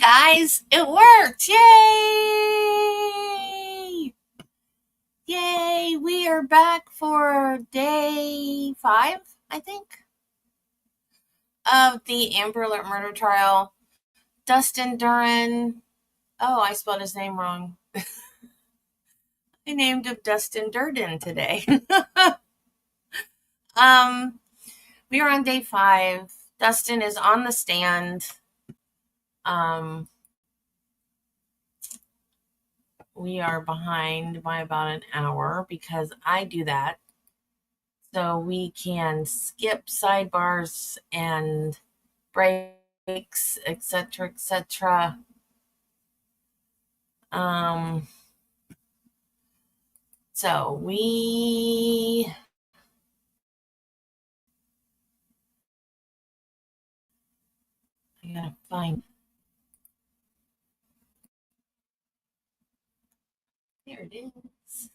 guys, it worked! Yay! Yay! We are back for day 5, I think, of the Amber Alert murder trial. Dustin Duren. Oh, I spelled his name wrong. I named him Dustin Durden today. um, we are on day 5. Dustin is on the stand. We are behind by about an hour because I do that. So we can skip sidebars and breaks, etc., etc. So I gotta find. There it is.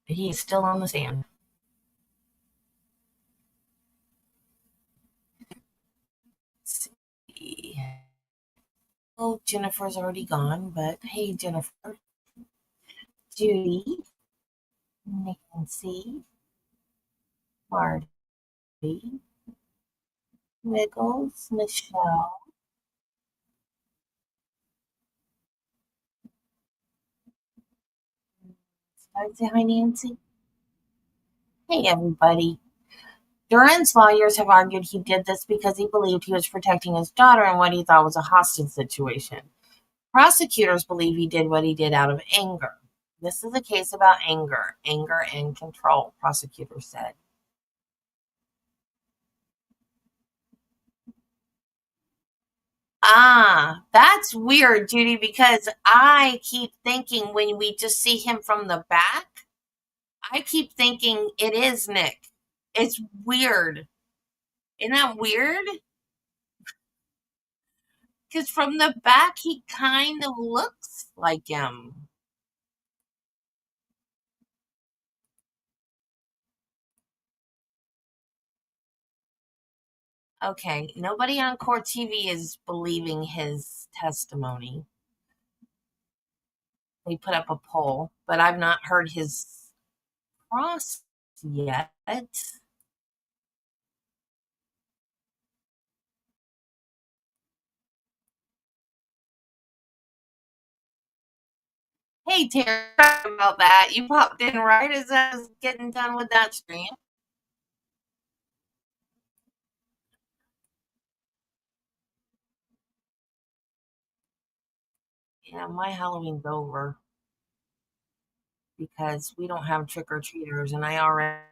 He's still on the stand. Let's see. Oh, Jennifer's already gone, but hey, Jennifer, Judy, Nancy, Marty, Nichols, Michelle. Say hi, Nancy. Hey, everybody. Duren's lawyers have argued he did this because he believed he was protecting his daughter in what he thought was a hostage situation. Prosecutors believe he did what he did out of anger. This is a case about anger and control, prosecutors said. Ah, that's weird, Judy, because I keep thinking when we just see him from the back, I keep thinking it is Nick. It's weird. Isn't that weird? Because from the back, he kind of looks like him. Okay, nobody on court TV is believing his testimony. They put up a poll, but I've not heard his cross yet. Hey, Terry, sorry about that. You popped in right as I was getting done with that stream. Yeah, my Halloween's over because we don't have trick or treaters, and I already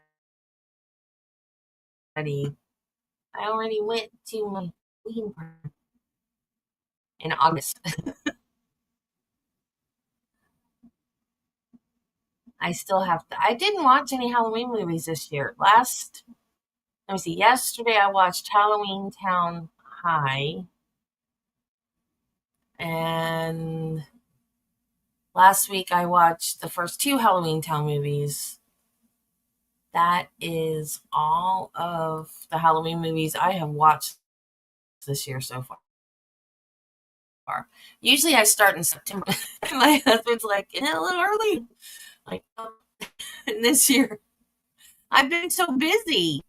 went to my Halloween party in August. I still have to. I didn't watch any Halloween movies this year. Let me see. Yesterday I watched Halloween Town High, and last week I watched the first 2 Halloween Town movies. That is all of the Halloween movies I have watched this year so far. Usually I start in September. My husband's like, a little early. Like, and this year I've been so busy,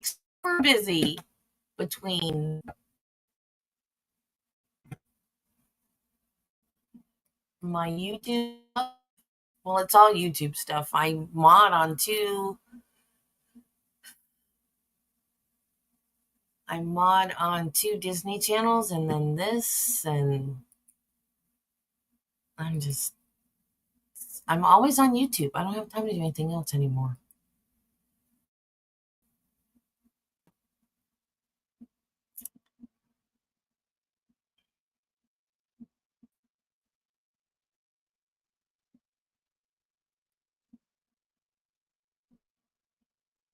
super busy between my YouTube. Well, it's all YouTube stuff. I mod on 2 Disney channels and then this, and I'm always on YouTube. I don't have time to do anything else anymore.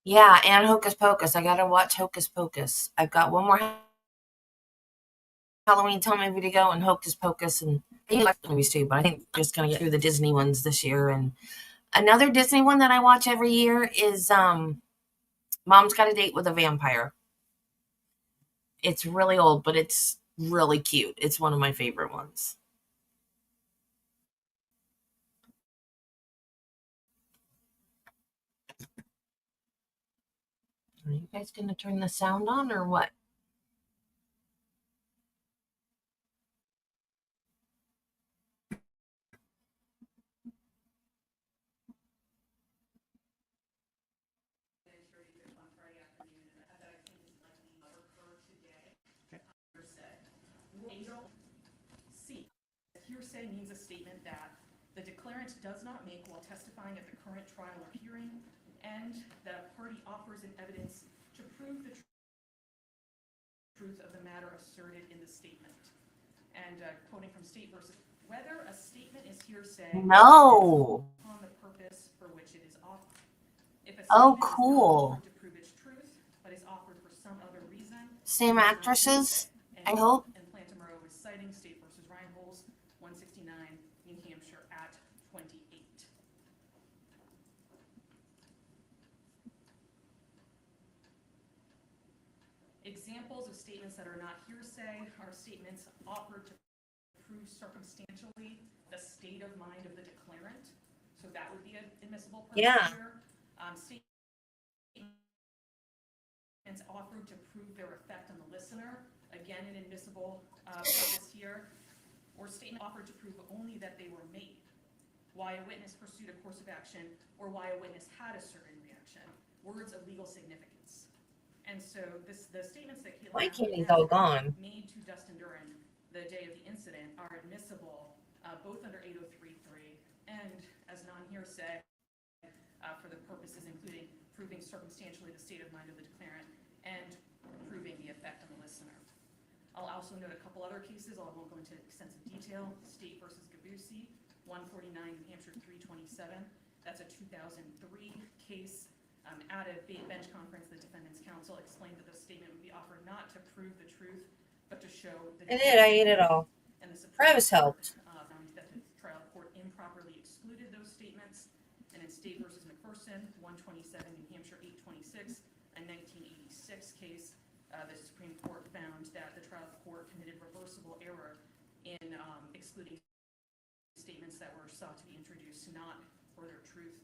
Yeah, and Hocus Pocus. I gotta watch Hocus Pocus. I've got one more Halloween Town movie to go, and Hocus Pocus, and I like the movies too, but I think I'm just gonna get through the Disney ones this year, and Another Disney one that I watch every year is Mom's Got a Date with a Vampire. It's really old, but it's really cute. It's one of my favorite ones. Are you guys going to turn the sound on or what? Hearsay means a statement that the declarant does not make while testifying at the current trial or hearing, and that a party offers an evidence to prove the truth of the matter asserted in the statement. And quoting from State versus, whether a statement is hearsay No. on the purpose for which it is offered. If a Oh, statement is not cool. offered to prove its truth, but is offered for some other reason, Same actresses, I hope. And Plantamero is citing State versus Reinholz, 169, New Hampshire at 28. Examples of statements that are not hearsay are statements offered to prove circumstantially the state of mind of the declarant. So that would be an admissible purpose here. Statements offered to prove their effect on the listener. Again, an admissible purpose here. Or statement offered to prove only that they were made. Why a witness pursued a course of action, or why a witness had a certain reaction. Words of legal significance. And so the statements that Caitlyn Naffziger made to Dustin Duren the day of the incident are admissible both under 8033 and as non-hearsay for the purposes including proving circumstantially the state of mind of the declarant and proving the effect on the listener. I'll also note a couple other cases, although I won't go into extensive detail. State versus Gabusi, 149 New Hampshire 327. That's a 2003 case. At a bench conference, the defendant's counsel explained that the statement would be offered not to prove the truth, but to show the I did. I ate it all. And the Travis helped. Found that the trial court improperly excluded those statements. And in State versus McPherson, 127 New Hampshire 826, a 1986 case, the Supreme Court found that the trial court committed reversible error in excluding statements that were sought to be introduced not for their truth,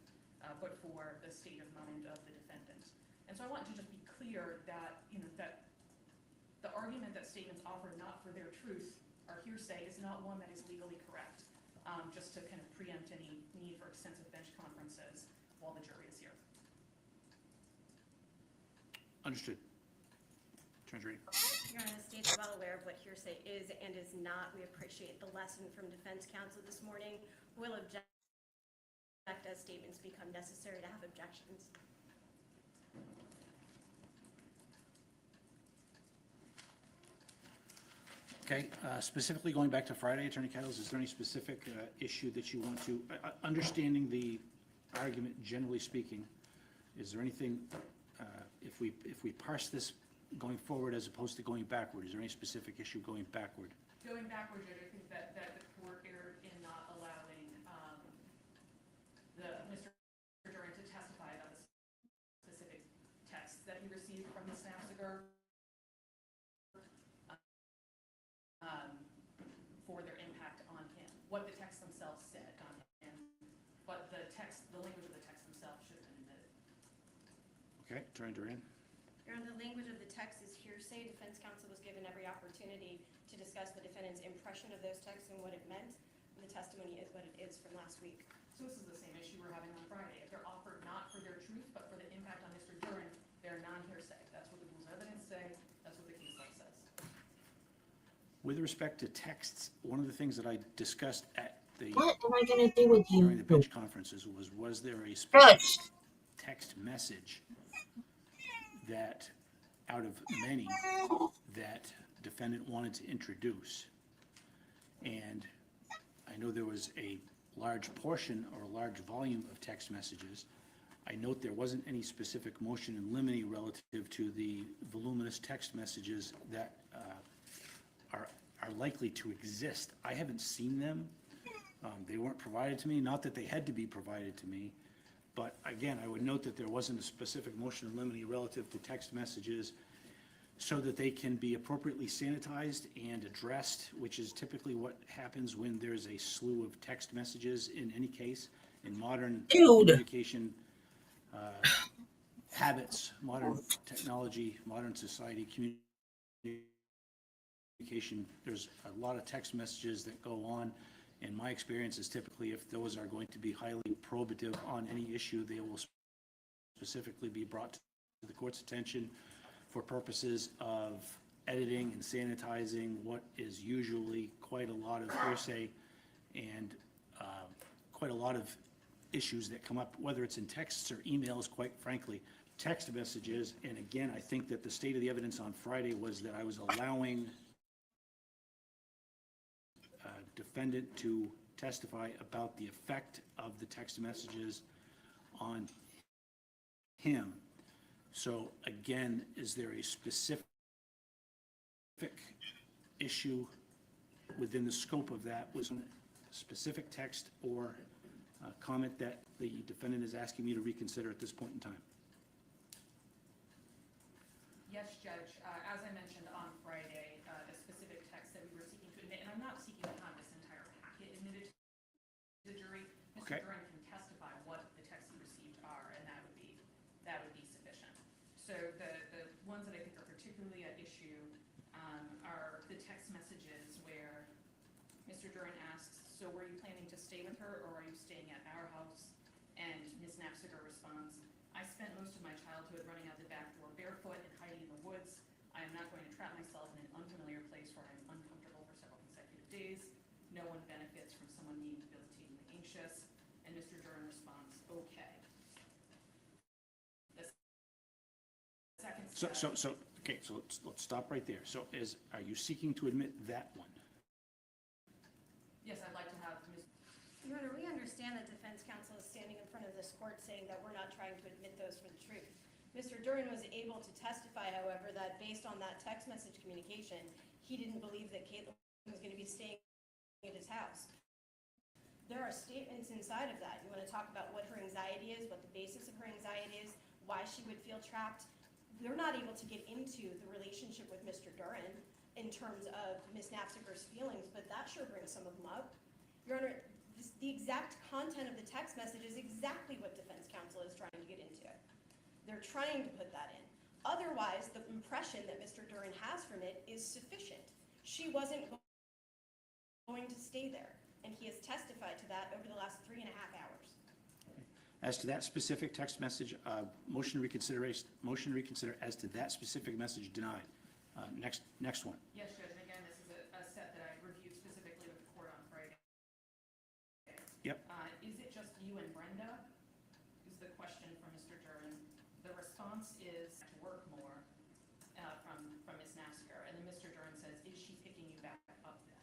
but for the state of mind of the defendant. And so I want to just be clear that, that the argument that statements offered not for their truth are hearsay is not one that is legally correct, just to kind of preempt any need for extensive bench conferences while the jury is here. Understood. Attorney Reed. Your Honor, the state is well aware of what hearsay is and is not. We appreciate the lesson from defense counsel this morning. We'll object as statements become necessary to have objections. Okay, specifically going back to Friday, Attorney Kettles, is there any specific issue that you want to, understanding the argument generally speaking, is there anything, if we parse this going forward as opposed to going backward, is there any specific issue going backward? Going backward, I think that the court erred in not allowing Mr. Duren to testify about the specific texts that he received from Ms. Naffziger for their impact on him. What the texts themselves said on him, but the language of the text themselves should have been admitted. Okay, Attorney Duren. Your Honor, the language of the text is hearsay. Defense counsel was given every opportunity to discuss the defendant's impression of those texts and what it meant. And the testimony is what it is from last week. So this is the same issue we're having on Friday. If they're offered not for their truth, but for the impact on Mr. Duren, they're non-hearsay. That's what the rules of evidence say. That's what the case law says. With respect to texts, one of the things that I discussed at the What am I going to do with you? during the bench conferences was there a specific text message that, out of many, that defendant wanted to introduce? And I know there was a large portion or a large volume of text messages. I note there wasn't any specific motion in limine relative to the voluminous text messages that are likely to exist. I haven't seen them, They weren't provided to me, not that they had to be provided to me, but again, I would note that there wasn't a specific motion in limine relative to text messages so that they can be appropriately sanitized and addressed, which is typically what happens when there's a slew of text messages in any case. In modern communication habits, modern technology, modern society, communication, there's a lot of text messages that go on. And my experience is typically if those are going to be highly probative on any issue, they will specifically be brought to the court's attention for purposes of editing and sanitizing what is usually quite a lot of hearsay and quite a lot of issues that come up, whether it's in texts or emails, quite frankly, text messages. And again, I think that the state of the evidence on Friday was that I was allowing defendant to testify about the effect of the text messages on him. So again, is there a specific issue within the scope of that? Was a specific text or comment that the defendant is asking me to reconsider at this point in time? Yes, Judge. As I mentioned on Friday, the specific text that we were seeking to admit, and I'm not seeking to have this entire packet admitted to the jury. Okay. Mr. Duren can testify what the texts he received are, and that would be sufficient. So the ones that I think are particularly at issue are the text messages where Mr. Duren asks, "So were you planning to stay with her, or are you staying at our house?" And Ms. Naffziger responds, "I spent most of my childhood running out the back door barefoot and hiding in the woods. I am not going to trap myself in an unfamiliar place where I am uncomfortable for several consecutive days. No one benefits from someone being debilitatingly anxious." And Mr. Duren responds, "Okay." The second step. Okay, so let's stop right there. So are you seeking to admit that one? Yes, I'd like to have Ms. Your Honor, we understand that defense counsel is standing in front of this court saying that we're not trying to admit those for the truth. Mr. Duren was able to testify, however, that based on that text message communication, he didn't believe that Caitlyn was going to be staying at his house. There are statements inside of that. You want to talk about what her anxiety is, what the basis of her anxiety is, why she would feel trapped. We're not able to get into the relationship with Mr. Duren in terms of Ms. Naffziger's feelings, but that sure brings some of them up. Your Honor, the exact content of the text message is exactly what defense counsel is trying to get into. They're trying to put that in. Otherwise, the impression that Mr. Duren has from it is sufficient. She wasn't going to stay there, and he has testified to that over the last 3.5 hours. As to that specific text message, motion to reconsider as to that specific message denied. Next one. Yes, Judge, and again, this is a set that I reviewed specifically with the court on Friday. Yep. Is it just you and Brenda? Is the question from Mr. Duren. The response is to work more from Ms. Naffziger, and then Mr. Duren says, "Is she picking you back up then?"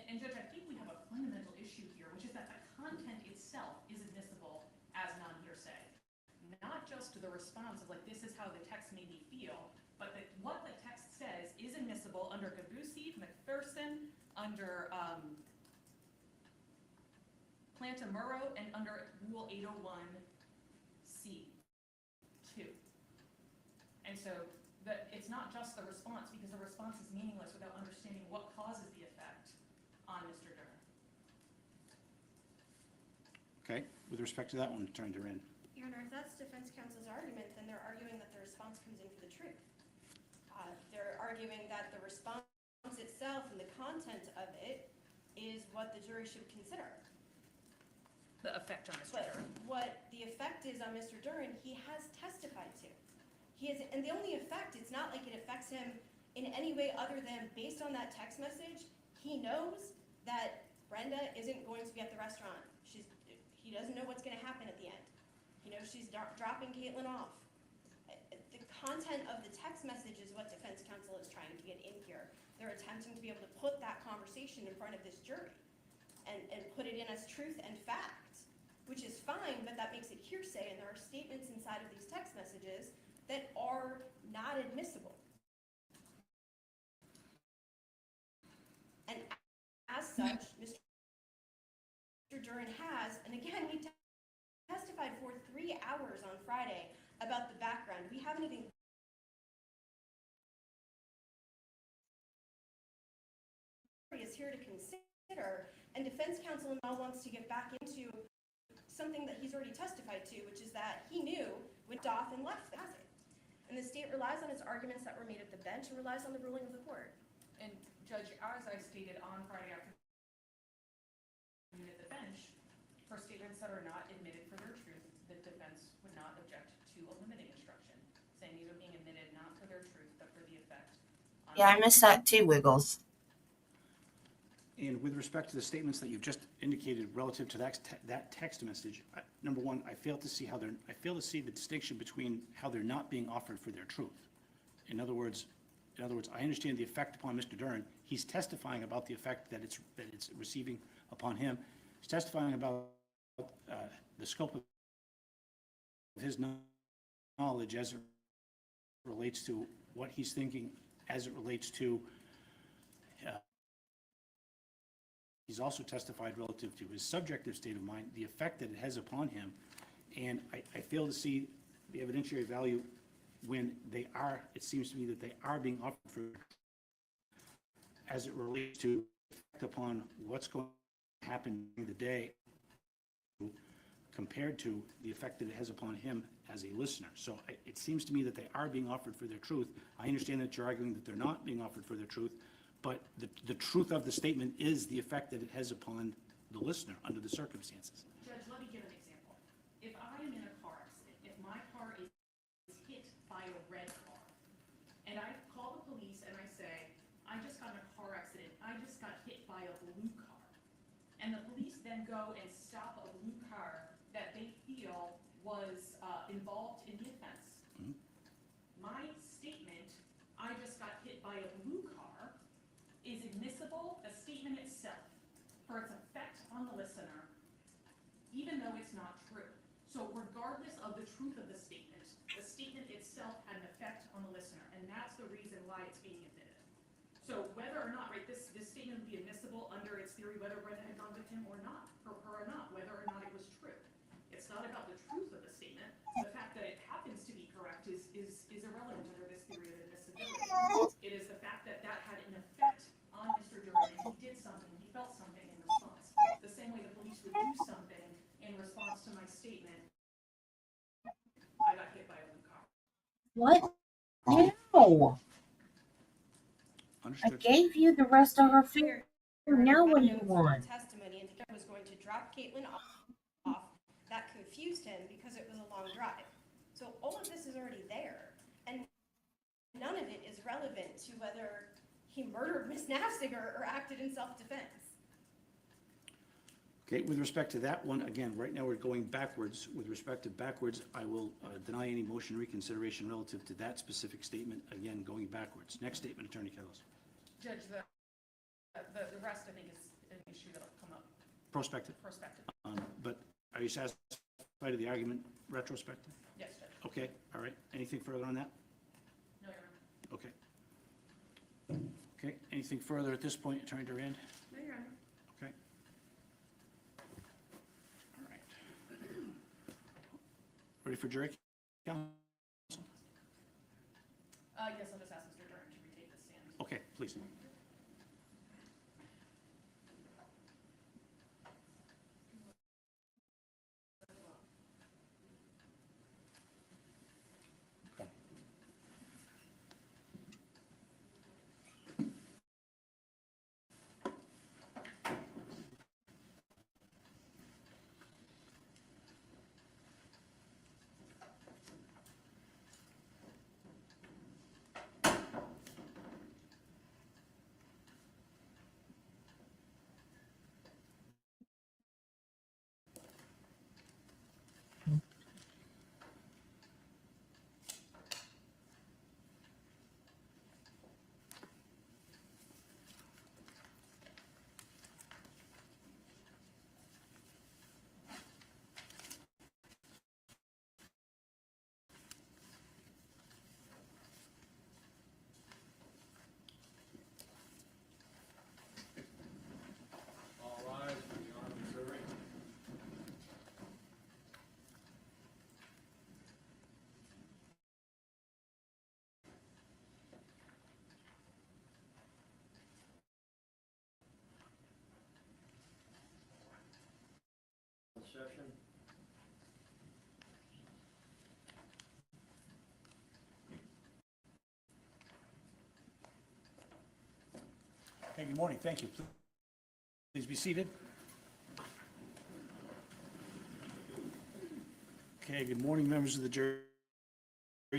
And Judge, I think we have a fundamental issue here, which is that the content itself is admissible as non-hearsay. Not just the response of like, this is how the text made me feel, but what the text says is admissible under Gabusi, McPherson, under Plantamuro, and under Rule 801C2. And so it's not just the response, because the response is meaningless without understanding what causes the effect on Mr. Duren. Okay, with respect to that one, Attorney Duren. Your Honor, if that's defense counsel's argument, then they're arguing that the response comes in for the truth. They're arguing that the response itself and the content of it is what the jury should consider. The effect on Mr. But Duren. what the effect is on Mr. Duren, he has testified to. And the only effect, it's not like it affects him in any way other than based on that text message, he knows that Brenda isn't going to be at the restaurant. He doesn't know what's going to happen at the end. He knows she's dropping Caitlyn off. The content of the text message is what defense counsel is trying to get in here. They're attempting to be able to put that conversation in front of this jury and put it in as truth and fact, which is fine, but that makes it hearsay, and there are statements inside of these text messages that are not admissible. And as such, Mr. Friday about the background. We haven't even is here to consider, and defense counsel now wants to get back into something that he's already testified to, which is that he knew, went off and left the hazard. And the state relies on its arguments that were made at the bench and relies on the ruling of the court. And Judge, as I stated on Friday afternoon at the bench, for statements that are not admitted for their truth, the defense would not object to a limiting instruction, saying these are being admitted not for their truth, but for the effect on. Yeah, I missed that too, Wiggles. And with respect to the statements that you've just indicated relative to that text message, number one, I fail to see the distinction between how they're not being offered for their truth. In other words, I understand the effect upon Mr. Duren. He's testifying about the effect that it's receiving upon him. He's testifying about the scope of his knowledge as it relates to what he's thinking, as it relates to. He's also testified relative to his subjective state of mind, the effect that it has upon him. And I fail to see the evidentiary value when they are, it seems to me that they are being offered for, as it relates to effect upon what's going to happen during the day compared to the effect that it has upon him as a listener. So it seems to me that they are being offered for their truth. I understand that you're arguing that they're not being offered for their truth, but the truth of the statement is the effect that it has upon the listener under the circumstances. Judge, let me give an example. If I am in a car accident, if my car is hit by a red car, and I call the police and I say, I just got in a car accident, I just got hit by a blue car, and the police then go and stop a blue car that they feel was involved in the offense. Mhm. My statement, I just got hit by a blue car, is admissible, the statement itself, for its effect on the listener, even though it's not true. So regardless of the truth of the statement itself had an effect on the listener, and that's the reason why it's being admitted. So whether or not, right, this statement would be admissible under its theory, whether Brenda had gone with him or not, or her or not, whether or not it was true. It's not about the truth of the statement. The fact that it happens to be correct is irrelevant under this theory of admissibility. It is the fact that that had an effect on Mr. Durden, and he did something, he felt something in response. The same way the police would do something in response to my statement, I got hit by a blue car. What? No. I Understood. gave you the rest of her food. Now what do you Notes want? Testimony, and he was going to drop Caitlyn off. That confused him because it was a long drive. So all of this is already there, and none of it is relevant to whether he murdered Ms. Naffziger or acted in self-defense. Okay, with respect to that one, again, right now we're going backwards. With respect to backwards, I will deny any motion reconsideration relative to that specific statement, again, going backwards. Next statement, Attorney Kellis. Judge, the rest, I think, is an issue that'll come up Prospective. prospective. But are you satisfied with the argument retrospective? Yes, Judge. Okay, all right. Anything further on that? No, Your Honor. Okay. Okay, anything further at this point, Attorney Duren? No, Your Honor. Okay. All right. Ready for jury counsel? Yes, I'll just ask Mr. Durden to retake the stand. Okay, please. Hey, good morning. Thank you. Please be seated. Okay, good morning, members of the jury.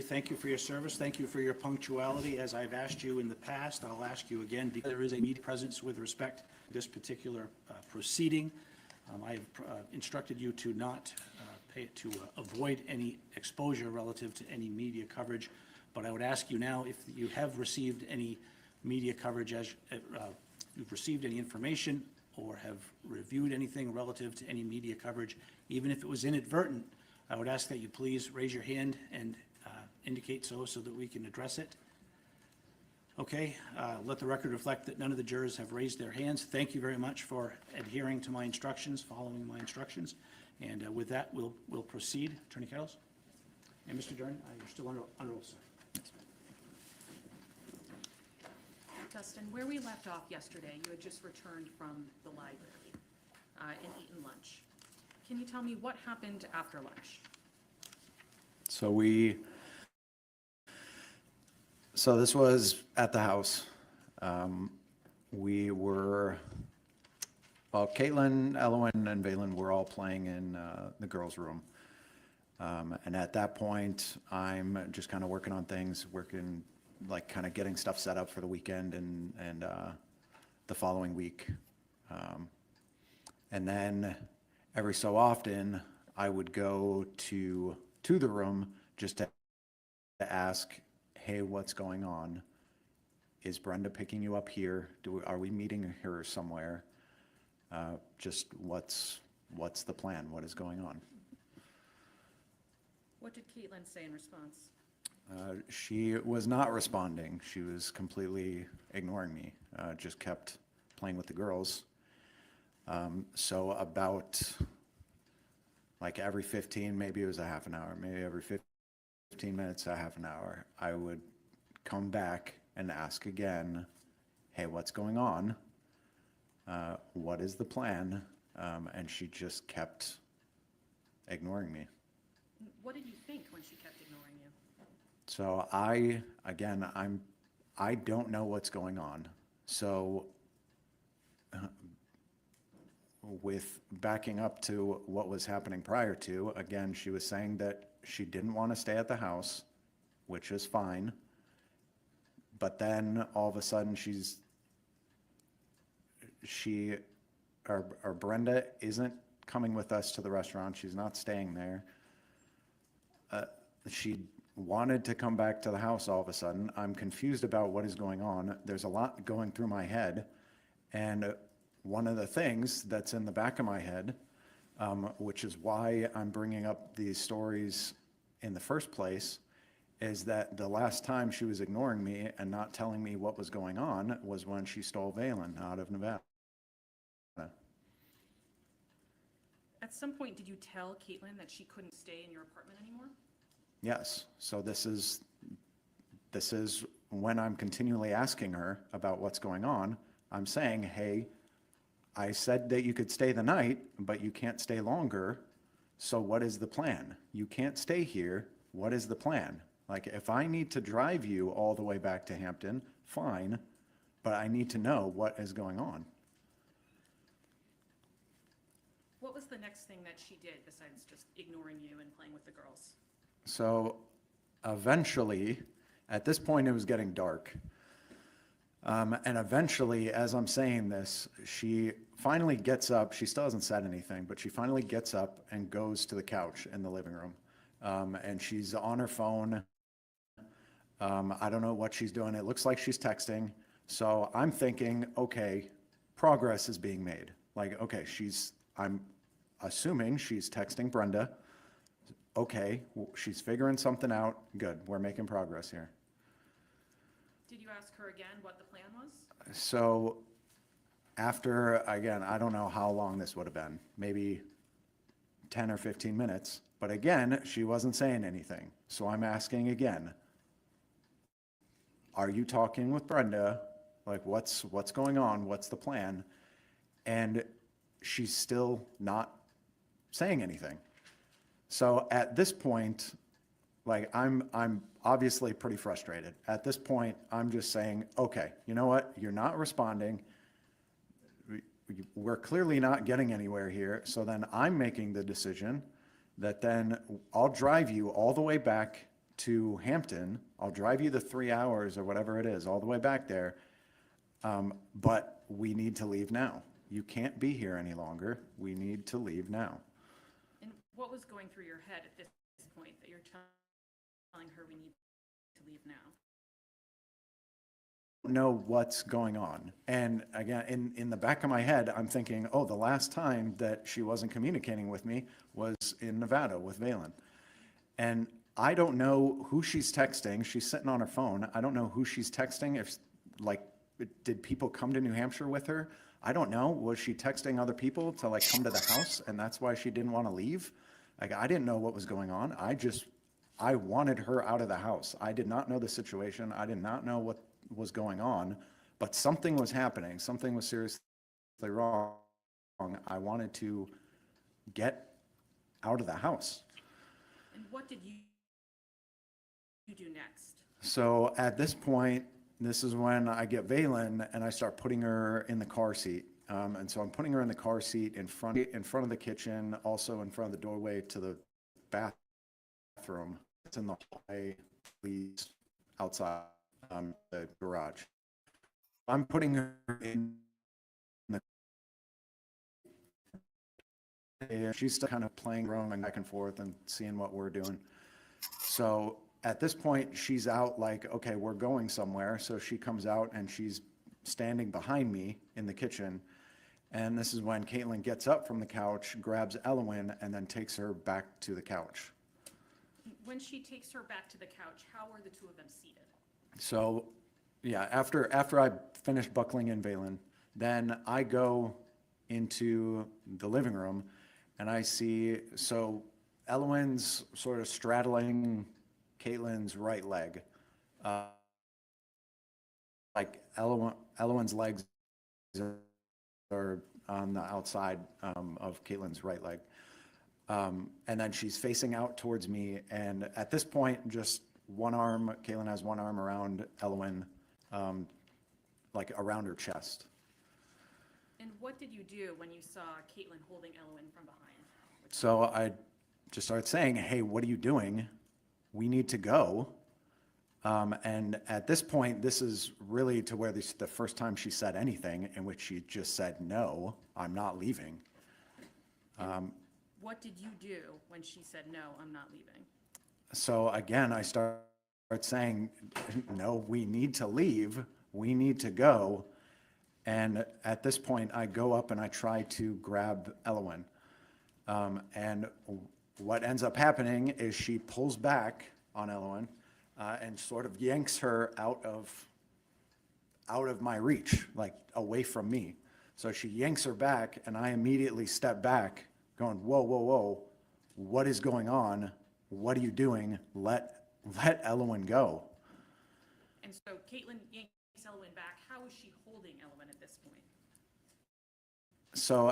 Thank you for your service. Thank you for your punctuality. As I've asked you in the past, I'll ask you again, because there is a media presence with respect to this particular proceeding. I have instructed you to not avoid any exposure relative to any media coverage, but I would ask you now if you have received any media coverage, as you've received any information or have reviewed anything relative to any media coverage, even if it was inadvertent, I would ask that you please raise your hand and indicate so that we can address it. Okay, let the record reflect that none of the jurors have raised their hands. Thank you very much for adhering to my instructions, following my instructions. And with that, we'll proceed. Attorney Kettles? And Mr. Duren, you're still under oath, sir. Dustin, where we left off yesterday, you had just returned from the library and eaten lunch. Can you tell me what happened after lunch? So this was at the house. We were, well, Caitlyn, Elowen, and Valen were all playing in the girls' room. And at that point, I'm just kind of working on things, like kind of getting stuff set up for the weekend and the following week. And then every so often, I would go to the room just to ask, hey, what's going on? Is Brenda picking you up here? Are we meeting her somewhere? Just what's the plan? What is going on? What did Caitlyn say in response? She was not responding. She was completely ignoring me, just kept playing with the girls. So about like every 15, maybe it was a half an hour, maybe every 15 minutes, a half an hour, I would come back and ask again, hey, what's going on? What is the plan? And she just kept ignoring me. What did you think when she kept ignoring you? So I don't know what's going on. So with backing up to what was happening prior to, again, she was saying that she didn't want to stay at the house, which is fine. But then all of a sudden Brenda isn't coming with us to the restaurant. She's not staying there. She wanted to come back to the house all of a sudden. I'm confused about what is going on. There's a lot going through my head. And one of the things that's in the back of my head, which is why I'm bringing up these stories in the first place, is that the last time she was ignoring me and not telling me what was going on was when she stole Valen out of Nevada. At some point, did you tell Caitlyn that she couldn't stay in your apartment anymore? Yes. So this is when I'm continually asking her about what's going on. I'm saying, hey, I said that you could stay the night, but you can't stay longer. So what is the plan? You can't stay here. What is the plan? Like, if I need to drive you all the way back to Hampton, fine, but I need to know what is going on. What was the next thing that she did besides just ignoring you and playing with the girls? So eventually, at this point, it was getting dark. And eventually, as I'm saying this, she finally gets up. She still hasn't said anything, but she finally gets up and goes to the couch in the living room. And she's on her phone. I don't know what she's doing. It looks like she's texting. So I'm thinking, okay, progress is being made. Like, okay, I'm assuming she's texting Brenda. Okay, she's figuring something out. Good, we're making progress here. Did you ask her again what the plan was? So after, again, I don't know how long this would have been, maybe 10 or 15 minutes. But again, she wasn't saying anything. So I'm asking again, are you talking with Brenda? Like, what's going on? What's the plan? And she's still not saying anything. So at this point, like, I'm obviously pretty frustrated. At this point, I'm just saying, okay, you know what? You're not responding. we're clearly not getting anywhere here. So then I'm making the decision that then I'll drive you all the way back to Hampton. I'll drive you the 3 hours or whatever it is, all the way back there. But we need to leave now. You can't be here any longer. We need to leave now. And what was going through your head at this point that you're telling her we need to leave now? Know what's going on. And again, in the back of my head, I'm thinking, oh, the last time that she wasn't communicating with me was in Nevada with Valen. And I don't know who she's texting. She's sitting on her phone. I don't know who she's texting. If, like, did people come to New Hampshire with her? I don't know. Was she texting other people to, like, come to the house, and that's why she didn't want to leave? Like, I didn't know what was going on. I wanted her out of the house. I did not know the situation. I did not know what was going on, but something was happening. Something was seriously wrong. I wanted to get out of the house. And what did you do next? So at this point, this is when I get Valen and I start putting her in the car seat. And so I'm putting her in the car seat in front of the kitchen, also in front of the doorway to the bathroom. It's in the hallway, leads outside the garage. I'm putting her in the, and she's still kind of playing around back and forth and seeing what we're doing. So at this point, she's out like, okay, we're going somewhere. So she comes out and she's standing behind me in the kitchen. And this is when Caitlyn gets up from the couch, grabs Elwyn, and then takes her back to the couch. When she takes her back to the couch, how are the two of them seated? So, yeah, after I finish buckling in Valen, then I go into the living room and I see, so Elwyn's sort of straddling Caitlyn's right leg. Like Elwyn's legs are on the outside of Caitlyn's right leg. And then she's facing out towards me. And at this point, just Caitlyn has one arm around Elwyn, like around her chest. And what did you do when you saw Caitlyn holding Elwyn from behind? So I just started saying, hey, what are you doing? We need to go. And at this point, this is really to where the first time she said anything in which she just said, no, I'm not leaving. What did you do when she said, no, I'm not leaving? So again, I start saying, no, we need to leave. We need to go. And at this point, I go up and I try to grab Elwyn. And what ends up happening is she pulls back on Elwyn and sort of yanks her out of my reach, like away from me. So she yanks her back and I immediately step back going, whoa, whoa, whoa, what is going on? What are you doing? Let Elwyn go. And so Caitlyn yanks Elwyn back. How is she holding Elwyn at this point? So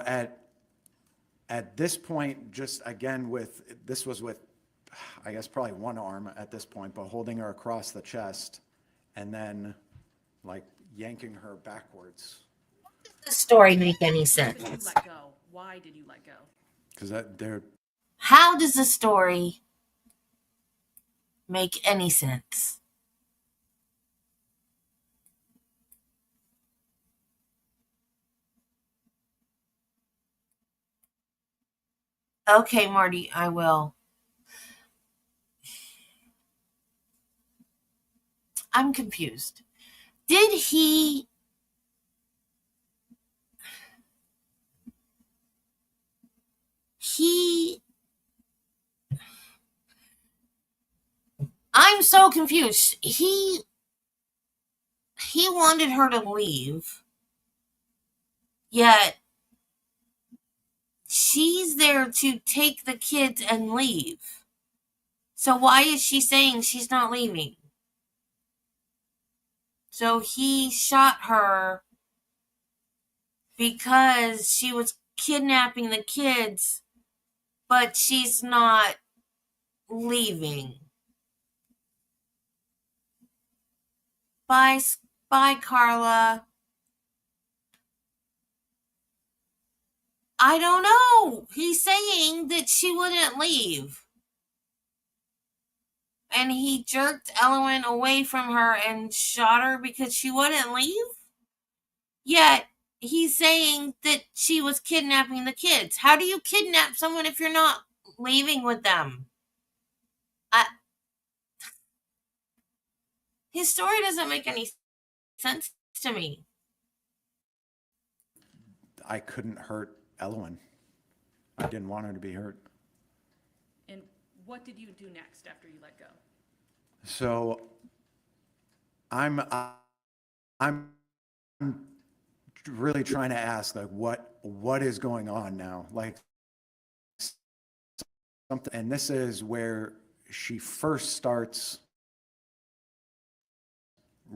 at this point, just again this was with, I guess probably one arm at this point, but holding her across the chest and then like yanking her backwards. Does the story make any How sense? did you let go? Why did you let go? Because they're How does the story make any sense? Okay, Marty, I will. I'm confused. Did he I'm so confused. He wanted her to leave, yet she's there to take the kids and leave. So why is she saying she's not leaving? So he shot her because she was kidnapping the kids, but she's not leaving. Bye, Carla. I don't know. He's saying that she wouldn't leave. And he jerked Elowen away from her and shot her because she wouldn't leave? Yet, he's saying that she was kidnapping the kids. How do you kidnap someone if you're not leaving with them? His story doesn't make any sense to me. I couldn't hurt Elowen. I didn't want her to be hurt. And what did you do next after you let go? So I'm really trying to ask, like, what is going on now? Like, something, and this is where she first starts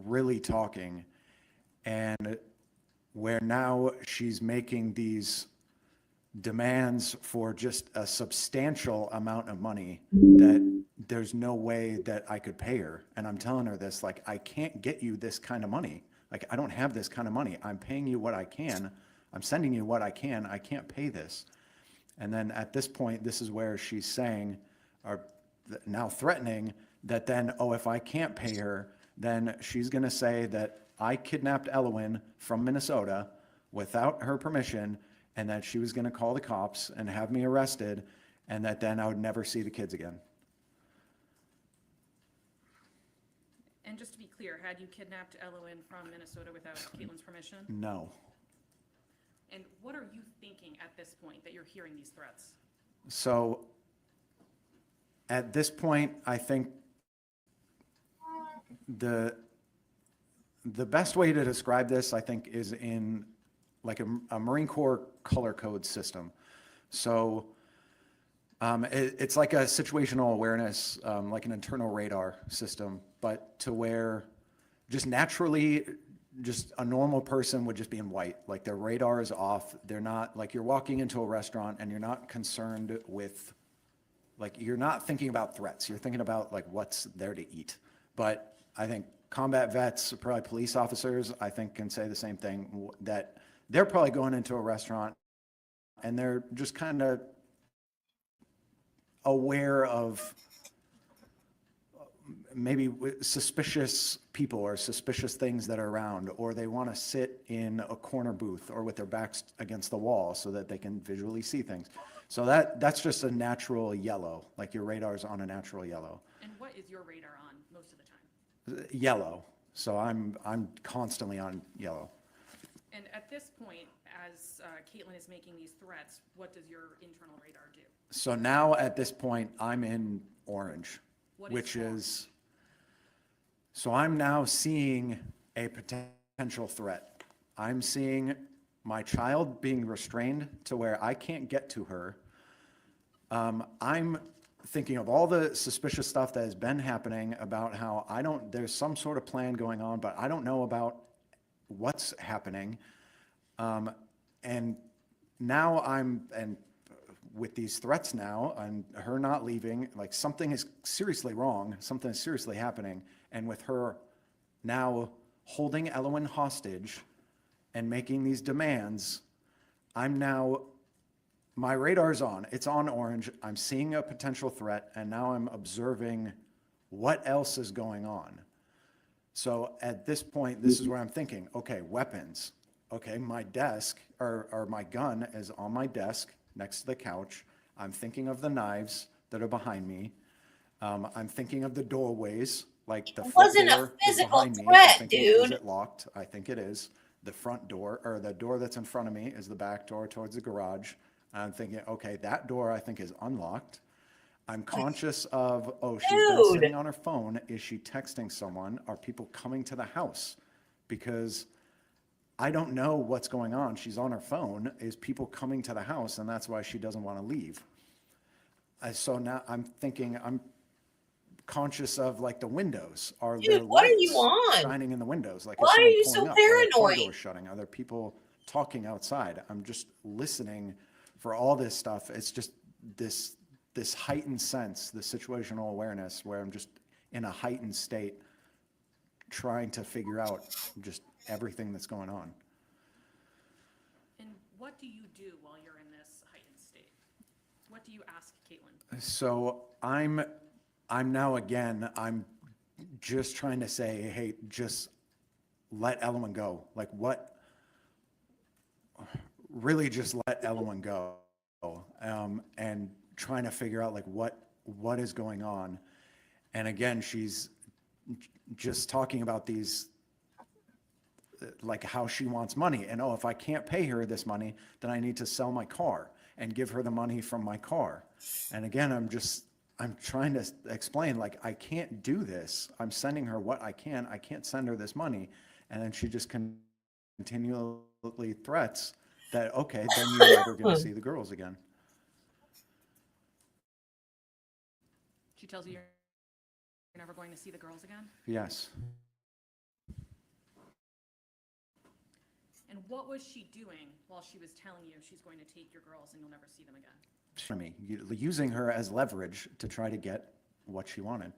really talking, and where now she's making these demands for just a substantial amount of money that there's no way that I could pay her. And I'm telling her this, like, I can't get you this kind of money. Like, I don't have this kind of money. I'm paying you what I can. I'm sending you what I can. I can't pay this. And then at this point, this is where she's saying, or now threatening, that then, oh, if I can't pay her, then she's going to say that I kidnapped Elowen from Minnesota without her permission, and that she was going to call the cops and have me arrested, and that then I would never see the kids again. And just to be clear, had you kidnapped Elowen from Minnesota without Caitlyn's permission? No. And what are you thinking at this point that you're hearing these threats? So at this point, I think the best way to describe this, I think, is in like a Marine Corps color code system. So it's like a situational awareness, like an internal radar system, but to where just naturally, just a normal person would just be in white. Like their radar is off. They're not, like, you're walking into a restaurant and you're not concerned with, like, you're not thinking about threats. You're thinking about, like, what's there to eat. But I think combat vets, probably police officers, I think can say the same thing, that they're probably going into a restaurant and they're just kind of aware of maybe suspicious people or suspicious things that are around, or they want to sit in a corner booth or with their backs against the wall so that they can visually see things. So that's just a natural yellow, like your radar's on a natural yellow. And what is your radar on most of the time? Yellow. So I'm constantly on yellow. And at this point, as Caitlyn is making these threats, what does your internal radar do? So now at this point, I'm in orange, which is, so I'm now seeing a potential threat. I'm seeing my child being restrained to where I can't get to her. I'm thinking of all the suspicious stuff that has been happening about how there's some sort of plan going on, but I don't know about what's happening. And now and with these threats now and her not leaving, like, something is seriously wrong, something is seriously happening. And with her now holding Elowen hostage and making these demands, my radar's on, it's on orange, I'm seeing a potential threat, and now I'm observing what else is going on. So at this point, this is where I'm thinking, okay, weapons. Okay, my desk, or my gun is on my desk next to the couch. I'm thinking of the knives that are behind me. I'm thinking of the doorways, like the front door is behind me. Is it locked? I think it is. The front door, or the door that's in front of me, is the back door towards the garage. I'm thinking, okay, that door I think is unlocked. I'm conscious of, oh, she's been sitting on her phone. Is she texting someone? Are people coming to the house? Because I don't know what's going on. She's on her phone. Is people coming to the house? And that's why she doesn't want to leave. So now I'm thinking, I'm conscious of, like, the windows. Are there what are lights you on? shining in the windows? Like, Why are you so Are there car paranoid? doors shutting? Are there people talking outside? I'm just listening for all this stuff. It's just this heightened sense, this situational awareness, where I'm just in a heightened state trying to figure out just everything that's going on. And what do you do while you're in this what do you ask Caitlyn? So I'm now again, I'm just trying to say, hey, just let Elowen go. Like really just let Elowen go. And trying to figure out like what is going on. And again, she's just talking about these, like how she wants money. And oh, if I can't pay her this money, then I need to sell my car and give her the money from my car. And again, I'm trying to explain, like, I can't do this. I'm sending her what I can. I can't send her this money. And then she just continually threats that, okay, then you're never going to see the girls again. She tells you you're never going to see the girls again? Yes. And what was she doing while she was telling you she's going to take your girls and you'll never see them again? For me, using her as leverage to try to get what she wanted.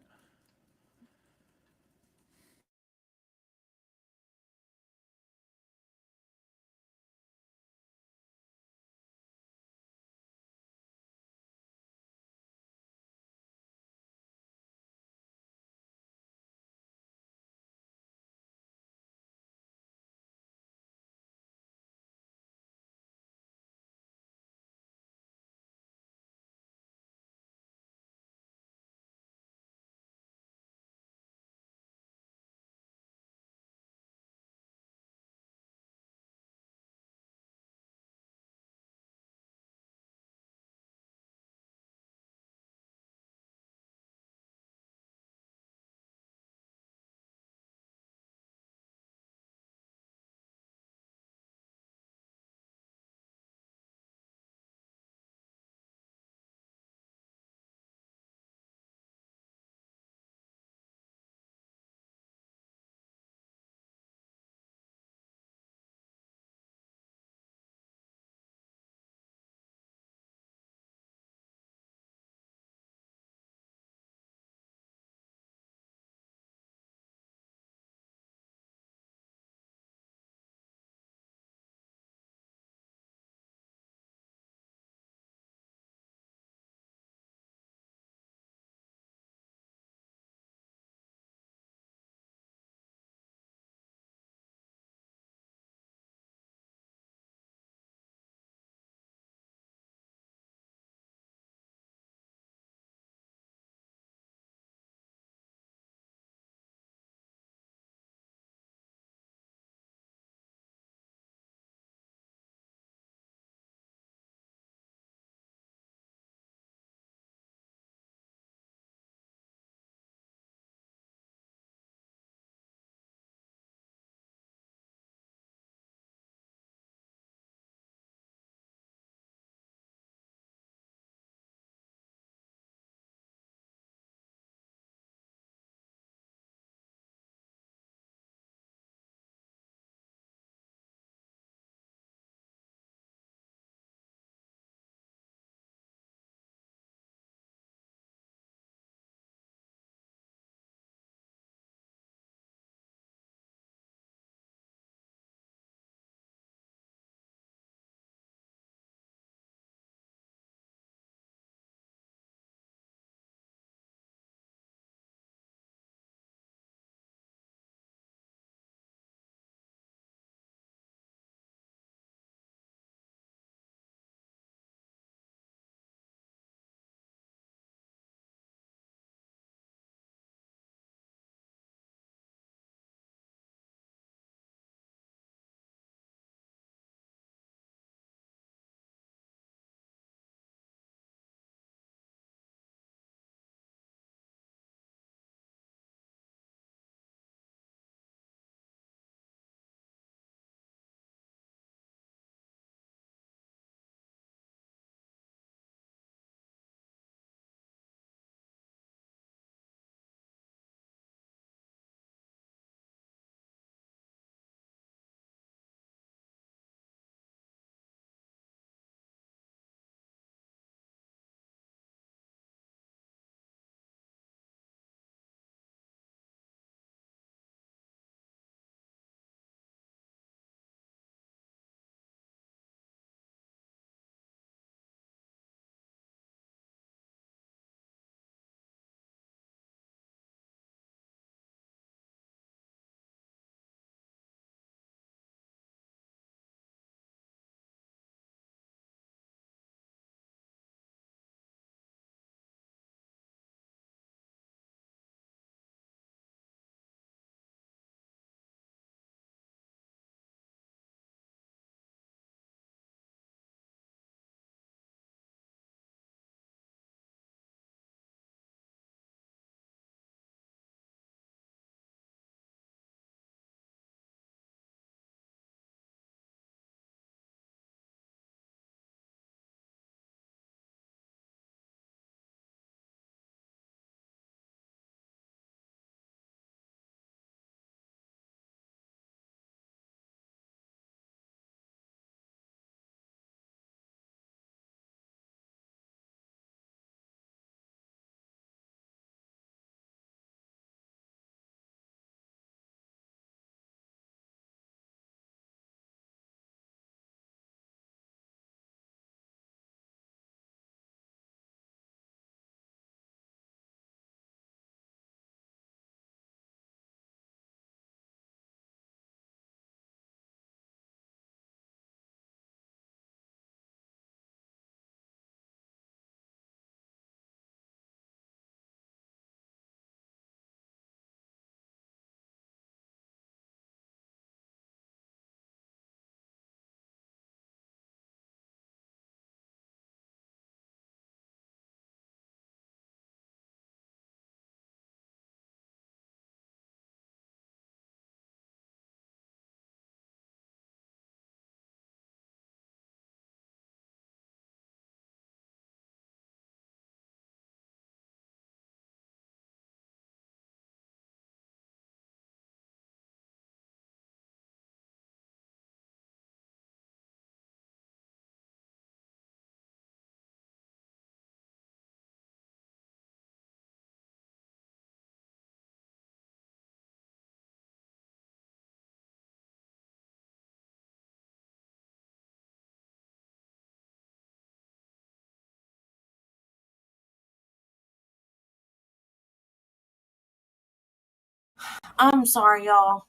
I'm sorry, y'all.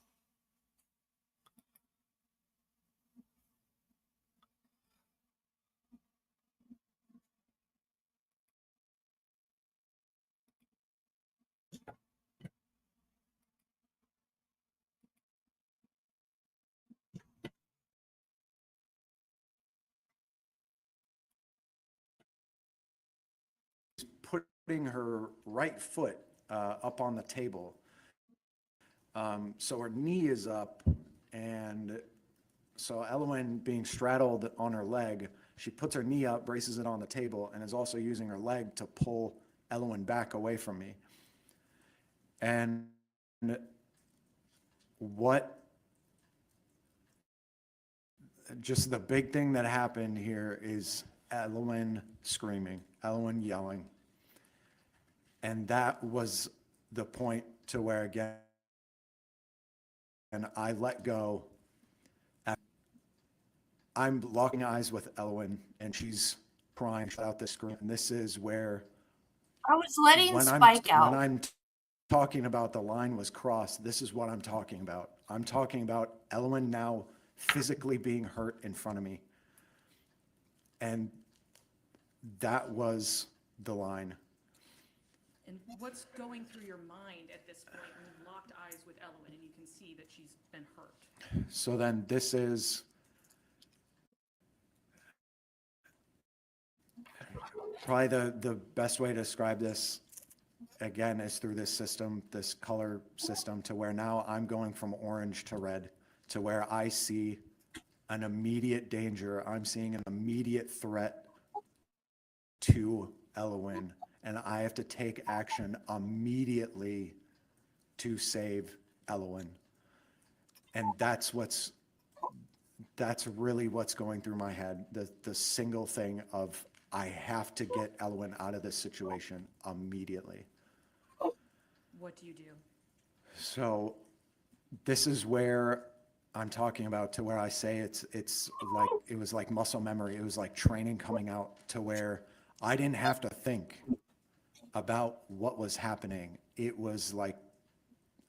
Putting her right foot up on the table. So her knee is up, and so Elowen, being straddled on her leg, she puts her knee up, braces it on the table, and is also using her leg to pull Elowen back away from me. And what just the big thing that happened here is Elowen screaming, Elowen yelling. And that was the point to where, again, I let go. I'm locking eyes with Elowen, and she's crying out this scream. And this is where, I was letting when Spike out. I'm talking about the line was crossed, this is what I'm talking about. I'm talking about Elowen now physically being hurt in front of me. And that was the line. And what's going through your mind at this point when you've locked eyes with Elowen and you can see that she's been hurt? So then this is probably the best way to describe this, again, is through this system, this color system, to where now I'm going from orange to red, to where I see an immediate danger. I'm seeing an immediate threat to Elowen, and I have to take action immediately to save Elowen. And that's really what's going through my head. The single thing of, I have to get Elowen out of this situation immediately. What do you do? So this is where I'm talking about, to where I say it's like, it was like muscle memory. It was like training coming out, to where I didn't have to think about what was happening. It was like,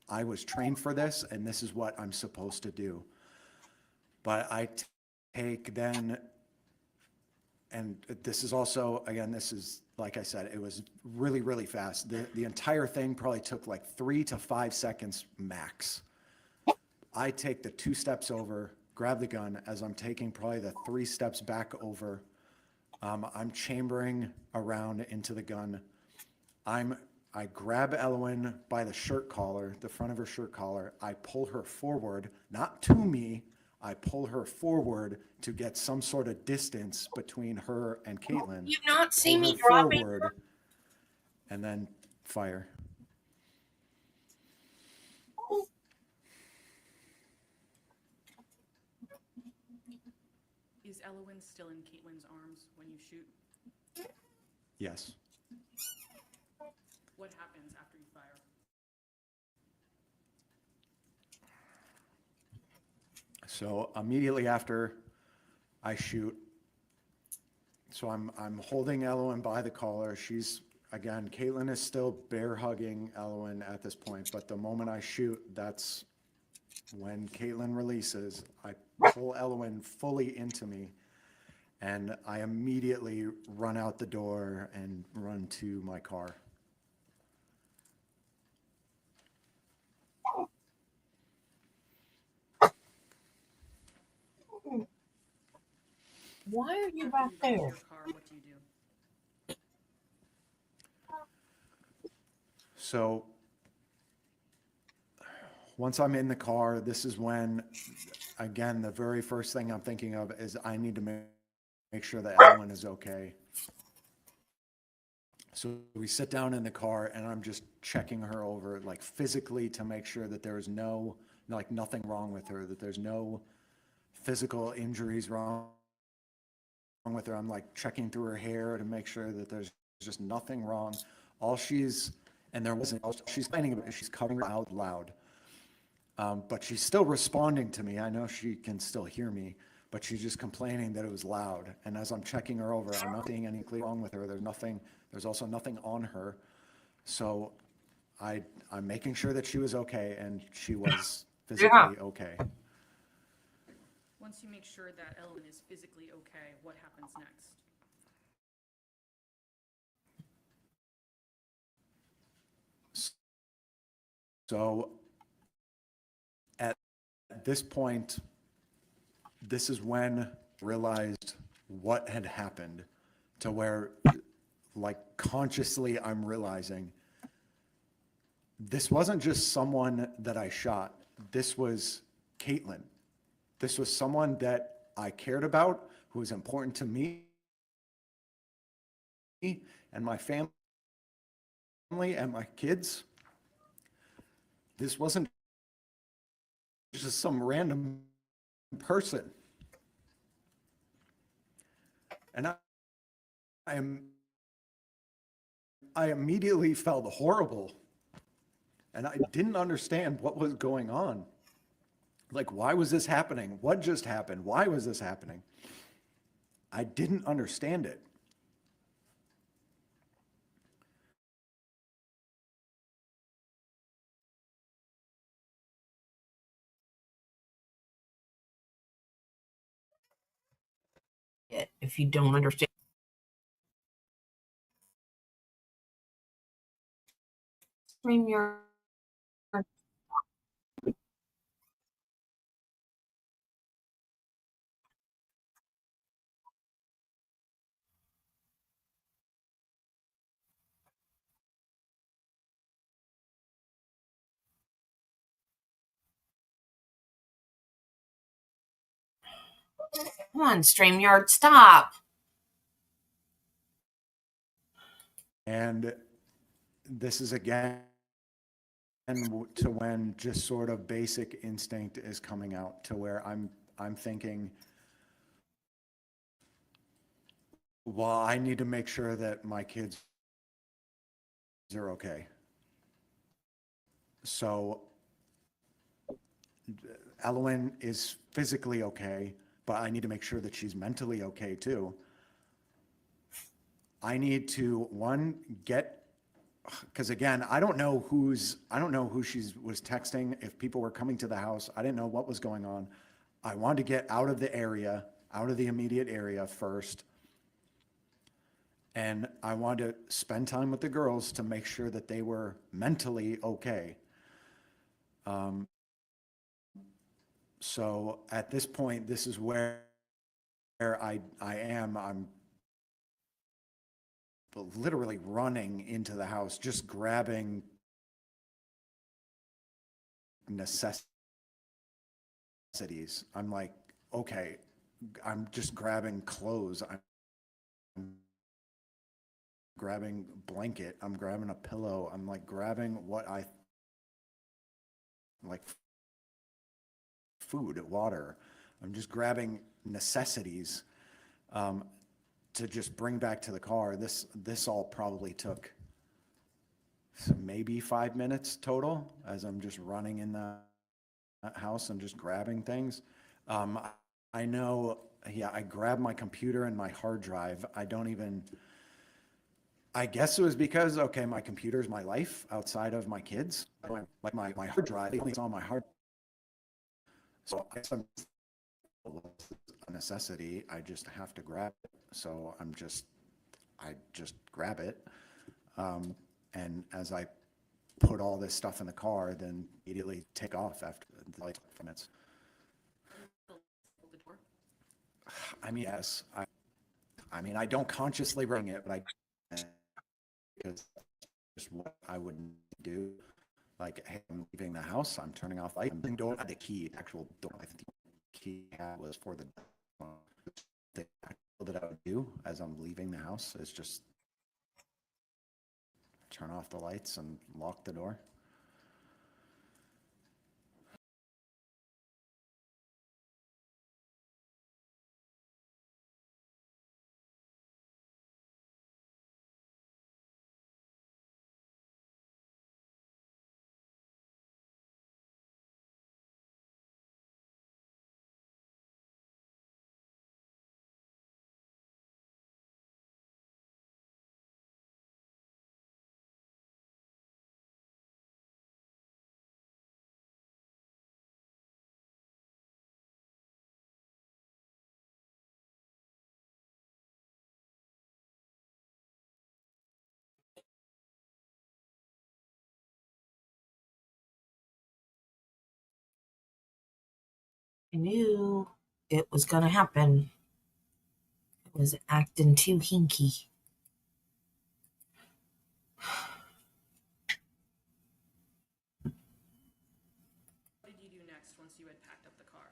I was trained for this, and this is what I'm supposed to do. But I take then, and this is also, again, this is, like I said, it was really, really fast. The entire thing probably took like 3 to 5 seconds max. I take the 2 steps over, grab the gun. As I'm taking probably the 3 steps back over, I'm chambering around into the gun. I grab Elowen by the shirt collar, the front of her shirt collar. I pull her forward, not to me. I pull her forward to get some sort of distance between her and Caitlyn. You've not seen Pull me her dropping. forward, and then fire. Is Elowen still in Caitlyn's arms when you shoot? Yes. What happens after you fire? So immediately after I shoot, so I'm holding Elowen by the collar. She's, again, Caitlyn is still bear hugging Elowen at this point, but the moment I shoot, that's when Caitlyn releases. I pull Elowen fully into me, and I immediately run out the door and run to my car. Why are you After back you get to there? your car, what do you do? So once I'm in the car, this is when, again, the very first thing I'm thinking of is I need to make sure that Elowen is okay. So we sit down in the car, and I'm just checking her over, like physically, to make sure that there is nothing wrong with her, that there's no physical injuries wrong with her. I'm like checking through her hair to make sure that there's just nothing wrong. She's complaining about, she's covering her out loud. But she's still responding to me. I know she can still hear me, but she's just complaining that it was loud. And as I'm checking her over, I'm not seeing anything wrong with her. There's also nothing on her. So I'm making sure that she was okay, and she was Yeah. physically okay. Once you make sure that Ellen is physically okay, what happens next? So at this point, this is when I realized what had happened, to where, like, consciously I'm realizing this wasn't just someone that I shot. This was Caitlyn. This was someone that I cared about, who was important to me and my family and my kids. This wasn't just some random person. And I am I immediately felt horrible, and I didn't understand what was going on. Like, why was this happening? What just happened? Why was this happening? I didn't understand it. If you don't understand. Stream your Come on, StreamYard, stop. And this is again to when just sort of basic instinct is coming out, to where I'm thinking, well, I need to make sure that my kids are okay. So Ellen is physically okay, but I need to make sure that she's mentally okay too. I need to, one, get, because again, I don't know who she was texting, if people were coming to the house. I didn't know what was going on. I wanted to get out of the area, out of the immediate area first. And I wanted to spend time with the girls to make sure that they were mentally okay. So at this point, this is where I'm literally running into the house, just grabbing necessities. I'm like, okay, I'm just grabbing clothes. I'm grabbing blanket. I'm grabbing a pillow. I'm like grabbing what I like, food, water. I'm just grabbing necessities to just bring back to the car. This all probably took maybe 5 minutes total, as I'm just running in the house and just grabbing things. I know, yeah, I grabbed my computer and my hard drive. I guess it was because, okay, my computer is my life outside of my kids. Like my hard drive, it's on my hard. So I guess a necessity. I just have to grab it. So I just grab it. And as I put all this stuff in the car, then immediately take off after the lights from it. The door? I mean, yes, I mean, I don't consciously bring it, but because just what I would do. Like, hey, I'm leaving the house, I'm turning off lights, I'm door, the key, actual door. I think the key was for the that I would do as I'm leaving the house is just turn off the lights and lock the door. I knew it was going to happen. It was acting too hinky. What did you do next once you had packed up the car?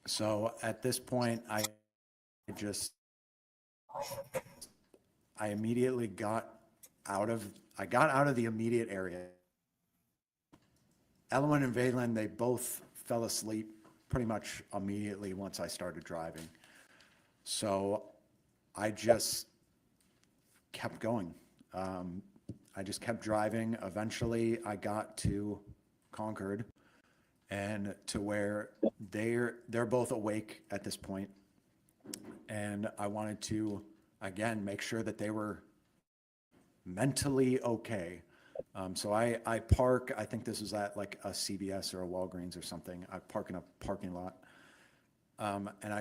So at this point, I immediately got out of the immediate area. Elwyn and Valen, they both fell asleep pretty much immediately once I started driving. So I just kept going. I just kept driving. Eventually, I got to Concord and to where they're both awake at this point. And I wanted to, again, make sure that they were mentally okay. So I park, I think this was at like a CVS or a Walgreens or something. I park in a parking lot. And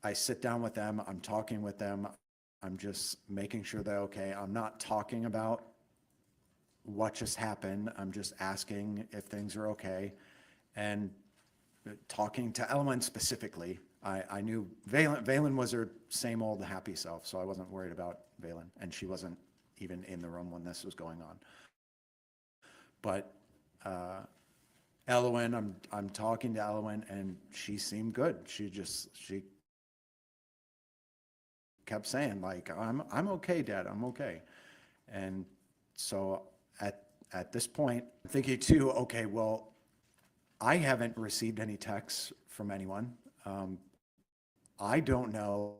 I sit down with them. I'm talking with them. I'm just making sure they're okay. I'm not talking about what just happened. I'm just asking if things are okay. And talking to Ellen specifically, I knew Valen was her same old happy self, so I wasn't worried about Valen, and she wasn't even in the room when this was going on. But Elowen, I'm talking to Elowen, and she seemed good. She kept saying like, I'm okay, Dad, I'm okay. And so at this point, I'm thinking too, okay, well, I haven't received any texts from anyone. I don't know.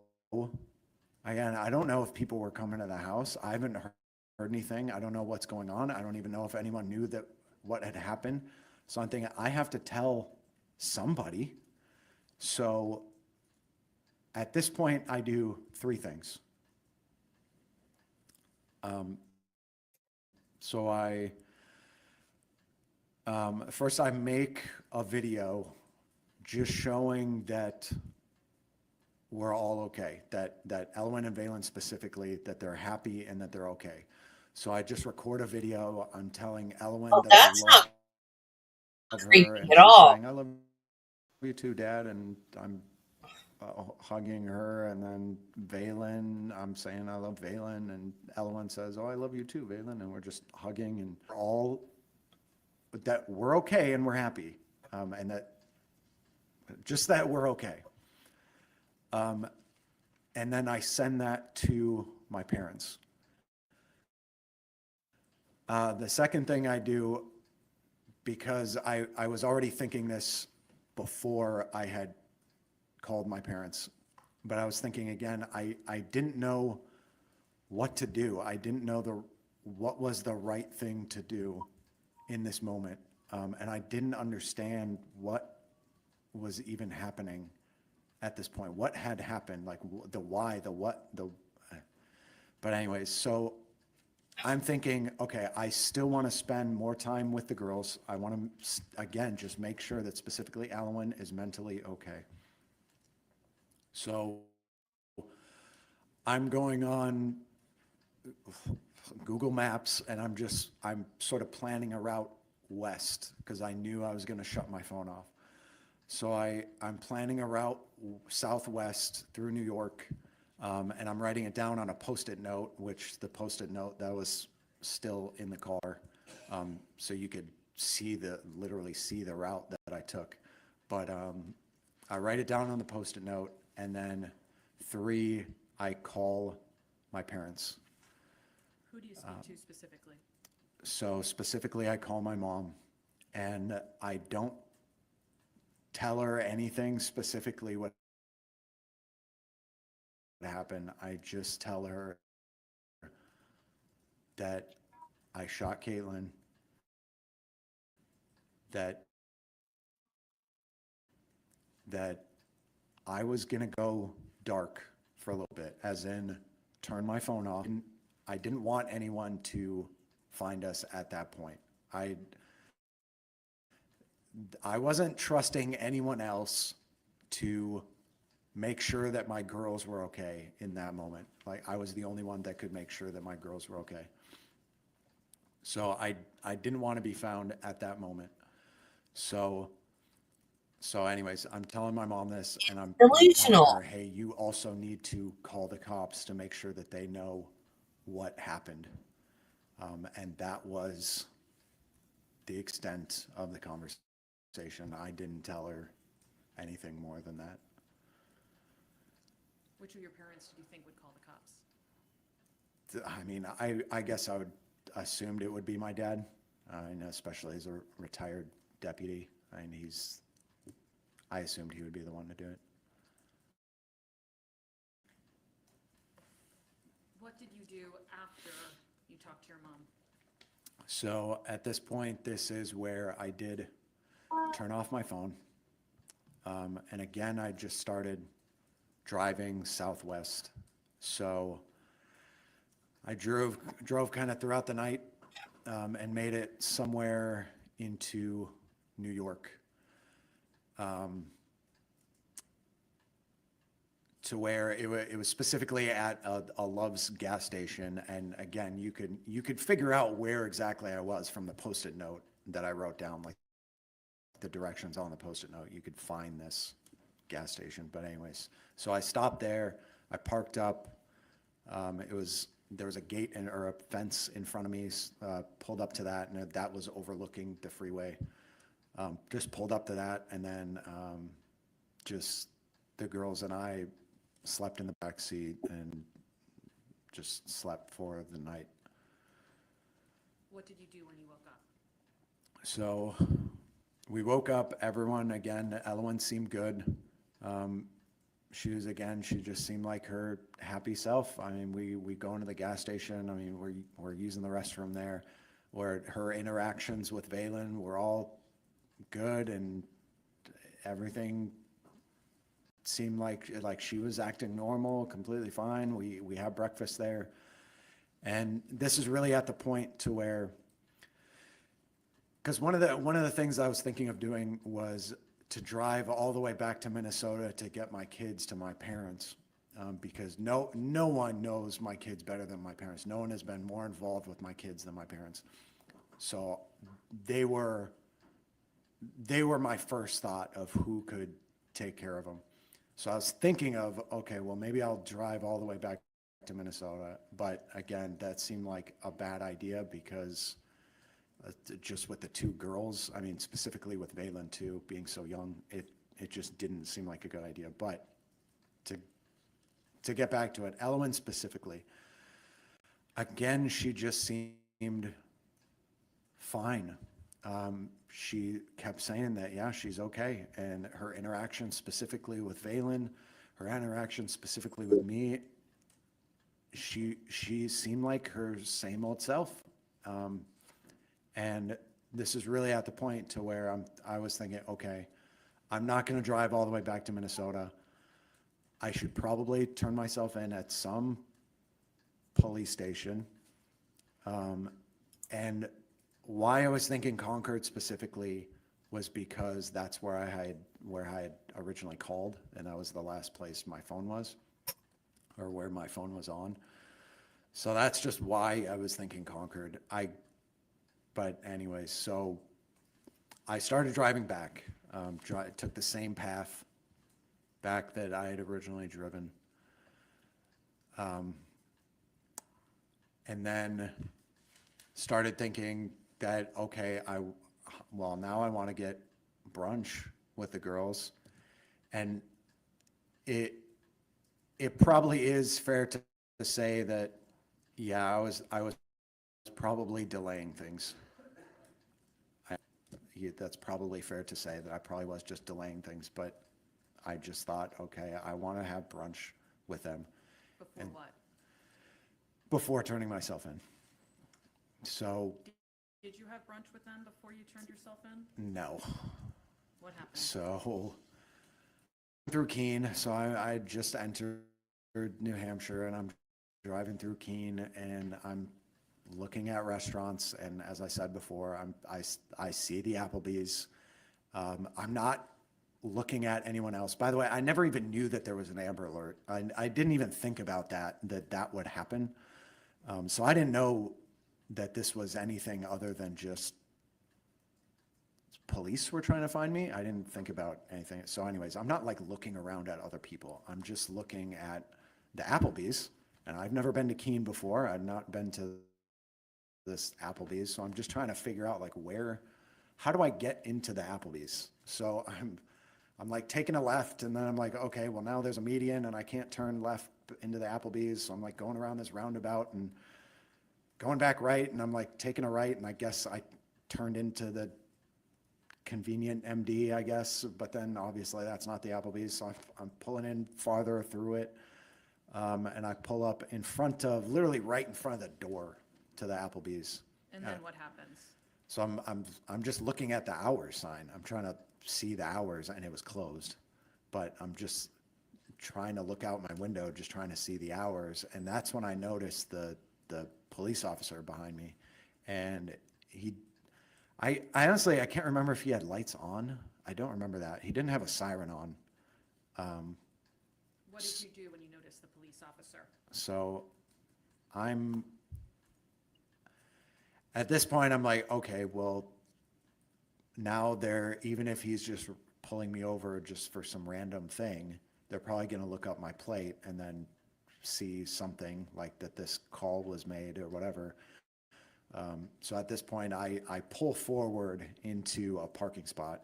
Again, I don't know if people were coming to the house. I haven't heard anything. I don't know what's going on. I don't even know if anyone knew that what had happened. So I'm thinking I have to tell somebody. So at this point, I do three things. So first I make a video just showing that we're all okay, that Elwyn and Valen specifically, that they're happy and that they're okay. So I just record a video. I'm telling Elwyn that That's I love her, creepy and at she's all. saying, I love you too, Dad, and I'm hugging her, and then Valen, I'm saying I love Valen, and Elwyn says, oh, I love you too, Valen, and we're just hugging, and all, but that we're okay and we're happy, and that, just that we're okay. And then I send that to my parents. The second thing I do, because I was already thinking this before I had called my parents, but I was thinking again, I didn't know what to do. I didn't know what was the right thing to do in this moment. And I didn't understand what was even happening at this point. What had happened, like the why, the what, but anyways, so I'm thinking, okay, I still want to spend more time with the girls. I want to, again, just make sure that specifically Alwyn is mentally okay. So I'm going on Google Maps, and I'm sort of planning a route west because I knew I was going to shut my phone off. So I'm planning a route southwest through New York, and I'm writing it down on a Post-it note, which the Post-it note that was still in the car, so you could literally see the route that I took. But I write it down on the Post-it note, and then 3, I call my parents. Who do you speak to specifically? So specifically, I call my mom, and I don't tell her anything specifically what happened. I just tell her that I shot Caitlyn, that I was gonna go dark for a little bit, as in turn my phone off. I didn't want anyone to find us at that point. I wasn't trusting anyone else to make sure that my girls were okay in that moment. Like, I was the only one that could make sure that my girls were okay. So I didn't want to be found at that moment. So So anyways, I'm telling my mom this, and I'm Delusional. telling her, hey, you also need to call the cops to make sure that they know what happened. And that was the extent of the conversation. I didn't tell her anything more than that. Which of your parents did you think would call the cops? I mean, I guess I would assumed it would be my dad, and especially as a retired deputy. I mean, I assumed he would be the one to do it. What did you do after you talked to your mom? So at this point, this is where I did turn off my phone. And again, I just started driving southwest. So I drove kind of throughout the night, and made it somewhere into New York. To where it was specifically at a Love's gas station. And again, you could figure out where exactly I was from the Post-it note that I wrote down, like the directions on the Post-it note. You could find this gas station. But anyways, so I stopped there, I parked up. There was a gate or a fence in front of me, pulled up to that, and that was overlooking the freeway. Just pulled up to that, and then just the girls and I slept in the back seat and just slept for the night. What did you do when you woke up? So we woke up, everyone, again, Ellen seemed good. She just seemed like her happy self. I mean, we go into the gas station. I mean, we're using the restroom there, where her interactions with Valen were all good, and everything seemed like she was acting normal, completely fine. We had breakfast there. And this is really at the point to where, because one of the things I was thinking of doing was to drive all the way back to Minnesota to get my kids to my parents, because no one knows my kids better than my parents. No one has been more involved with my kids than my parents. So they were my first thought of who could take care of them. So I was thinking of, okay, well, maybe I'll drive all the way back to Minnesota. But again, that seemed like a bad idea, because just with the two girls, I mean, specifically with Valen too, being so young, it just didn't seem like a good idea. But to get back to it, Ellen specifically, again, she just seemed fine. She kept saying that, yeah, she's okay. And her interaction specifically with Valen, her interaction specifically with me, she seemed like her same old self. And this is really at the point to where I was thinking, okay, I'm not going to drive all the way back to Minnesota. I should probably turn myself in at some police station. And why I was thinking Concord specifically was because that's where I had originally called, and that was the last place my phone was, or where my phone was on. So that's just why I was thinking Concord. But anyways, so I started driving back. Took the same path back that I had originally driven. And then started thinking that, okay, now I want to get brunch with the girls. And it probably is fair to say that, yeah, I was probably delaying things. That's probably fair to say that I probably was just delaying things, but I just thought, okay, I want to have brunch with them. Before what? Before turning myself in. So. Did you have brunch with them before you turned yourself in? No. What happened? So through Keene, so I just entered New Hampshire, and I'm driving through Keene, and I'm looking at restaurants, and as I said before, I see the Applebee's. I'm not looking at anyone else. By the way, I never even knew that there was an Amber Alert. I didn't even think about that would happen. So I didn't know that this was anything other than just police were trying to find me. I didn't think about anything. So anyways, I'm not like looking around at other people. I'm just looking at the Applebee's, and I've never been to Keene before. I've not been to this Applebee's. So I'm just trying to figure out like how do I get into the Applebee's? So I'm like taking a left, and then I'm like, okay, well now there's a median and I can't turn left into the Applebee's. So I'm like going around this roundabout and going back right, and I'm like taking a right, and I guess I turned into the convenient MD, I guess, but then obviously that's not the Applebee's. So I'm pulling in farther through it. And I pull up literally right in front of the door to the Applebee's. And then what happens? So I'm just looking at the hours sign. I'm trying to see the hours, and it was closed. But I'm just trying to look out my window, just trying to see the hours. And that's when I noticed the police officer behind me. And I honestly, I can't remember if he had lights on. I don't remember that. He didn't have a siren on. What did you do when you noticed the police officer? So at this point, I'm like, okay, well, now even if he's just pulling me over just for some random thing, they're probably going to look up my plate and then see something like that this call was made or whatever. So at this point, I pull forward into a parking spot.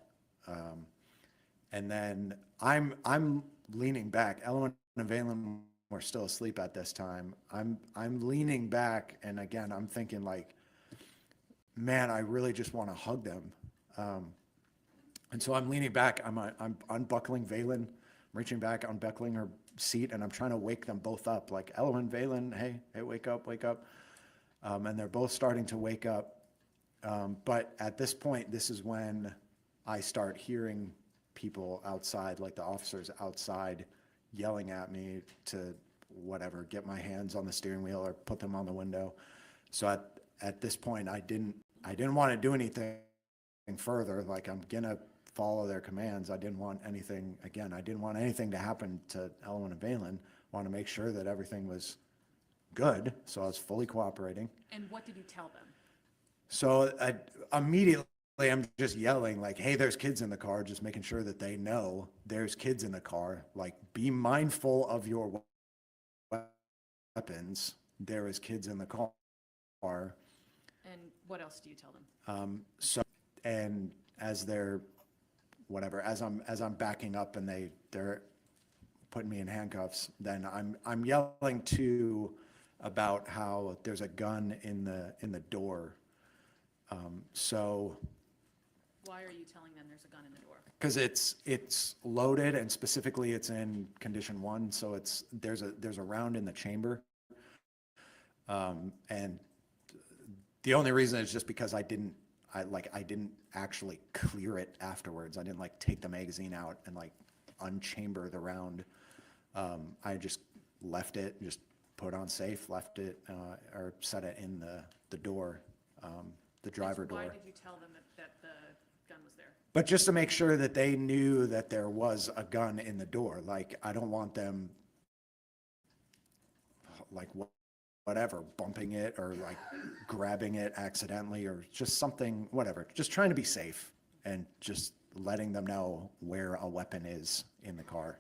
And then I'm leaning back. Ellen and Valen were still asleep at this time. I'm leaning back, and again, I'm thinking like, man, I really just want to hug them. And so I'm leaning back. I'm unbuckling Valen, reaching back, unbuckling her seat, and I'm trying to wake them both up. Like, Ellen, Valen, hey, wake up, wake up. And they're both starting to wake up. But at this point, this is when I start hearing people outside, like the officers outside, yelling at me to whatever, get my hands on the steering wheel or put them on the window. So at this point, I didn't want to do anything further. Like, I'm gonna follow their commands. I didn't want anything to happen to Ellen and Valen. I want to make sure that everything was good. So I was fully cooperating. And what did you tell them? So immediately I'm just yelling like, hey, there's kids in the car, just making sure that they know there's kids in the car. Like, be mindful of your weapons. There is kids in the car. And what else do you tell them? And as they're as I'm backing up and they're putting me in handcuffs, then I'm yelling too about how there's a gun in the door. So Why are you telling them there's a gun in the door? because it's loaded, and specifically it's in condition 1, so there's a round in the chamber. And the only reason is just because I didn't actually clear it afterwards. I didn't like take the magazine out and like unchamber the round. I just left it, just put on safe, left it, or set it in the door, the driver door. Why did you tell them that the gun was there? But just to make sure that they knew that there was a gun in the door. Like, I don't want them like whatever, bumping it or like grabbing it accidentally or just something, whatever. Just trying to be safe and just letting them know where a weapon is in the car.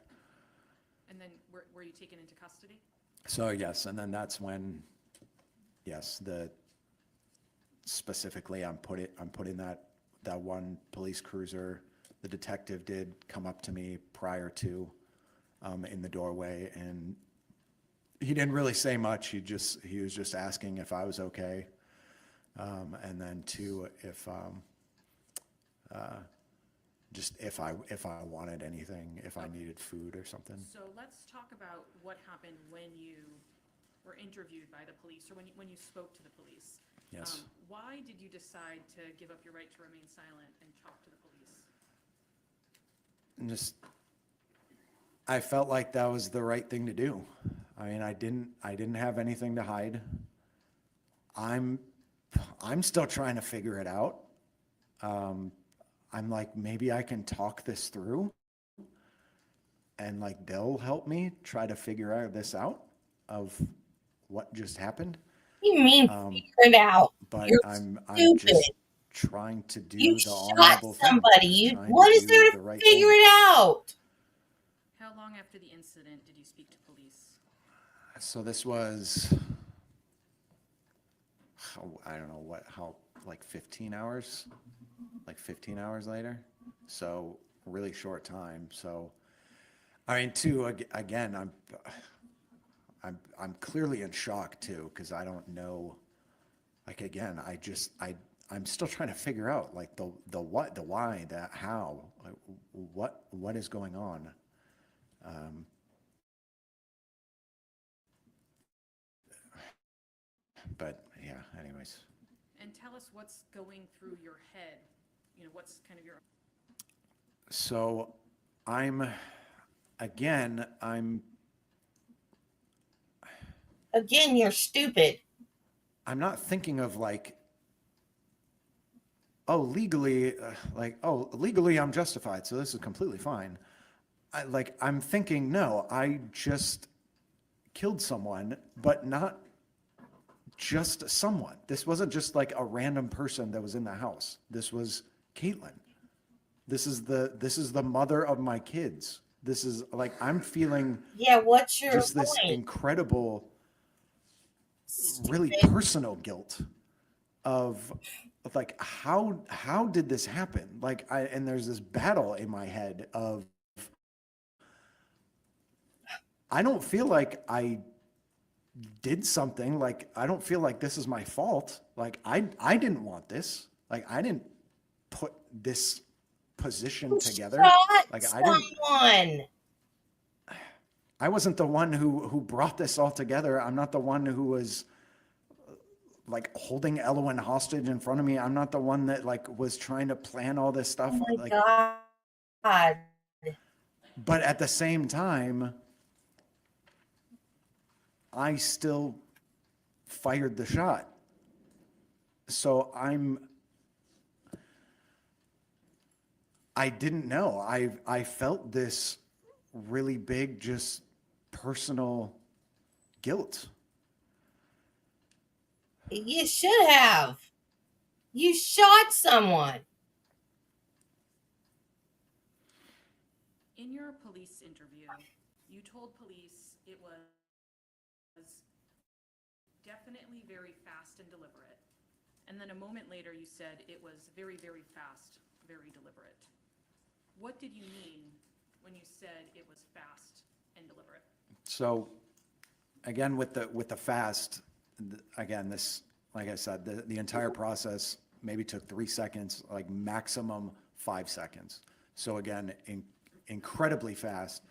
And then were you taken into custody? So yes, and then that's when, yes, specifically I'm putting that one police cruiser. The detective did come up to me prior to in the doorway, and he didn't really say much. He was just asking if I was okay, and then two, if I wanted anything, if I needed food or something. So let's talk about what happened when you were interviewed by the police, or when you spoke to the police. Yes. Why did you decide to give up your right to remain silent and talk to the police? And I felt like that was the right thing to do. I mean, I didn't have anything to hide. I'm still trying to figure it out. I'm like, maybe I can talk this through, and like they'll help me try to figure this out of what just happened. You mean figure it out? But You're I'm stupid. trying to do You the shot honorable thing. somebody. Trying What to is there do to the right figure thing. it out? How long after the incident did you speak to police? So this was, I don't know like 15 hours, like 15 hours later. So really short time. So, I mean, too, again, I'm clearly in shock too, because I don't know, like, again, I'm still trying to figure out like the what, the why, the how, like, what is going on. But yeah, anyways. And tell us what's going through your head. You know, what's kind of your. So I'm Again, Again, you're stupid. I'm not thinking of like, oh, legally, legally I'm justified, so this is completely fine. I'm thinking, no, I just killed someone, but not just someone. This wasn't just like a random person that was in the house. This was Caitlyn. This is the mother of my kids. This is like, I'm feeling Yeah, what's your just this point? incredible, really Stupid. personal guilt of like, how did this happen? And there's this battle in my head of, I don't feel like I did something. Like, I don't feel like this is my fault. Like, I didn't want this. Like, I didn't put this position together. Shot Like, someone. I wasn't the one who brought this all together. I'm not the one who was like holding Elwyn hostage in front of me. I'm not the one that like was trying to plan all this stuff. Oh my Like, God. but at the same time, I still fired the shot. So I didn't know. I felt this really big, just personal guilt. You should have. You shot someone. In your police interview, you told police it was definitely very fast and deliberate. And then a moment later, you said it was very, very fast, very deliberate. What did you mean when you said it was fast and deliberate? So again, with the fast, again, this, like I said, the entire process maybe took 3 seconds, like maximum 5 seconds. So again, incredibly fast.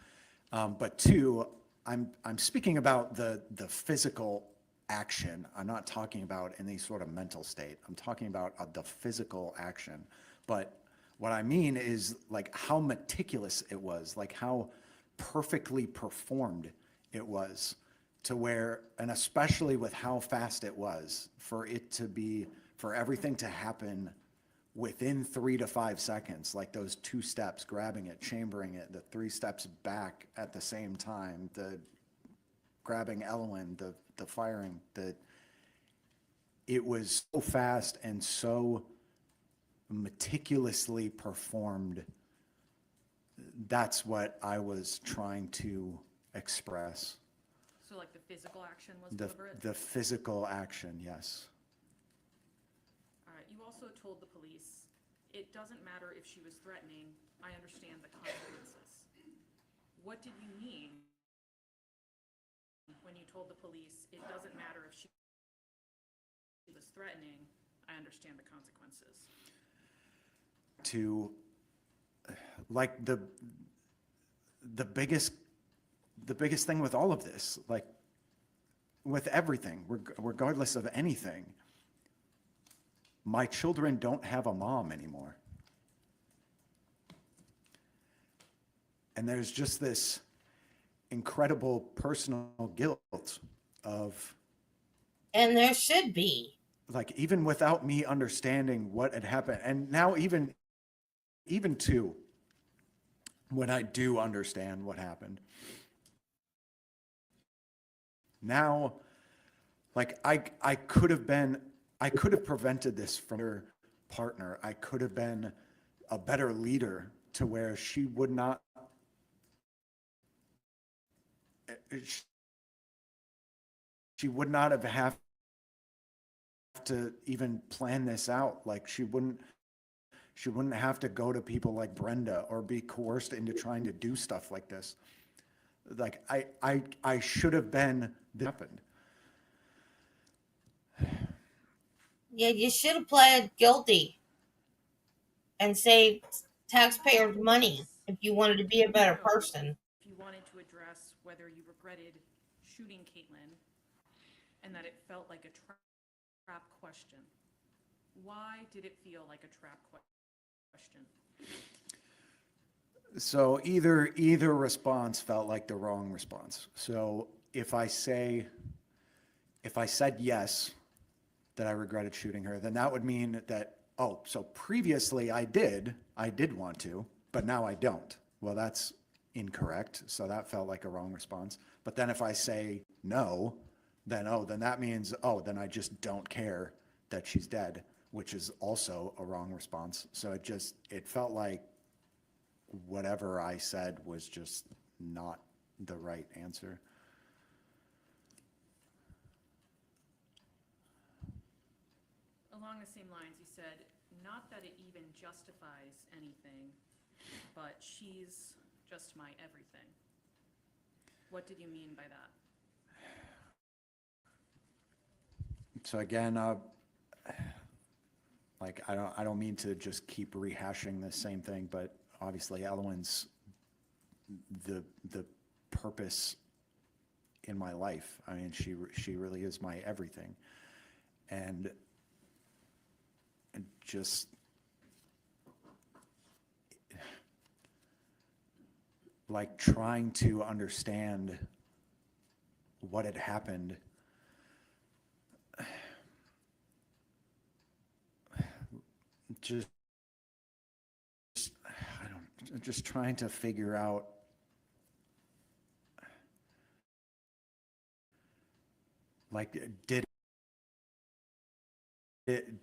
But two, I'm speaking about the physical action. I'm not talking about any sort of mental state. I'm talking about the physical action. But what I mean is like how meticulous it was, like how perfectly performed it was, to where, and especially with how fast it was, for everything to happen within 3 to 5 seconds, like those 2 steps, grabbing it, chambering it, the 3 steps back at the same time, the grabbing Elwyn, the firing, it was so fast and so meticulously performed. That's what I was trying to express. So like the physical action was deliberate? The physical action, yes. All right, you also told the police, it doesn't matter if she was threatening, I understand the consequences. What did you mean when you told the police, it doesn't matter if she was threatening, I understand the consequences? To like the biggest thing with all of this, like with everything, regardless of anything, my children don't have a mom anymore. And there's just this incredible personal guilt of, And there should be. like, even without me understanding what had happened, and now even to when I do understand what happened, now, like, I could have prevented this from her partner. I could have been a better leader to where she would not, she would not have to even plan this out. Like she wouldn't have to go to people like Brenda or be coerced into trying to do stuff like this. Like I should have been happened. Yeah, you should have pled guilty and saved taxpayers' money if you wanted to be a better person. If you wanted to address whether you regretted shooting Caitlyn and that it felt like a trap question. Why did it feel like a trap question? So either response felt like the wrong response. So if I said yes, that I regretted shooting her, then that would mean that, oh, so previously I did want to, but now I don't. Well, that's incorrect. So that felt like a wrong response. But then if I say no, then that means, then I just don't care that she's dead, which is also a wrong response. So it felt like whatever I said was just not the right answer. Along the same lines, you said, not that it even justifies anything, but she's just my everything. What did you mean by that? So again, like I don't mean to just keep rehashing the same thing, but obviously Elwyn's the purpose in my life. I mean, she really is my everything, and just like trying to understand what had happened. Just trying to figure out like did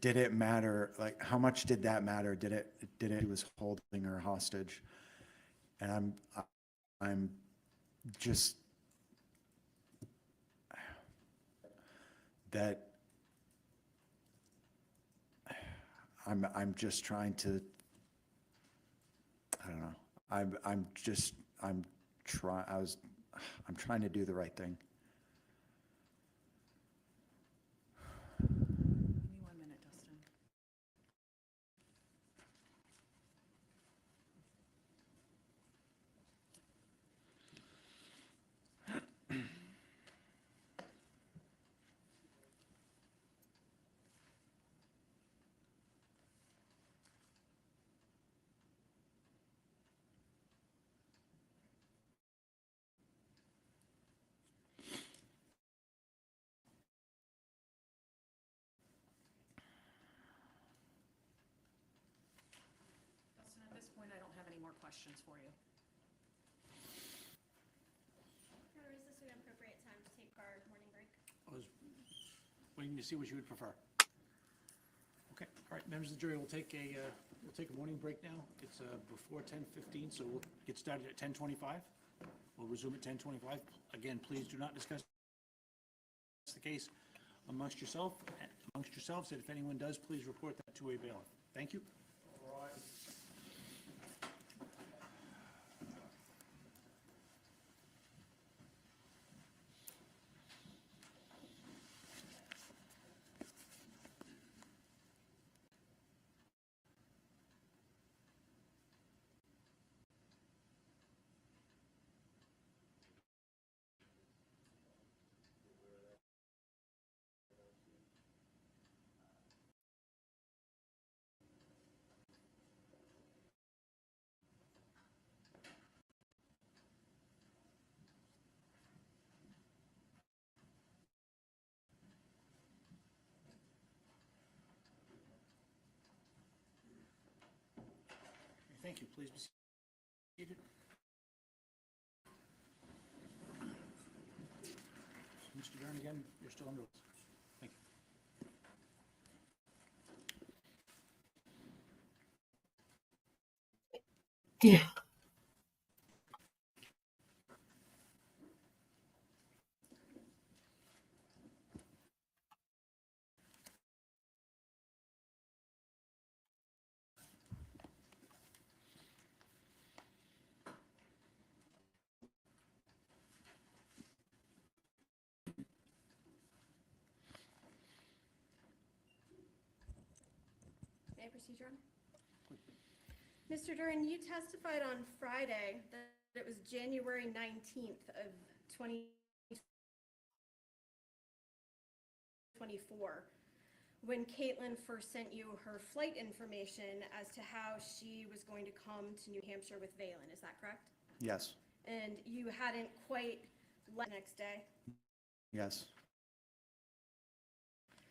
it matter? Like how much did that matter? Did it was holding her hostage? And I'm just that I'm just trying to, I don't know. I'm trying to do the right thing. Give me 1 minute, Dustin. Dustin, at this point, I don't have any more questions for you. Or is this an appropriate time to take our morning break? I was waiting to see what you would prefer. Okay, all right, members of the jury, we'll take a morning break now. It's before 10:15, so we'll get started at 10:25. We'll resume at 10:25. Again, please do not discuss the case amongst yourselves, and if anyone does, please report that to a bailiff. Thank you. Thank you. Please be seated. Mr. Durden, again, you're still on rules. Thank you. Yeah. May I proceed, Your Honor? Mr. Duren, you testified on Friday that it was January 19th of 2024 when Caitlyn first sent you her flight information as to how she was going to come to New Hampshire with Valen. Is that correct? Yes, And you hadn't quite left the next day. yes,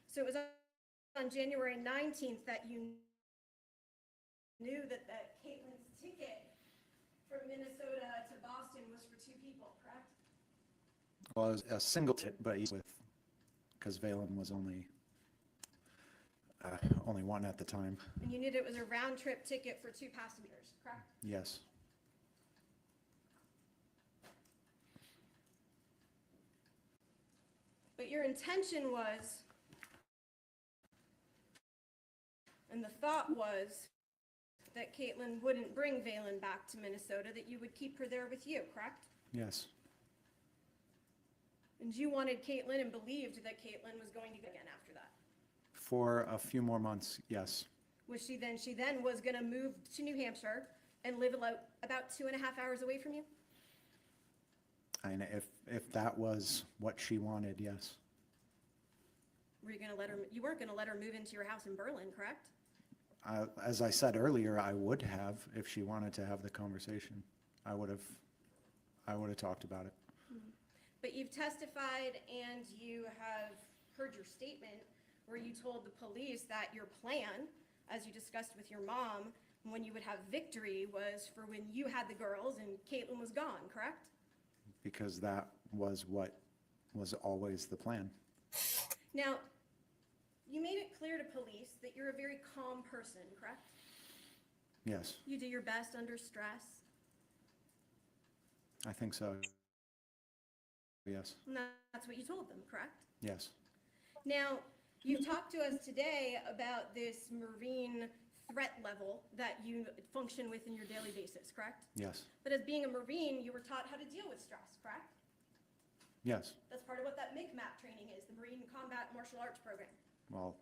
So it was on January 19th that you knew that Caitlyn's ticket from Minnesota to Boston was for two people, correct? well, it was a single ticket, but he's with, because Valen was only one at the time. And you knew that it was a round-trip ticket for two passengers, correct? Yes, But your intention was, and the thought was, that Caitlyn wouldn't bring Valen back to Minnesota, that you would keep her there with you, correct? yes, And you wanted Caitlyn and believed that Caitlyn was going to go again after that. for a few more months, yes, She then was going to move to New Hampshire and live about 2.5 hours away from you? and if that was what she wanted, yes. Were you going to let her, you weren't going to let her move into your house in Berlin, correct? As I said earlier, I would have, if she wanted to have the conversation. I would have talked about it. But you've testified and you have heard your statement where you told the police that your plan, as you discussed with your mom, when you would have victory was for when you had the girls and Caitlyn was gone, correct? Because that was what was always the plan. Now, you made it clear to police that you're a very calm person, correct? Yes, You do your best under stress. I think so. Yes, And that's what you told them, correct? yes, Now, you talked to us today about this Marine threat level that you function with in your daily basis, correct? yes, But as being a Marine, you were taught how to deal with stress, correct? yes. That's part of what that MCMAP training is, the Marine Combat Martial Arts Program. Well,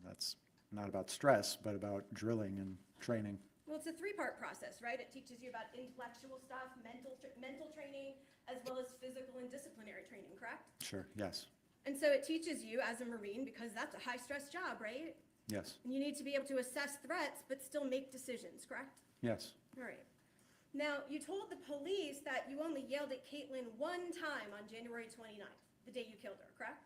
that's not about stress, but about drilling and training. Well, it's a three-part process, right? It teaches you about intellectual stuff, mental training, as well as physical and disciplinary training, correct? Sure, yes, And so it teaches you as a Marine, because that's a high-stress job, right? yes, And you need to be able to assess threats, but still make decisions, correct? yes, All right. Now, you told the police that you only yelled at Caitlyn one time on January 29th, the day you killed her, correct?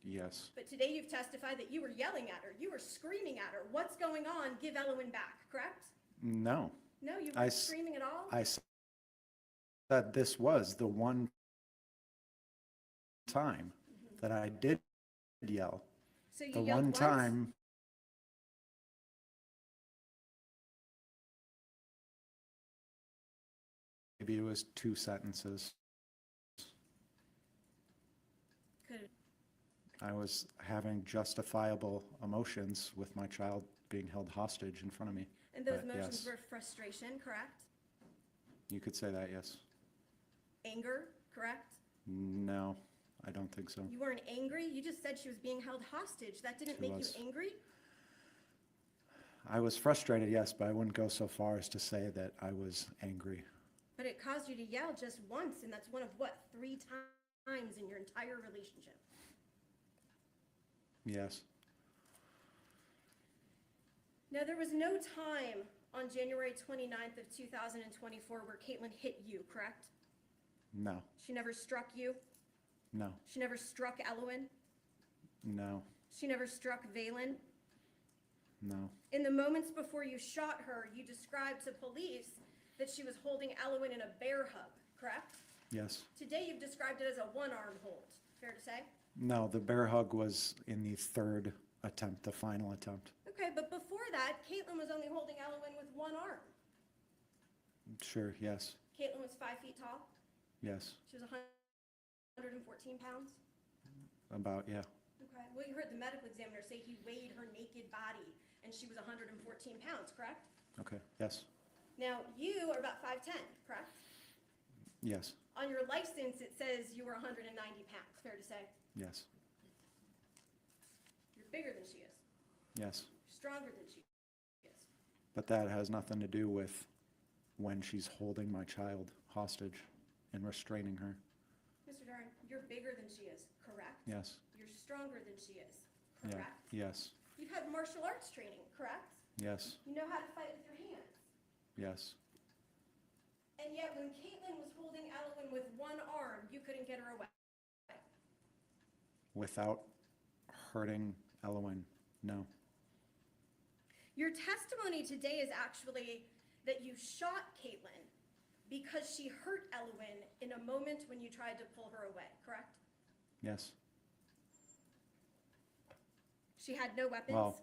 yes. But today you've testified that you were yelling at her, you were screaming at her, what's going on, give Elowen back, correct? No, No, you I weren't s- screaming at all? I said this was the one time that I did yell. So you The yelled one once? time, maybe it was 2 sentences. Could- I was having justifiable emotions with my child being held hostage in front of me. And those But emotions yes. were frustration, correct? You could say that, yes. Anger, correct? No, I don't think so. You weren't angry, you just said she was being held hostage, that didn't She make was. you angry? I was frustrated, yes, but I wouldn't go so far as to say that I was angry. But it caused you to yell just once, and that's one of what, 3 times in your entire relationship? Yes, Now, there was no time on January 29th of 2024 where Caitlyn hit you, correct? no, She never struck you? no, She never struck Elowen? no, She never struck Valen? no, In the moments before you shot her, you described to police that she was holding Elowen in a bear hug, correct? yes. Today, you've described it as a one-arm hold, fair to say? No, the bear hug was in the third attempt, the final attempt. Okay, but before that, Caitlyn was only holding Elowen with one arm. Sure, yes, Caitlyn was 5 feet tall. yes, She was 114 pounds. about, yeah, Okay. Well, you heard the medical examiner say he weighed her naked body, and she was 114 pounds, correct? okay, yes, Now, you are about 5'10", correct? yes, On your license, it says you were 190 pounds, fair to say? yes, You're bigger than she is, yes. stronger than she is. But that has nothing to do with when she's holding my child hostage and restraining her. Mr. Duren, you're bigger than she is, correct? Yes, You're stronger than she is, yeah, correct? yes, You've had martial arts training, correct? yes, You know how to fight with your hands. yes. And yet, when Caitlyn was holding Elowen with one arm, you couldn't get her away. Without hurting Elowen, no. Your testimony today is actually that you shot Caitlyn because she hurt Elowen in a moment when you tried to pull her away, correct? Yes. She had no weapons? Well,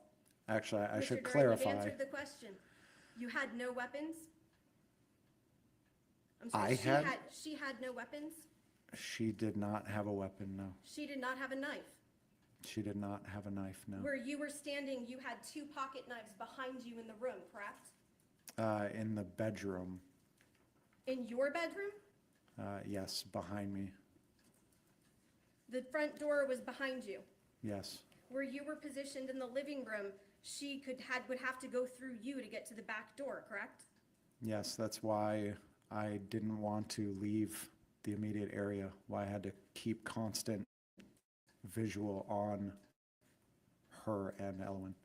actually, I Mr. should Duren, clarify. You've answered the question. You had no weapons? I'm I sorry, had? She had no weapons? She did not have a weapon, no. She did not have a knife? She did not have a knife, no. Where you were standing, you had 2 pocket knives behind you in the room, correct? In the bedroom, In your bedroom? yes, behind me, The front door was behind you. yes, Where you were positioned in the living room, she would have to go through you to get to the back door, correct? yes. That's why I didn't want to leave the immediate area, why I had to keep constant visual on her and Elwyn.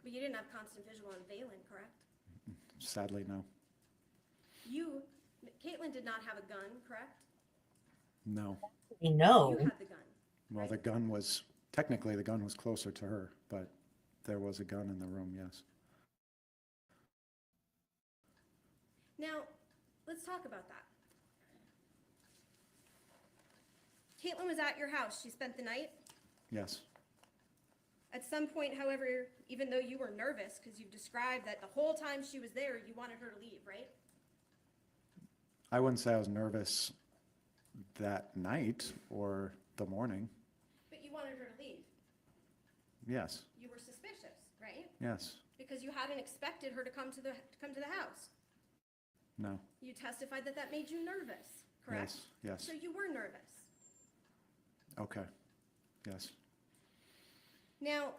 But you didn't have constant visual on Valen, correct? Sadly, no. Caitlyn did not have a gun, correct? No. We know. You had the gun. Well, Right. the gun was, technically, the gun was closer to her, but there was a gun in the room, yes. Now, let's talk about that. Caitlyn was at your house. She spent the night. Yes, At some point, however, even though you were nervous, because you've described that the whole time she was there, you wanted her to leave, right? I wouldn't say I was nervous that night or the morning. But you wanted her to leave. Yes, You were suspicious, right? yes, Because you hadn't expected her to come to the house. no, You testified that that made you nervous, correct? yes, So yes, you were nervous. okay, yes, Now,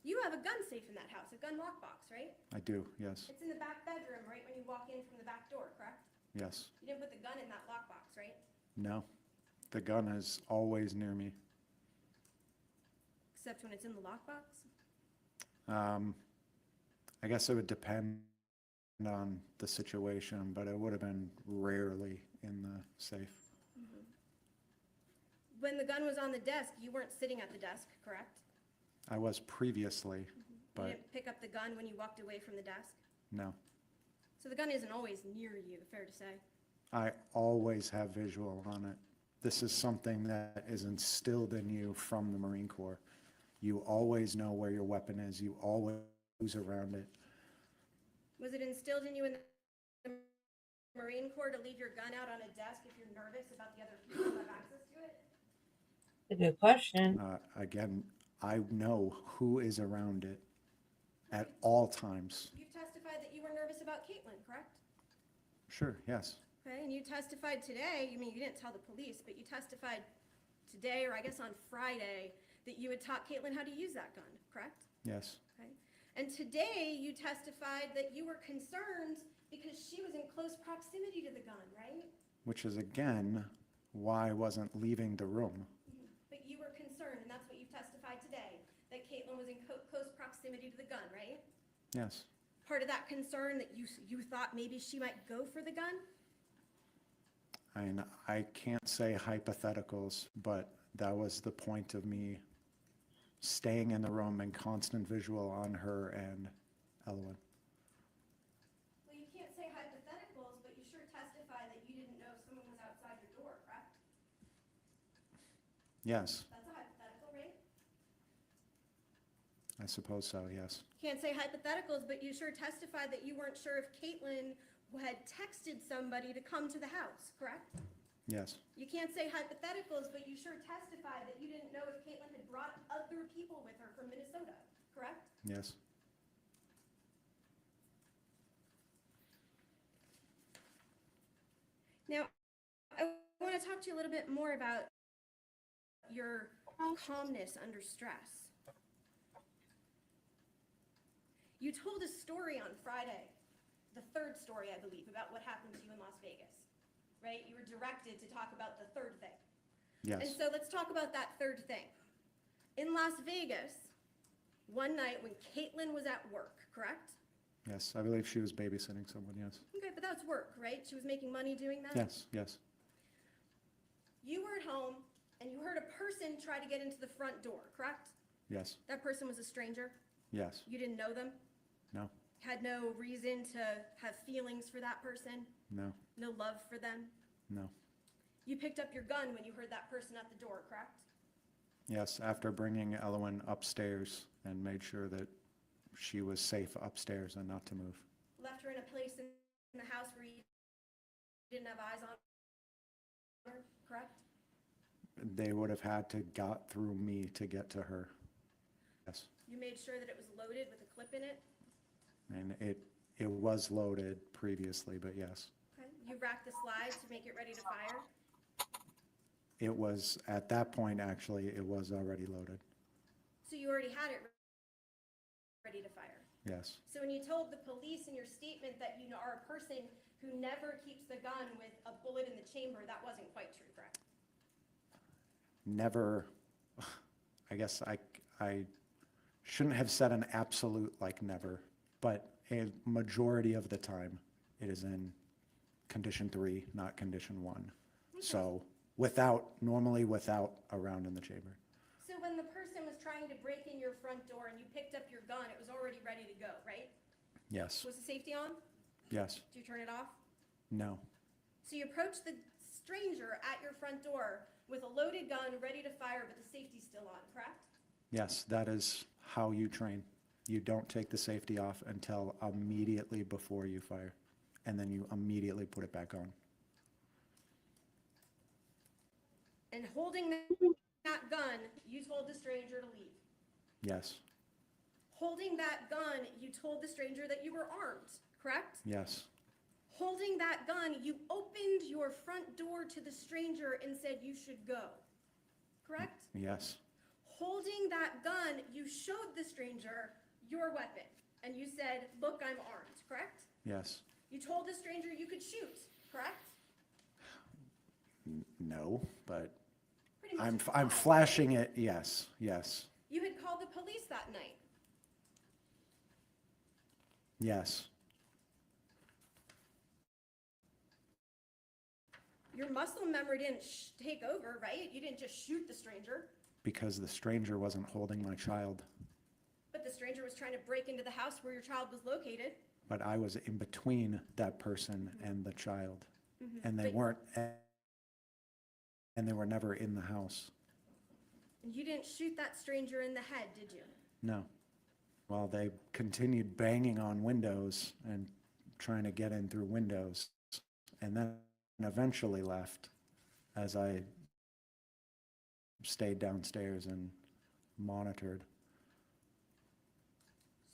you have a gun safe in that house, a gun lockbox, right? I do, yes, It's in the back bedroom, right, when you walk in from the back door, correct? yes, You didn't put the gun in that lockbox, right? no. The gun is always near me. Except when it's in the lockbox? I guess it would depend on the situation, but it would have been rarely in the safe. When the gun was on the desk, you weren't sitting at the desk, correct? I was previously, You but didn't pick up the gun when you walked away from the desk? no. So the gun isn't always near you, fair to say? I always have visual on it. This is something that is instilled in you from the Marine Corps. You always know where your weapon is. You always around it. Was it instilled in you in the Marine Corps to leave your gun out on a desk if you're nervous about the other people who have access to it? A good question. Again, I know who is around it at all times. You've testified that you were nervous about Caitlyn, correct? Sure, yes, Okay, and you testified today, you didn't tell the police, but you testified today, or I guess on Friday, that you had taught Caitlyn how to use that gun, correct? yes, Okay. And today, you testified that you were concerned because she was in close proximity to the gun, right? which is again why I wasn't leaving the room. But you were concerned, and that's what you've testified today, that Caitlyn was in close proximity to the gun, right? Yes, Part of that concern that you thought maybe she might go for the gun? I can't say hypotheticals, but that was the point of me staying in the room and constant visual on her and Elwyn. Well, you can't say hypotheticals, but you sure testified that you didn't know if someone was outside your door, correct? Yes, That's a hypothetical, right? I suppose so, yes. Can't say hypotheticals, but you sure testified that you weren't sure if Caitlyn had texted somebody to come to the house, correct? Yes, You can't say hypotheticals, but you sure testified that you didn't know if Caitlyn had brought other people with her from Minnesota, correct? yes. Now, I want to talk to you a little bit more about your calmness under stress. You told a story on Friday, the third story, I believe, about what happened to you in Las Vegas, right? You were directed to talk about the third thing. And Yes, so let's talk about that third thing. In Las Vegas, one night when Caitlyn was at work, correct? yes. I believe she was babysitting someone, yes. Okay, but that's work, right? She was making money doing that? Yes, yes, You were at home and you heard a person try to get into the front door, correct? yes, That person was a stranger? yes. You didn't know them? No, Had no reason to have feelings for that person? no, No love for them? no. You picked up your gun when you heard that person at the door, correct? Yes, after bringing Elowen upstairs and made sure that she was safe upstairs and not to move. Left her in a place in the house where you didn't have eyes on her, correct? They would have had to got through me to get to her. Yes, You made sure that it was loaded with a clip in it? and it was loaded previously, but yes. Okay. You racked the slide to make it ready to fire? It was, at that point, actually, it was already loaded. So you already had it ready to fire? Yes, So when you told the police in your statement that you are a person who never keeps the gun with a bullet in the chamber, that wasn't quite true, correct? never, I guess I shouldn't have said an absolute like never, but a majority of the time, it is in condition 3, not condition 1. So normally without a round in the chamber. So when the person was trying to break in your front door and you picked up your gun, it was already ready to go, right? Yes, Was the safety on? yes, Did you turn it off? no, So you approached the stranger at your front door with a loaded gun ready to fire, but the safety's still on, correct? yes, that is how you train. You don't take the safety off until immediately before you fire, and then you immediately put it back on. And holding that gun, you told the stranger to leave. Yes, Holding that gun, you told the stranger that you were armed, correct? yes, Holding that gun, you opened your front door to the stranger and said you should go, correct? yes, Holding that gun, you showed the stranger your weapon and you said, look, I'm armed, correct? yes. You told the stranger you could shoot, correct? No, but Pretty much I'm implied. flashing it, yes, yes, You had called the police that night. yes, Your muscle memory didn't take over, right? You didn't just shoot the stranger, because the stranger wasn't holding my child, but the stranger was trying to break into the house where your child was located. but I was in between that person and the child, and they But- weren't, and they were never in the house. And you didn't shoot that stranger in the head, did you? No. Well, they continued banging on windows and trying to get in through windows, and then eventually left as I stayed downstairs and monitored.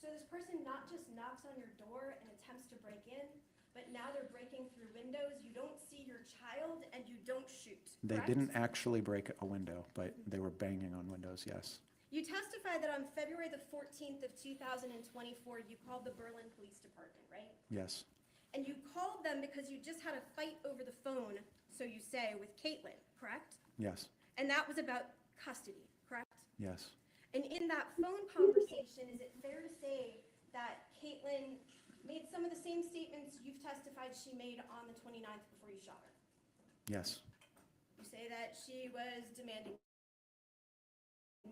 So this person not just knocks on your door and attempts to break in, but now they're breaking through windows, you don't see your child, and you don't shoot, They correct? didn't actually break a window, but they were banging on windows, yes. You testified that on February the 14th of 2024, you called the Berlin Police Department, right? Yes, And you called them because you just had a fight over the phone, so you say, with Caitlyn, correct? yes, And that was about custody, correct? yes, And in that phone conversation, is it fair to say that Caitlyn made some of the same statements you've testified she made on the 29th before you shot her? yes, You say that she was demanding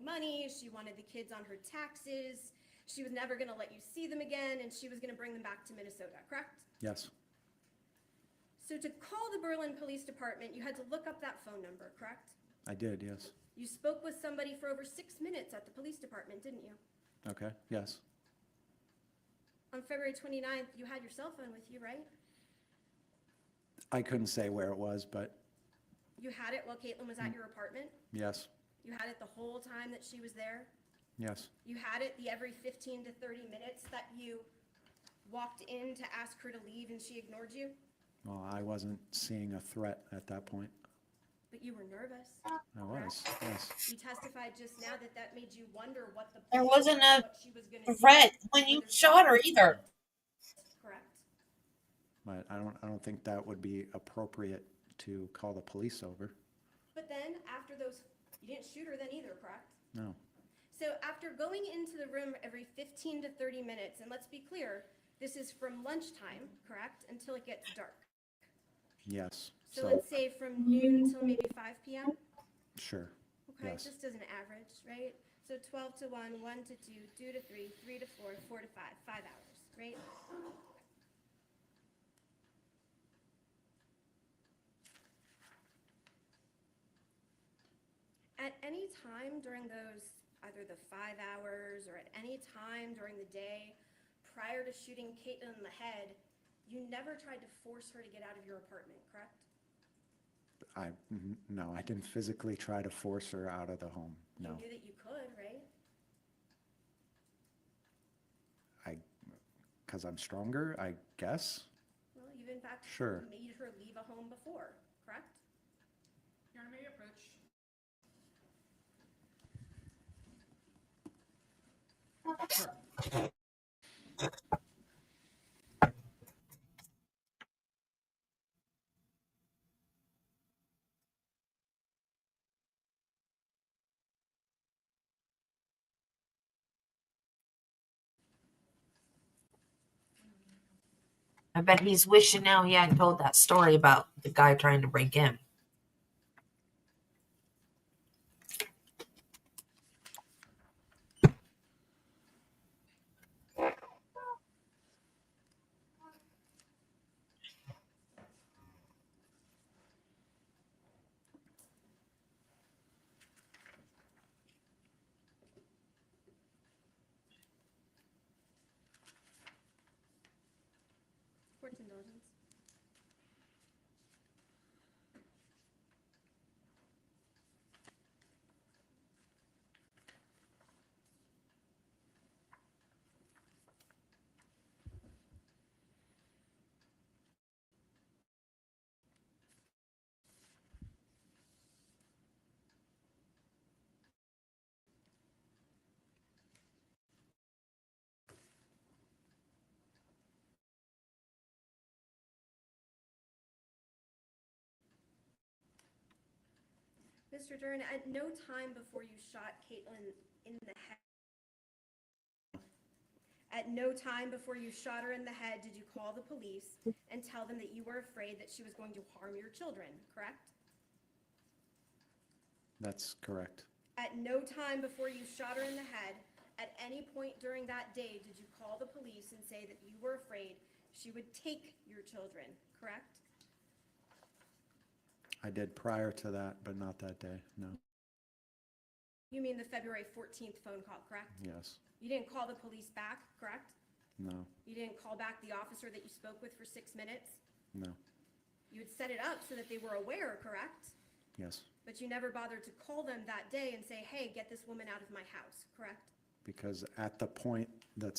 money, she wanted the kids on her taxes, she was never gonna let you see them again, and she was gonna bring them back to Minnesota, correct? yes, So to call the Berlin Police Department, you had to look up that phone number, correct? I did, yes. You spoke with somebody for over 6 minutes at the police department, didn't you? Okay, yes, On February 29th, you had your cell phone with you, right? I couldn't say where it was, but You had it while Caitlyn was at your apartment? yes, You had it the whole time that she was there? yes. You had it the every 15 to 30 minutes that you walked in to ask her to leave and she ignored you? Well, I wasn't seeing a threat at that point. But you were nervous. I was, yes. You testified just now that that made you wonder what the There plan wasn't was, a what she was gonna do, threat when you whether she shot her was either. correct. But I don't think that would be appropriate to call the police over. But then after those, you didn't shoot her then either, correct? No, So after going into the room every 15 to 30 minutes, and let's be clear, this is from lunchtime, correct, until it gets dark. yes, So so, let's say from noon till maybe 5 p.m. sure, Okay, yes. just as an average, right? So 12 to 1, 1 to 2, 2 to 3, 3 to 4, 4 to 5, 5 hours, right? At any time during those, either the 5 hours or at any time during the day prior to shooting Caitlyn in the head, you never tried to force her to get out of your apartment, correct? No, I didn't physically try to force her out of the home, You no. knew that you could, right? Because I'm stronger, I guess? Well, you've in fact Sure. made her leave a home before, correct? Your Honor, may I approach? I bet he's wishing now he hadn't told that story about the guy trying to break in. Court's indulgence. Mr. Duren, at no time before you shot Caitlyn in the head, at no time before you shot her in the head did you call the police and tell them that you were afraid that she was going to harm your children, correct? That's correct. At no time before you shot her in the head, at any point during that day, did you call the police and say that you were afraid she would take your children, correct? I did prior to that, but not that day, no, You mean the February 14th phone call, correct? yes, You didn't call the police back, correct? no, You didn't call back the officer that you spoke with for 6 minutes? no, You had set it up so that they were aware, correct? yes. But you never bothered to call them that day and say, hey, get this woman out of my house, correct? Because at the point that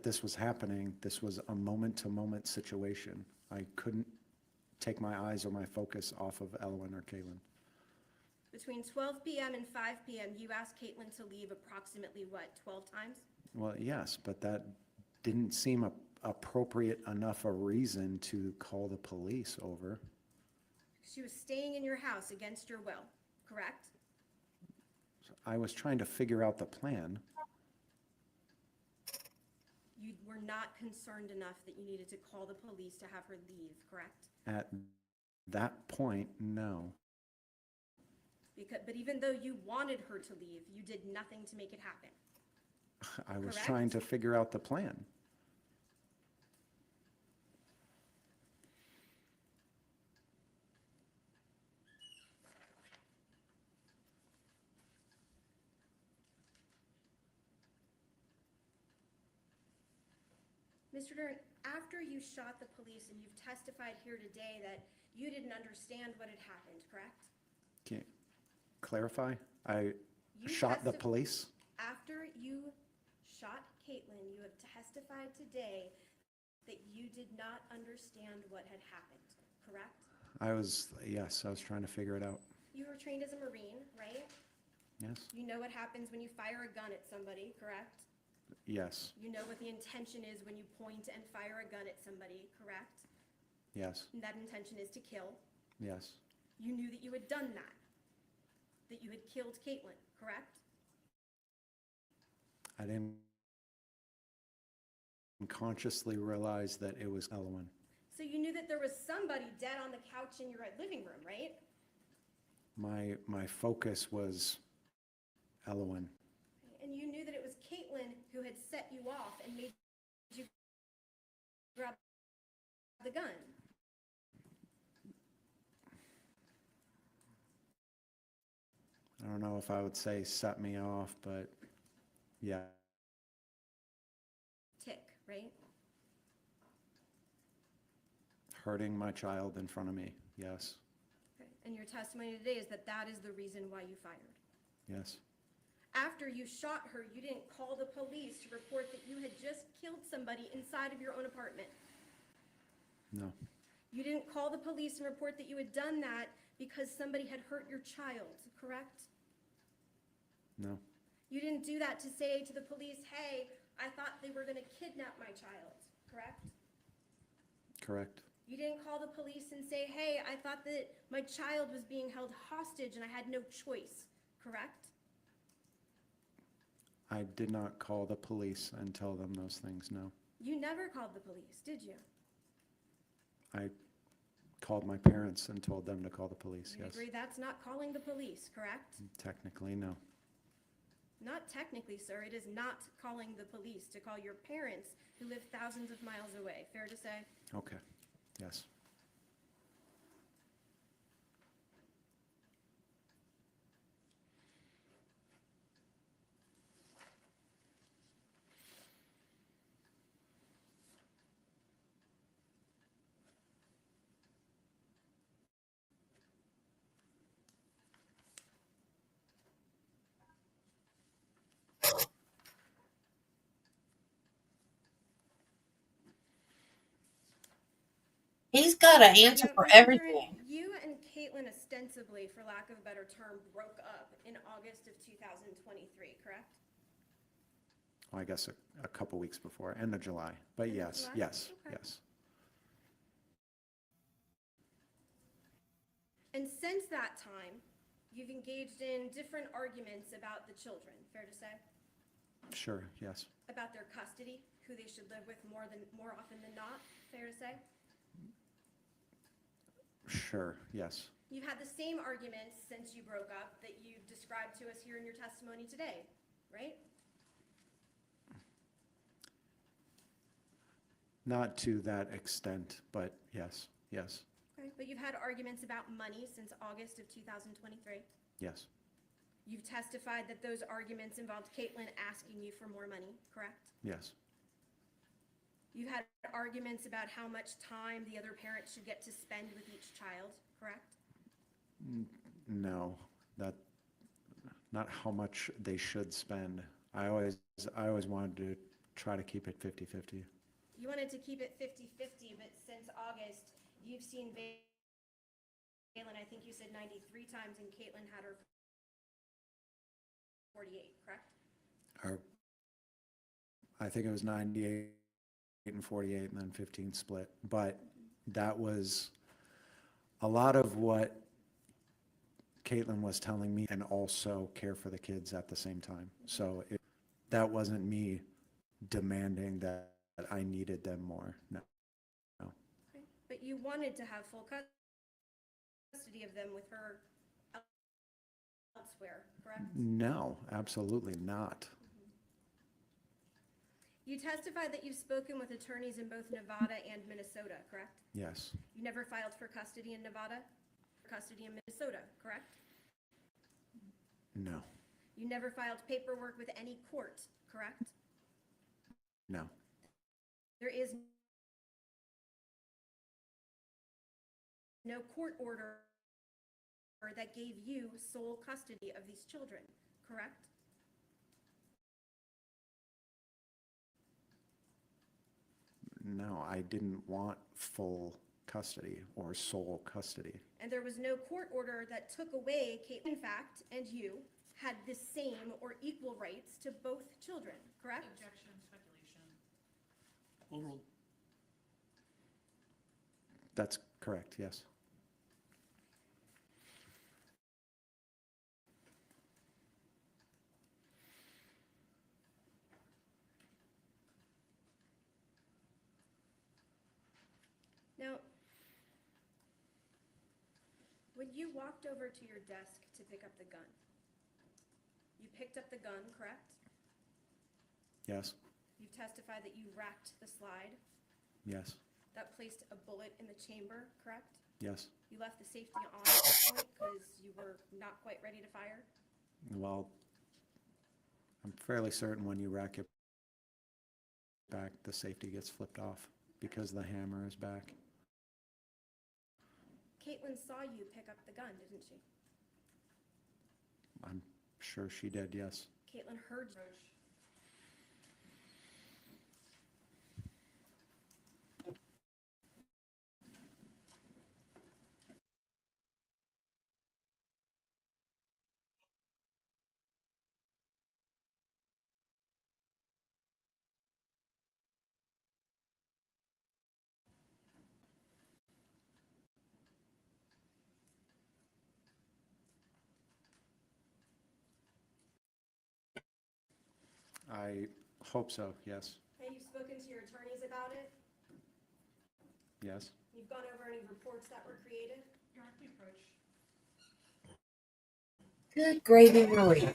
this was happening, this was a moment-to-moment situation. I couldn't take my eyes or my focus off of Elwyn or Caitlyn. Between 12 p.m. and 5 p.m., you asked Caitlyn to leave approximately, what, 12 times? Well, yes, but that didn't seem appropriate enough a reason to call the police over. She was staying in your house against your will, correct? I was trying to figure out the plan. You were not concerned enough that you needed to call the police to have her leave, correct? At that point, no. But even though you wanted her to leave, you did nothing to make it happen. I was Correct? trying to figure out the plan. Mr. Duren, after you shot the police, and you've testified here today that you didn't understand what had happened, correct? Can you clarify? I You shot the testi- police? After you shot Caitlyn, you have testified today that you did not understand what had happened, correct? Yes, I was trying to figure it out. You were trained as a Marine, right? Yes? You know what happens when you fire a gun at somebody, correct? Yes, You know what the intention is when you point and fire a gun at somebody, correct? yes, And that intention is to kill. yes, You knew that you had done that you had killed Caitlyn, correct? I didn't consciously realize that it was Elwyn. So you knew that there was somebody dead on the couch in your living room, right? My focus was Elwyn. And you knew that it was Caitlyn who had set you off and made you grab the gun. I don't know if I would say set me off, but yeah, Tick, right? hurting my child in front of me. Yes, Okay. And your testimony today is that that is the reason why you fired. yes, After you shot her, you didn't call the police to report that you had just killed somebody inside of your own apartment. no, You didn't call the police and report that you had done that because somebody had hurt your child, correct? no, You didn't do that to say to the police, hey, I thought they were going to kidnap my child, correct? correct, You didn't call the police and say, hey, I thought that my child was being held hostage and I had no choice, correct? I did not call the police and tell them those things, no. You never called the police, did you? I called my parents and told them to call the police, You yes. agree that's not calling the police, correct? Technically, no. Not technically, sir. It is not calling the police to call your parents who live thousands of miles away. Fair to say? Okay, yes. He's got an answer Now, for Mr. Duren, everything. you and Caitlyn ostensibly, for lack of a better term, broke up in August of 2023, correct? Well, I guess a couple weeks before, end of July. But End of yes, July? yes, Okay. yes. And since that time, you've engaged in different arguments about the children, fair to say? Sure, yes. About their custody, who they should live with more often than not, fair to say? Sure, yes. You've had the same arguments since you broke up that you've described to us here in your testimony today, right? Not to that extent, but yes, yes, Okay. But you've had arguments about money since August of 2023. yes, You've testified that those arguments involved Caitlyn asking you for more money, correct? yes, You've had arguments about how much time the other parent should get to spend with each child, correct? no, not how much they should spend. I always wanted to try to keep it 50-50. You wanted to keep it 50-50, but since August, you've seen Valen, I think you said 93 times, and Caitlyn had her 48, correct? Or I think it was 98 and 48 and then 15 split. But that was a lot of what Caitlyn was telling me, and also care for the kids at the same time. So that wasn't me demanding that I needed them more. No. Okay. But you wanted to have full custody of them with her elsewhere, correct? No, absolutely not. You testified that you've spoken with attorneys in both Nevada and Minnesota, correct? Yes, You never filed for custody in Nevada, custody in Minnesota, correct? no, You never filed paperwork with any court, correct? no, there is no court order that gave you sole custody of these children, correct? No, I didn't want full custody or sole custody. And there was no court order that took away Caitlyn. In fact, and you had the same or equal rights to both children, correct? Objection, speculation. Overall, That's correct, yes. Now, when you walked over to your desk to pick up the gun, you picked up the gun, correct? Yes, You've testified that you racked the slide. yes, That placed a bullet in the chamber, correct? yes. You left the safety on at that point because you were not quite ready to fire? Well, I'm fairly certain when you rack it back, the safety gets flipped off because the hammer is back. Caitlyn saw you pick up the gun, didn't she? I'm sure she did, yes. Caitlyn heard you. Approach. I hope so, yes, And you've spoken to your attorneys about it? yes. You've gone over any reports that were created? Your Honor, please approach. Good gravy, Marie.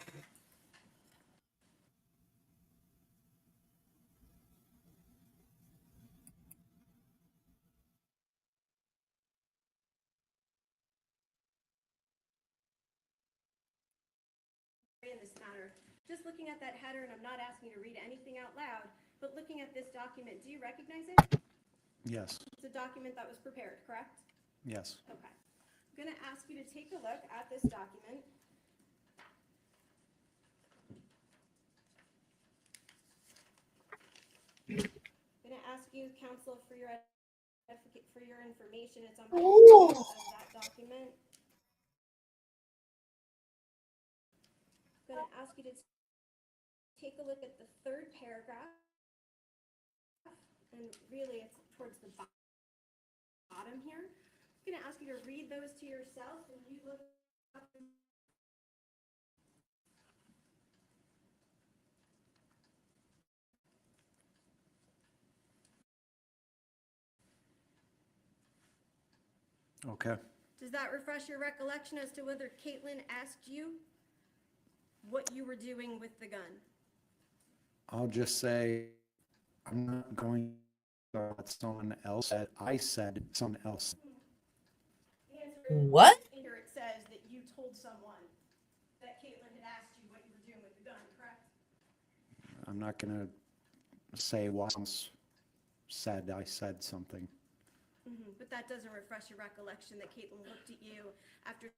In this matter, just looking at that header, and I'm not asking you to read anything out loud, but looking at this document, do you recognize it? Yes, It's a document that was prepared, correct? yes. Okay. I'm going to ask you to take a look at this document. I'm going to ask you, counsel, for your information. It's on page 2 of that document. I'm going to ask you to take a look at the third paragraph. And really, it's towards the bottom here. I'm going to ask you to read those to yourself and you look up. Okay. Does that refresh your recollection as to whether Caitlyn asked you what you were doing with the gun? I'll just say, I'm not going to let someone else said, I said someone else. The answer What? is, here it says that you told someone that Caitlyn had asked you what you were doing with the gun, correct? I'm not going to say what someone said, I said something. But that doesn't refresh your recollection that Caitlyn looked at you after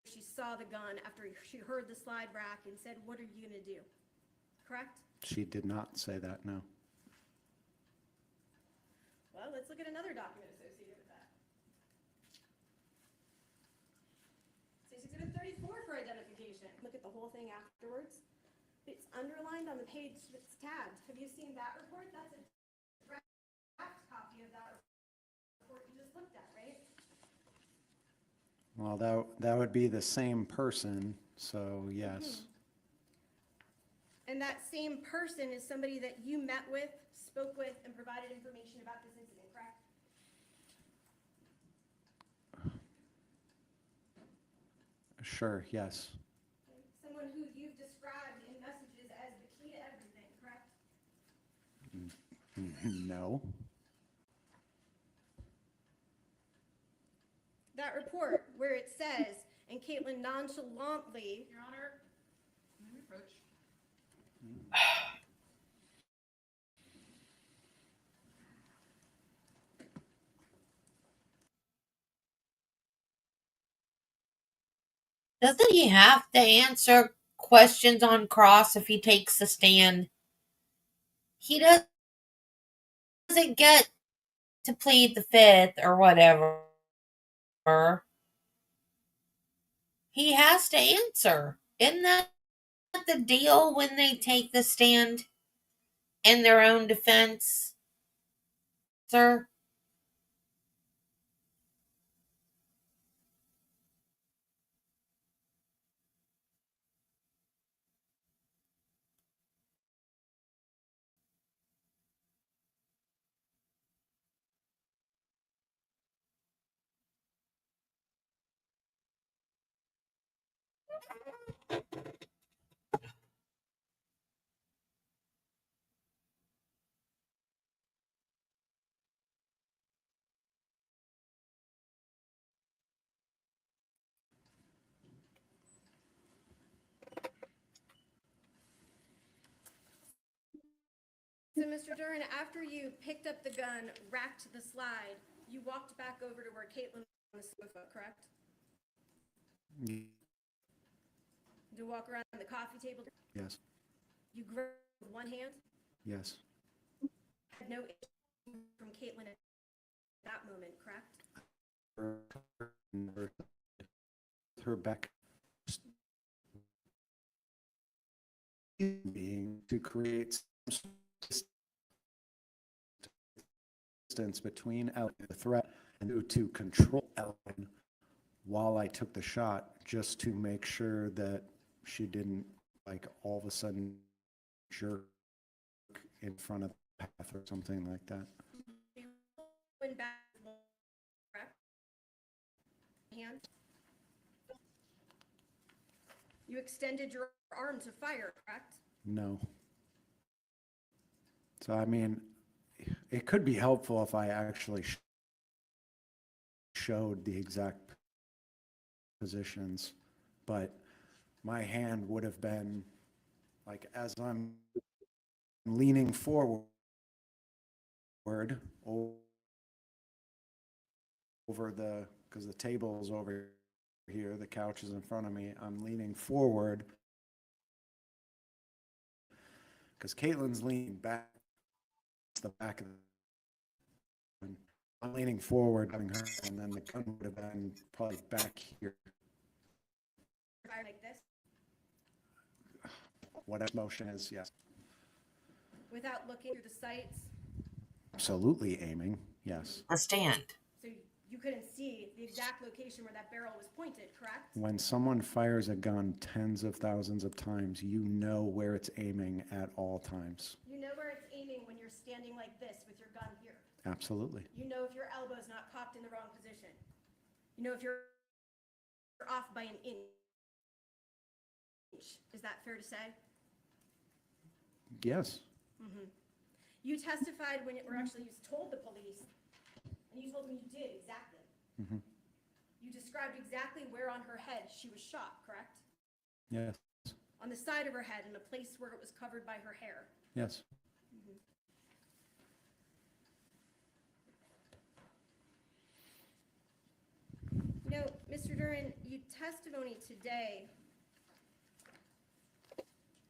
she saw the gun, after she heard the slide rack and said, "What are you going to do?" Correct? She did not say that, no. Well, let's look at another document associated with that. It's Exhibit 34 for identification. Look at the whole thing afterwards. It's underlined on the page that's tagged. Have you seen that report? That's a draft copy of that report you just looked at, right? Well, that would be the same person, so yes. And that same person is somebody that you met with, spoke with, and provided information about this incident, correct? Sure, yes. Someone who you've described in messages as the key to everything, correct? No. That report where it says, and Caitlyn nonchalantly, Your Honor, may we approach? Doesn't he have to answer questions on cross if he takes the stand? He doesn't get to plead the fifth or whatever. He has to answer. Isn't that the deal when they take the stand in their own defense, sir? So, Mr. Duren, after you picked up the gun, racked the slide, you walked back over to where Caitlyn was on the sofa, correct? You walk around the coffee table. Yes, You grabbed with one hand. yes, Had no issue from Caitlyn at that moment, correct? her back being to create some distance between Ellen and the threat and to control Ellen while I took the shot, just to make sure that she didn't, like, all of a sudden jerk in front of the path or something like that. You went back, correct? Hand. You extended your arm to fire, correct? No. So, I mean, it could be helpful if I actually showed the exact positions, but my hand would have been, like, as I'm leaning forward over the, because the table's over here, the couch is in front of me, I'm leaning forward because Caitlyn's leaning back, the back of the, I'm leaning forward, having her, and then the gun would have been probably back here. Fire like this, Whatever motion is, yes. without looking through the sights, Absolutely aiming, yes. The stand. so you couldn't see the exact location where that barrel was pointed, correct? When someone fires a gun tens of thousands of times, you know where it's aiming at all times. You know where it's aiming when you're standing like this with your gun here. Absolutely. You know if your elbow's not cocked in the wrong position. You know if you're off by an inch. Is that fair to say? Yes. You testified when, or actually you told the police, and you told them you did exactly. You described exactly where on her head she was shot, correct? Yes. On the side of her head in a place where it was covered by her hair. Yes. You know, Mr. Duren, you testimony today.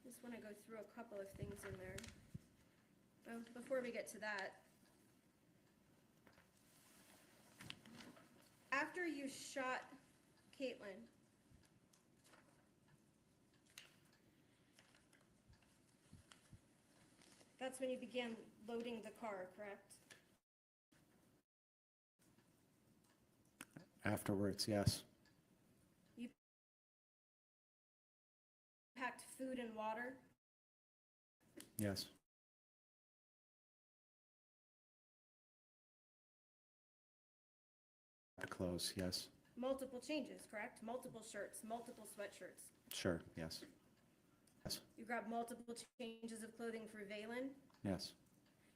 Just want to go through a couple of things in there. Well, before we get to that, after you shot Caitlyn, that's when you began loading the car, correct? Afterwards, yes. You packed food and water. Yes. Clothes, yes. Multiple changes, correct? Multiple shirts, multiple sweatshirts. Sure, yes. Yes. You grabbed multiple changes of clothing for Valen. Yes.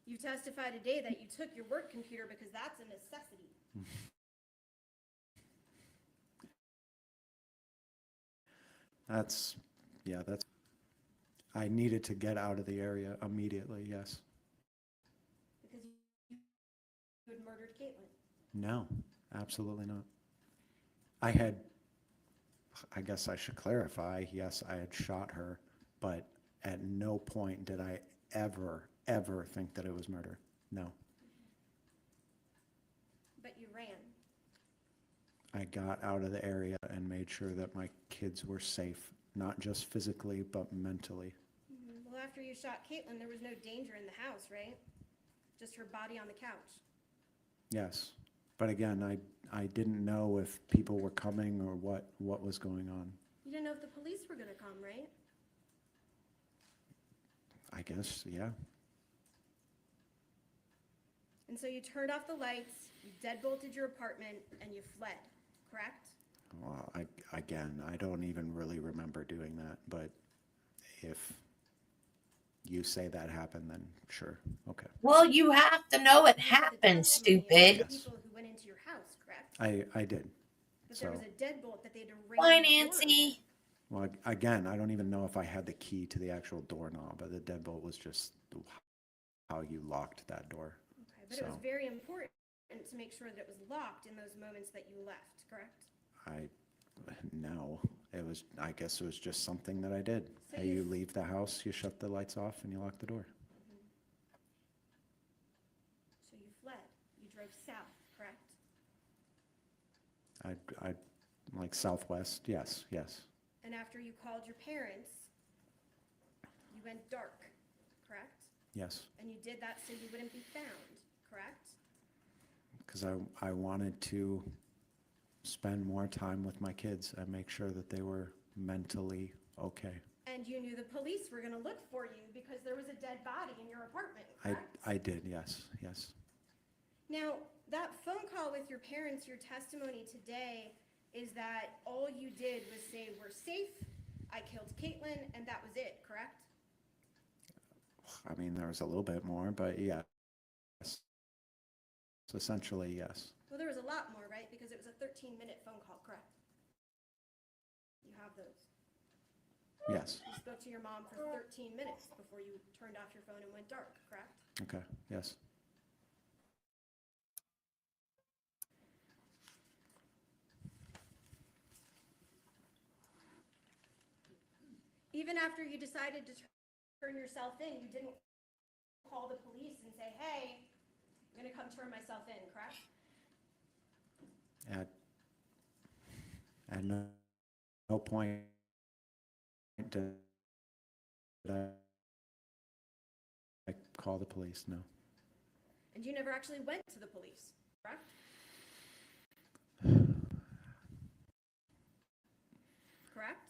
You testified today that you took your work computer because that's a necessity. That's, I needed to get out of the area immediately, yes. Because you had murdered Caitlyn. No, absolutely not. I had I guess I should clarify, yes, I had shot her, but at no point did I ever think that it was murder. No. But you ran. I got out of the area and made sure that my kids were safe, not just physically, but mentally. Well, after you shot Caitlyn, there was no danger in the house, right? Just her body on the couch. Yes. But again, I didn't know if people were coming or what was going on. You didn't know if the police were gonna come, right? I guess, yeah. And so you turned off the lights, you deadbolted your apartment, and you fled, correct? Well, again, I don't even really remember doing that, but if you say that happened, then sure, okay. Well, you have to know it You have the happened, testimony of stupid. the people who went into your house, correct? I did. But there So, was a deadbolt that they had to ring. Why, the door Nancy? well, again, I don't even know if I had the key to the actual doorknob, but the deadbolt was just how you locked that door. Okay, but it was So- very important to make sure that it was locked in those moments that you left, correct? No, I guess it was just something that I did. So Hey, you leave the house, you shut the lights off, and you lock the door. So you fled. You drove south, correct? I like Southwest, yes. And after you called your parents, you went dark, correct? Yes, And you did that so you wouldn't be found, correct? because I wanted to spend more time with my kids and make sure that they were mentally okay. And you knew the police were gonna look for you because there was a dead body in your apartment, correct? I did, yes. Now, that phone call with your parents, your testimony today is that all you did was say, "We're safe, I killed Caitlyn," and that was it, correct? I mean, there was a little bit more, but yes. So essentially, yes. Well, there was a lot more, right? Because it was a 13-minute phone call, correct? You have those. Yes, You spoke to your mom for 13 minutes before you turned off your phone and went dark, correct? okay, yes. Even after you decided to turn yourself in, you didn't call the police and say, "Hey, I'm gonna come turn myself in," correct? At no point did I call the police, no. And you never actually went to the police, correct? Correct?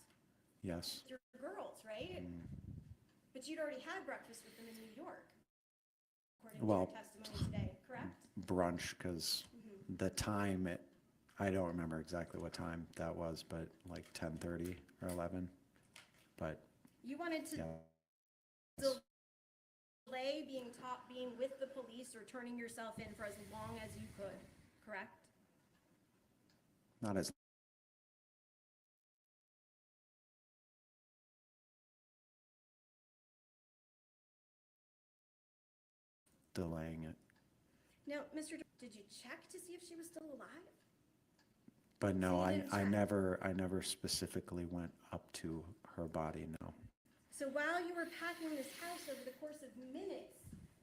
Yes. Your girls, right? But you'd already had breakfast with them in New York, according to your Well, testimony today, correct? brunch, because the time, I don't remember exactly what time that was, but like 10:30 or 11. But You wanted to yeah, delay being with the police or turning yourself in for as long as you could, correct? not as delaying it. Now, Mr. Did you check to see if she was still alive? But no, So you I didn't check? never specifically went up to her body, no. So while you were packing this house over the course of minutes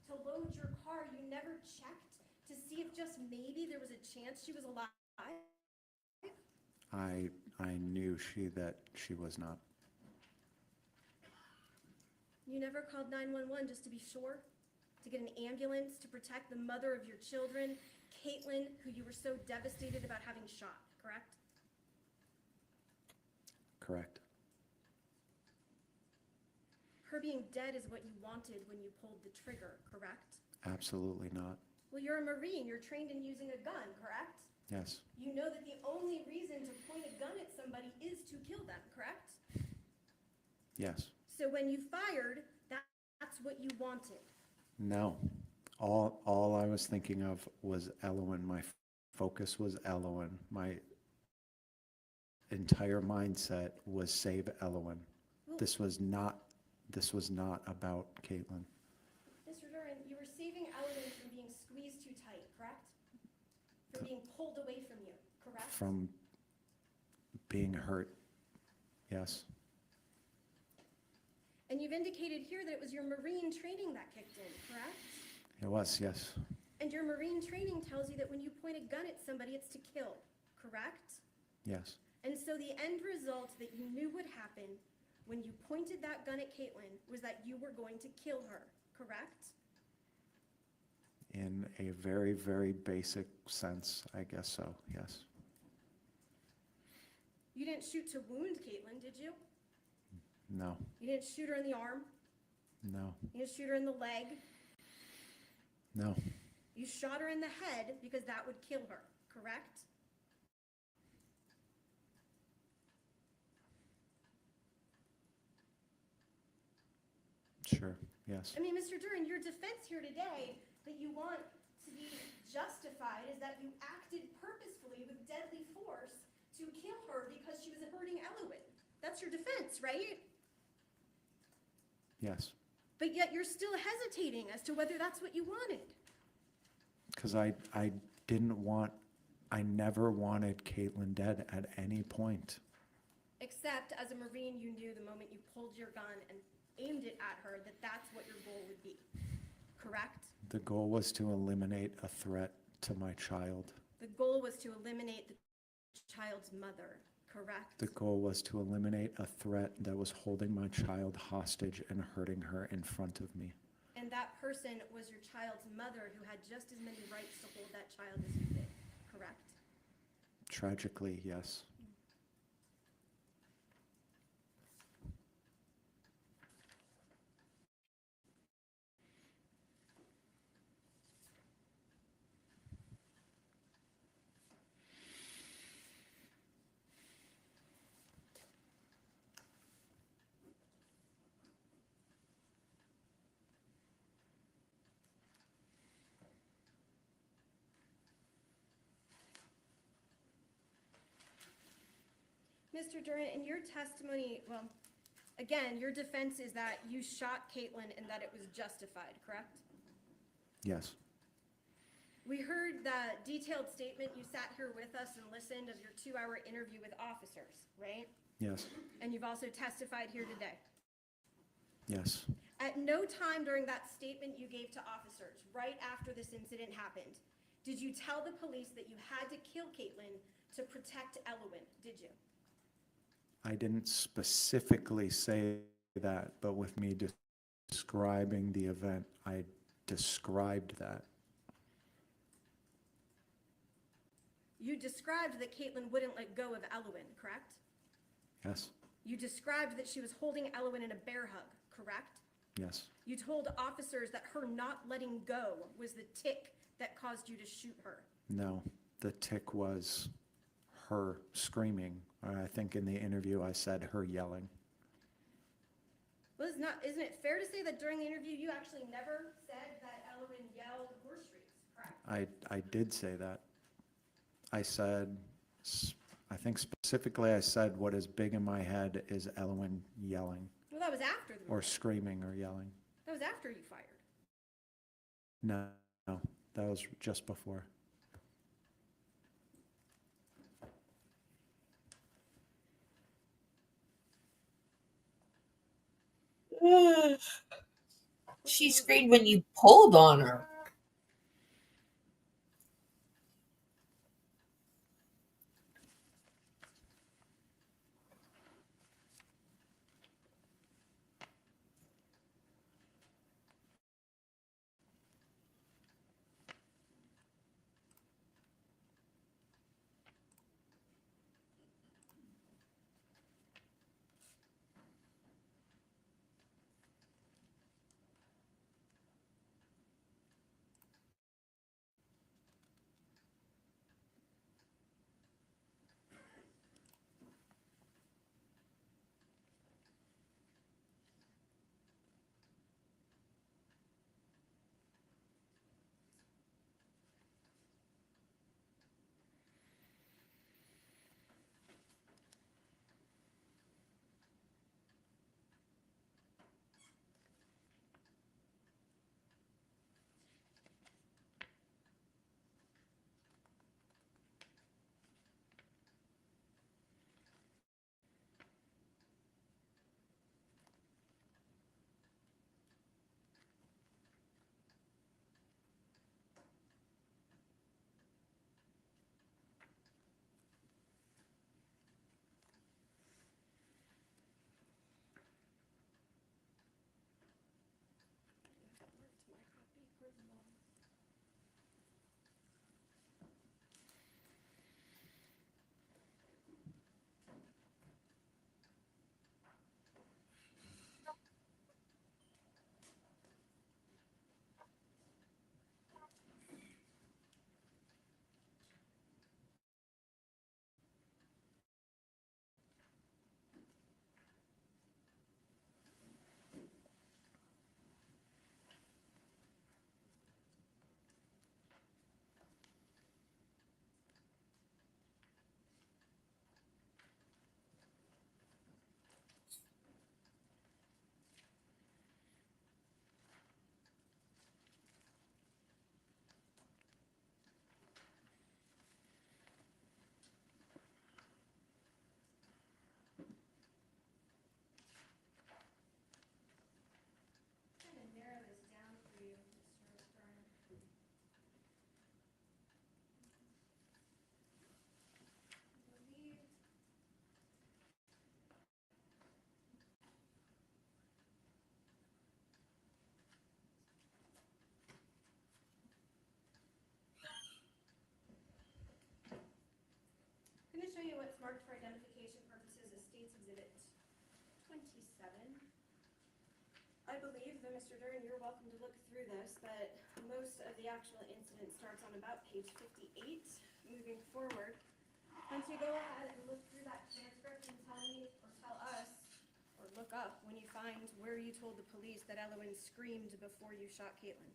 to load your car, you never checked to see if just maybe there was a chance she was alive? I knew that she was not. You never called 911 just to be sure? To get an ambulance to protect the mother of your children, Caitlyn, who you were so devastated about having shot, correct? Correct. Her being dead is what you wanted when you pulled the trigger, correct? Absolutely not. Well, you're a Marine, you're trained in using a gun, correct? Yes. You know that the only reason to point a gun at somebody is to kill them, correct? Yes. So when you fired, that's what you wanted. No. All I was thinking of was Elowen. My focus was Elowen. My entire mindset was save Elowen. Well, This was not about Caitlyn. Mr. Duren, you were saving Elowen from being squeezed too tight, correct? From being pulled away from you, correct? From being hurt Yes, And you've indicated here that it was your Marine training that kicked in, correct? it was, yes, And your Marine training tells you that when you point a gun at somebody, it's to kill, correct? yes, And so the end result that you knew would happen when you pointed that gun at Caitlyn was that you were going to kill her, correct? in a very, very basic sense, I guess so, yes. You didn't shoot to wound Caitlyn, did you? No, You didn't shoot her in the arm? no, You didn't shoot her in the leg? no, You shot her in the head because that would kill her, correct? sure, yes. I mean, Mr. Duren, your defense here today that you want to be justified is that you acted purposefully with deadly force to kill her because she was hurting Eloise. That's your defense, right? Yes, But yet you're still hesitating as to whether that's what you wanted. because I didn't want, I never wanted Caitlyn dead at any point. Except as a Marine, you knew the moment you pulled your gun and aimed it at her that that's what your goal would be, correct? The goal was to eliminate a threat to my child. The goal was to eliminate the child's mother, correct? The goal was to eliminate a threat that was holding my child hostage and hurting her in front of me. And that person was your child's mother who had just as many rights to hold that child as you did, correct? Tragically, yes. Mr. Duren, in your testimony, well, again, your defense is that you shot Caitlyn and that it was justified, correct? Yes, We heard the detailed statement, you sat here with us and listened of your 2-hour interview with officers, right? yes, And you've also testified here today. yes. At no time during that statement you gave to officers, right after this incident happened, did you tell the police that you had to kill Caitlyn to protect Eloise, did you? I didn't specifically say that, but with me describing the event, I described that. You described that Caitlyn wouldn't let go of Eloise, correct? Yes, You described that she was holding Eloise in a bear hug, correct? yes, You told officers that her not letting go was the tick that caused you to shoot her. no. The tick was her screaming. I think in the interview I said her yelling. Well, isn't it fair to say that during the interview you actually never said that Eloise yelled horse shrieks, correct? I did say that. I said, I think specifically I said what is big in my head is Elwyn yelling Well, that was after the or murder. screaming or yelling. That was after you fired. No, that was just before. She screamed when you pulled on her. marked for identification purposes as State's Exhibit 27. I believe that, Mr. Duren, you're welcome to look through this, but most of the actual incident starts on about page 58. Moving forward, once you go ahead and look through that transcript and tell me or tell us, or look up when you find where you told the police that Elowen screamed before you shot Caitlyn.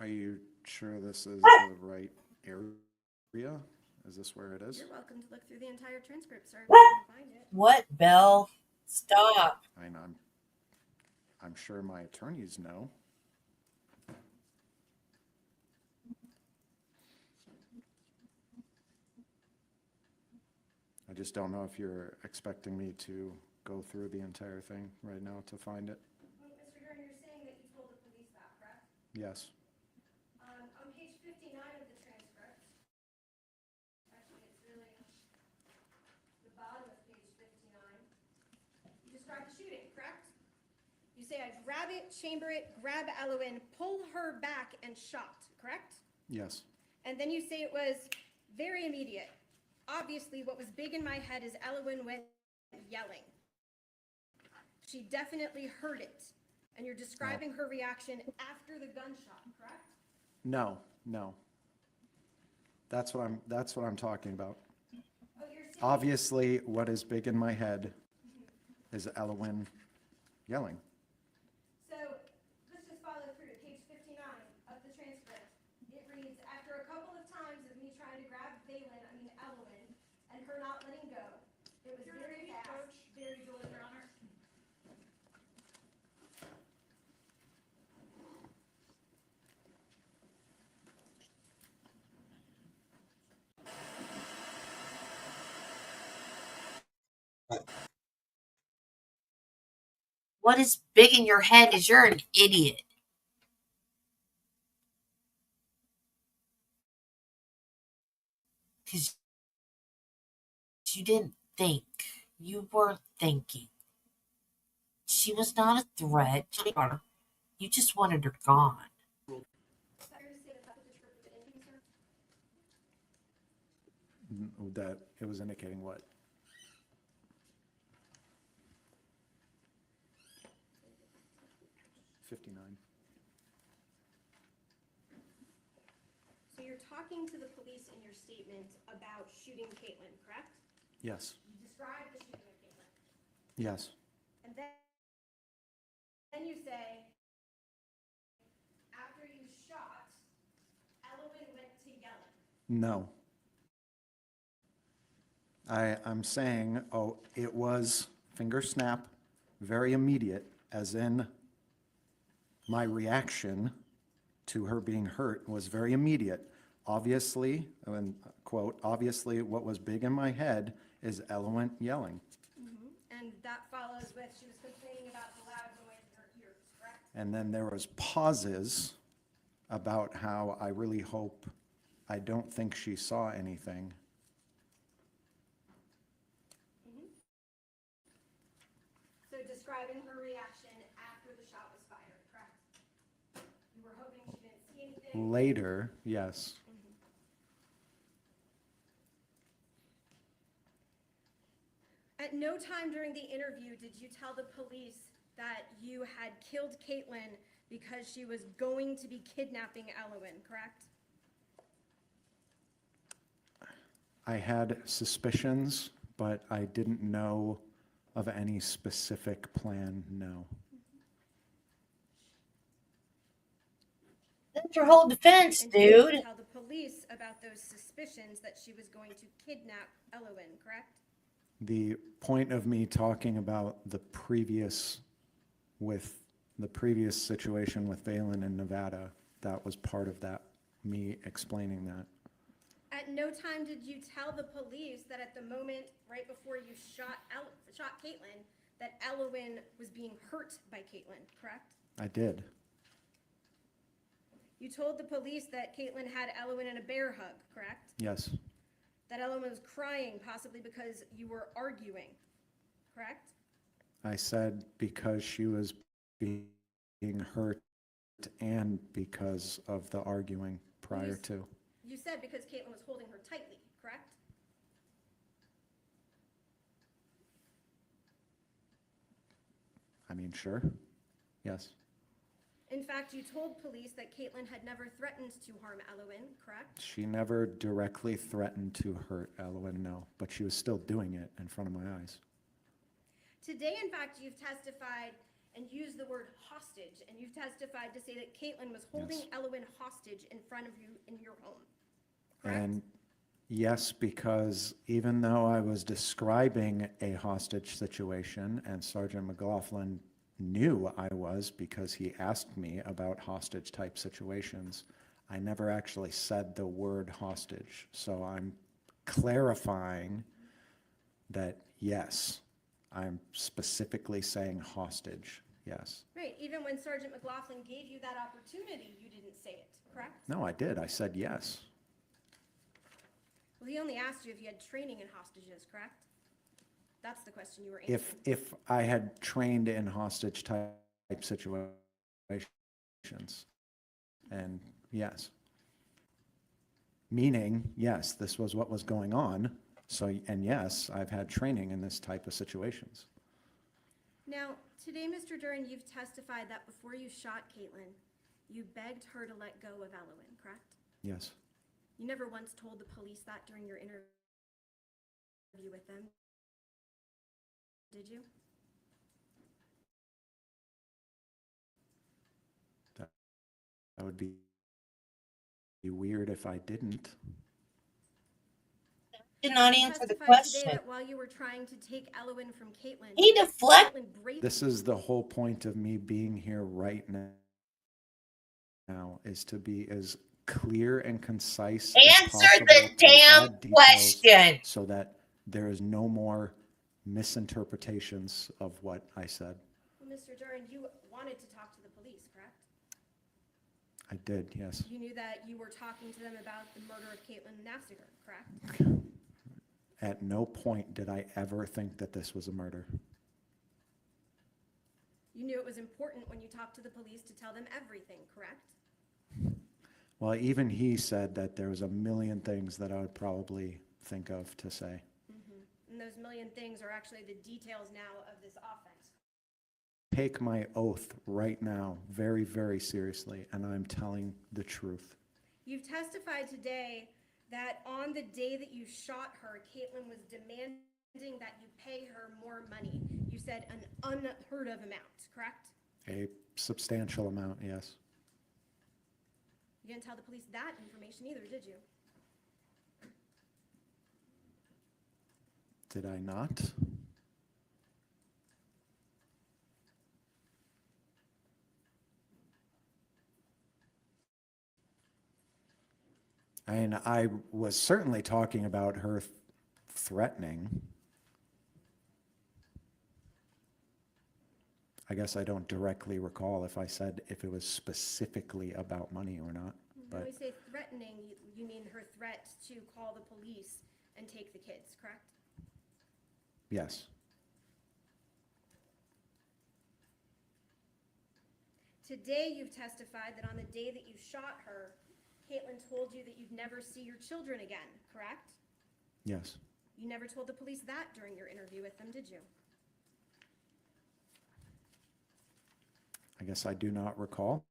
Are you sure this is the right area? Is this where it is? You're welcome to look through the entire transcript, sir, if you can find it. What, Belle? Stop. I'm sure my attorneys know. I just don't know if you're expecting me to go through the entire thing right now to find it. Mr. Duren, you're saying that you told the police that, correct? Yes. On page 59 of the transcript, actually, it's really the bottom of page 59, you describe the shooting, correct? You say, I grab it, chamber it, grab Elowen, pull her back, and shot, correct? Yes. And then you say it was very immediate. Obviously, what was big in my head is Elowen went yelling. She definitely heard it. And you're describing her reaction after the gunshot, correct? No. That's what I'm talking about. Oh, you're saying. Obviously, what is big in my head is Elowen yelling. So let's just follow through to page 59 of the transcript. It reads, after a couple of times of me trying to grab Elowen, and her not letting go, it was very fast, very deliberate. Your Honor. What is big in your head is you're an idiot. Because you didn't think. You weren't thinking. She was not a threat. You just wanted her gone. That it was indicating what? $59. So you're talking to the police in your statement about shooting Caitlyn, correct? Yes. You described the shooting of Caitlyn. Yes. And then you say, after you shot, Elowen went to yelling. No. I'm saying, it was finger snap, very immediate, as in my reaction to her being hurt was very immediate. Obviously, quote, obviously what was big in my head is Elowen yelling. And that follows with, she was complaining about the loud noise in her ears, correct? And then there was pauses about how I don't think she saw anything. So describing her reaction after the shot was fired, correct? You were hoping she didn't see anything? Later, yes. At no time during the interview did you tell the police that you had killed Caitlyn because she was going to be kidnapping Elowen, correct? I had suspicions but I didn't know of any specific plan, no. That's your whole defense, And she didn't dude. tell the police about those suspicions that she was going to kidnap Elowen, correct? The point of me talking about the previous situation with Valen in Nevada, that was part of that, me explaining that. At no time did you tell the police that at the moment, right before you shot Caitlyn, that Elowen was being hurt by Caitlyn, correct? I did. You told the police that Caitlyn had Elowen in a bear hug, correct? Yes. That Elowen was crying, possibly because you were arguing, correct? I said because she was being hurt and because of the arguing prior to. You said because Caitlyn was holding her tightly, correct? I mean, sure. Yes. In fact, you told police that Caitlyn had never threatened to harm Elowen, correct? She never directly threatened to hurt Elowen, no, but she was still doing it in front of my eyes. Today, in fact, you've testified and used the word hostage, and you've testified to say that Caitlyn was holding Yes. Elowen hostage in front of you in your home, correct? And yes, because even though I was describing a hostage situation and Sergeant McLaughlin knew I was because he asked me about hostage type situations, I never actually said the word hostage. So I'm clarifying that yes, I'm specifically saying hostage, yes. Right, even when Sergeant McLaughlin gave you that opportunity, you didn't say it, correct? No, I did, I said yes. Well, he only asked you if you had training in hostages, correct? That's the question you were answering. If I had trained in hostage type situations, and yes. Meaning, yes, this was what was going on, so, and yes, I've had training in this type of situations. Now, today, Mr. Duren, you've testified that before you shot Caitlyn, you begged her to let go of Elowen, correct? Yes, You never once told the police that during your interview with them, did you? that would be weird if I didn't. Did not You answer the testified question. today that while you were trying to take Elowen from Caitlyn, He deflected. Caitlyn bravely This is the whole point of me being here right now, is to be as clear and concise as Answer possible the to damn add details question. so that there is no more misinterpretations of what I said. Well, Mr. Duren, you wanted to talk to the police, correct? I did, yes. You knew that you were talking to them about the murder of Caitlyn Naffziger, correct? At no point did I ever think that this was a murder. You knew it was important when you talked to the police to tell them everything, correct? Well, even he said that there was a million things that I would probably think of to say. And those million things are actually the details now of this offense. Take my oath right now very, very seriously, and I'm telling the truth. You've testified today that on the day that you shot her, Caitlyn was demanding that you pay her more money. You said an unheard of amount, correct? A substantial amount, yes. You didn't tell the police that information either, did you? Did I not? I mean, I was certainly talking about her threatening. I guess I don't directly recall if I said if it was specifically about money or not. When But we say threatening, you mean her threat to call the police and take the kids, correct? yes, Today, you've testified that on the day that you shot her, Caitlyn told you that you'd never see your children again, correct? yes. You never told the police that during your interview with them, did you? I guess I do not recall.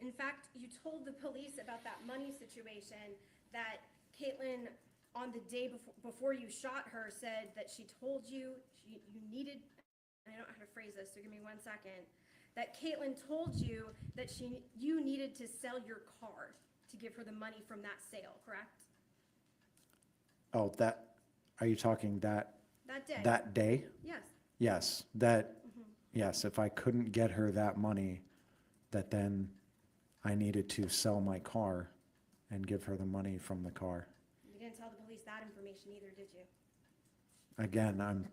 In fact, you told the police about that money situation that Caitlyn, on the day before you shot her, said that she told you you needed, and I don't know how to phrase this, so give me 1 second, that Caitlyn told you that you needed to sell your car to give her the money from that sale, correct? Oh, are you talking that That day? that day? Yes. Yes, yes, if I couldn't get her that money, that then I needed to sell my car and give her the money from the car. You didn't tell the police that information either, did you? Again,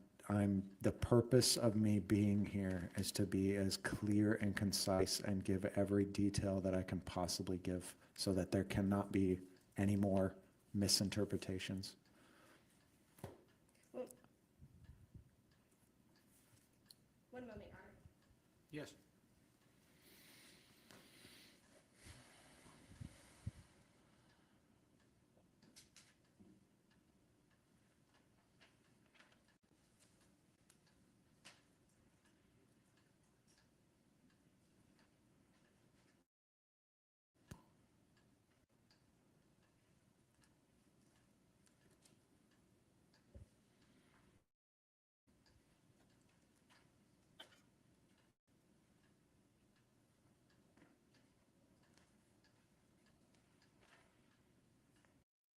the purpose of me being here is to be as clear and concise and give every detail that I can possibly give so that there cannot be any more misinterpretations. Well, 1 moment, Your Honor. Yes.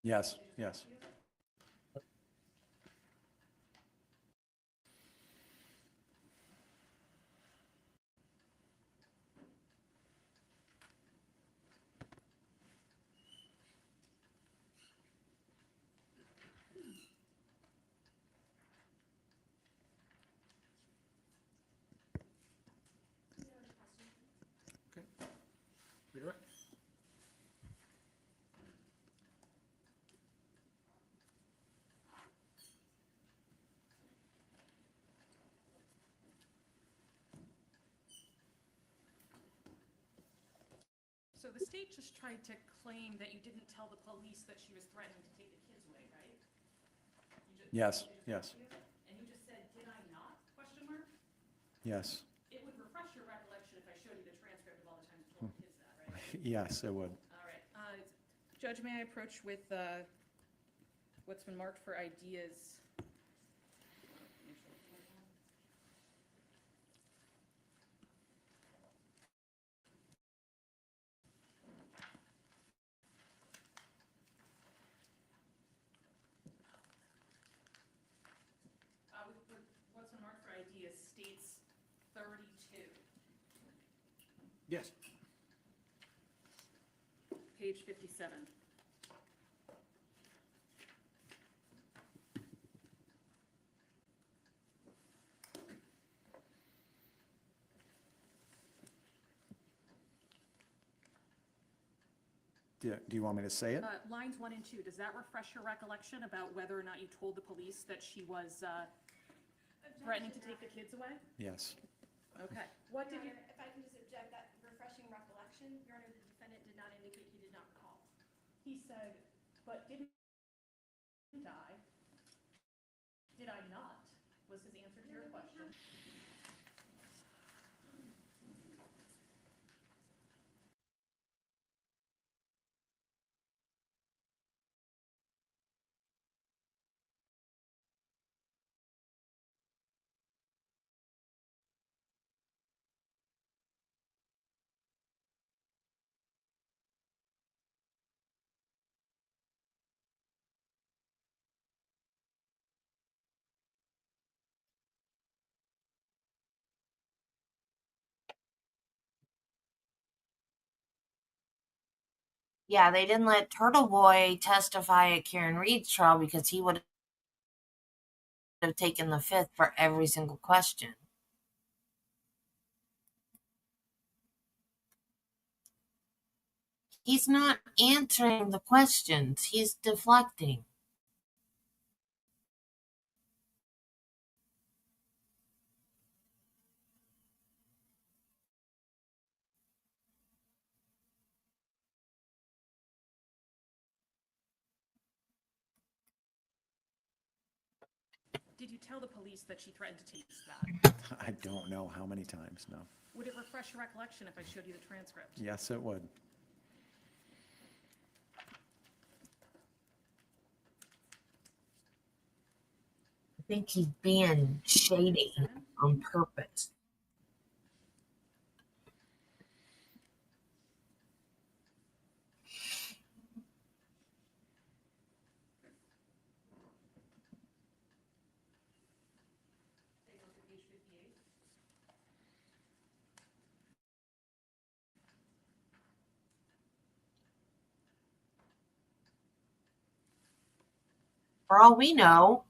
Yes, yes. Okay. Redirect. So the state just tried to claim that you didn't tell the police that she was threatening to take the kids away, right? Yes, yes, And you just said, "Did I not?" Question mark. yes. It would refresh your recollection if I showed you the transcript of all the times you told the kids that, right? Yes, it would. All right. Judge, may I approach with what's been marked for ideas? What's been marked for ideas states 32. Yes. Page 57. Do you want me to say it? Lines 1 and 2, does that refresh your recollection about whether or not you told the police that she was threatening to take the kids away? Yes. Okay. What did Your you, Honor, if I can just object, that refreshing recollection, Your Honor, the defendant did not indicate he did not recall. he said, but didn't I? Did I not? Was his answer to your question. Yeah, they didn't let Turtle Boy testify at Karen Reed's trial because he would have taken the fifth for every single question. He's not answering the questions, he's deflecting. Did you tell the police that she threatened to take that? I don't know how many times, no. Would it refresh your recollection if I showed you the transcript? Yes, it would. I think he's being shady on purpose. Take a look at page 58. For all we know,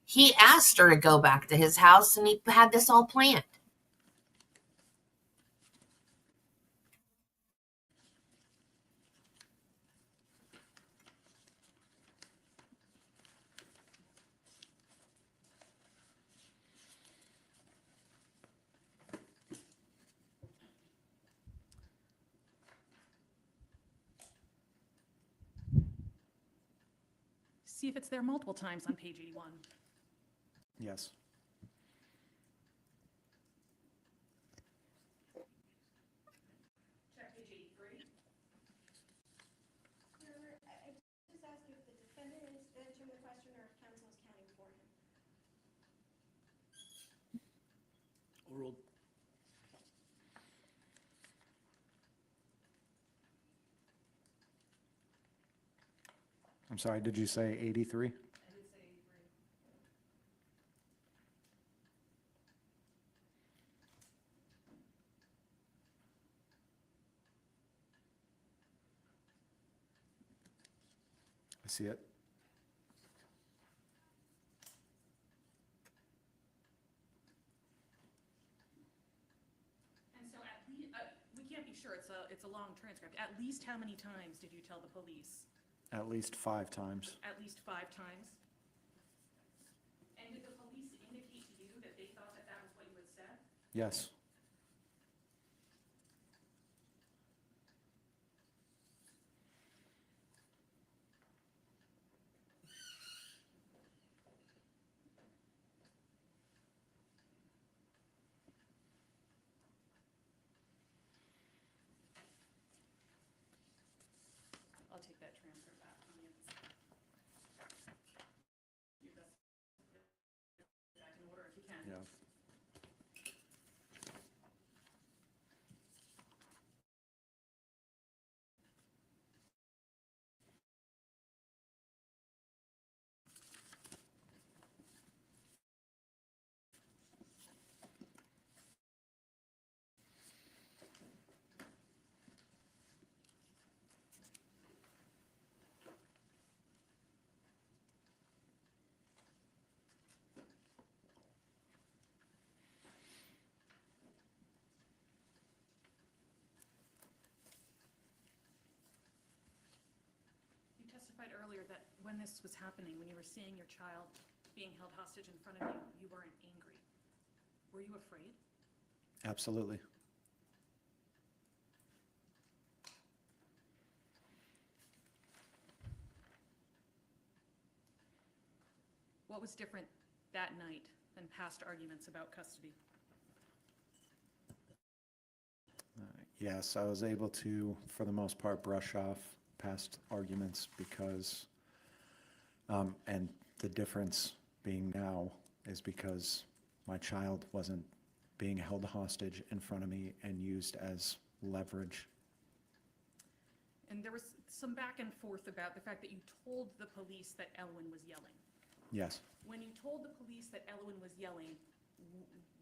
he asked her to go back to his house and he had this all planned. See if it's there multiple times on page 81. Yes. Check page 83. Your Honor, I just asked you if the defendant is answering the question or if counsel is counting for him. Oral, I'm sorry, did you say 83? I did say 83. I see it. And so at least, we can't be sure, it's a long transcript. At least how many times did you tell the police? At least 5 times. At least 5 times? And did the police indicate to you that they thought that that was what you had said? Yes. I'll take that transcript back from you. You best put it back in order if you can. Yeah. You testified earlier that when this was happening, when you were seeing your child being held hostage in front of you, you weren't angry. Were you afraid? Absolutely. What was different that night than past arguments about custody? Yes, I was able to, for the most part, brush off past arguments because, and the difference being now is because my child wasn't being held hostage in front of me and used as leverage. And there was some back and forth about the fact that you told the police that Elwyn was yelling. Yes. When you told the police that Elwyn was yelling,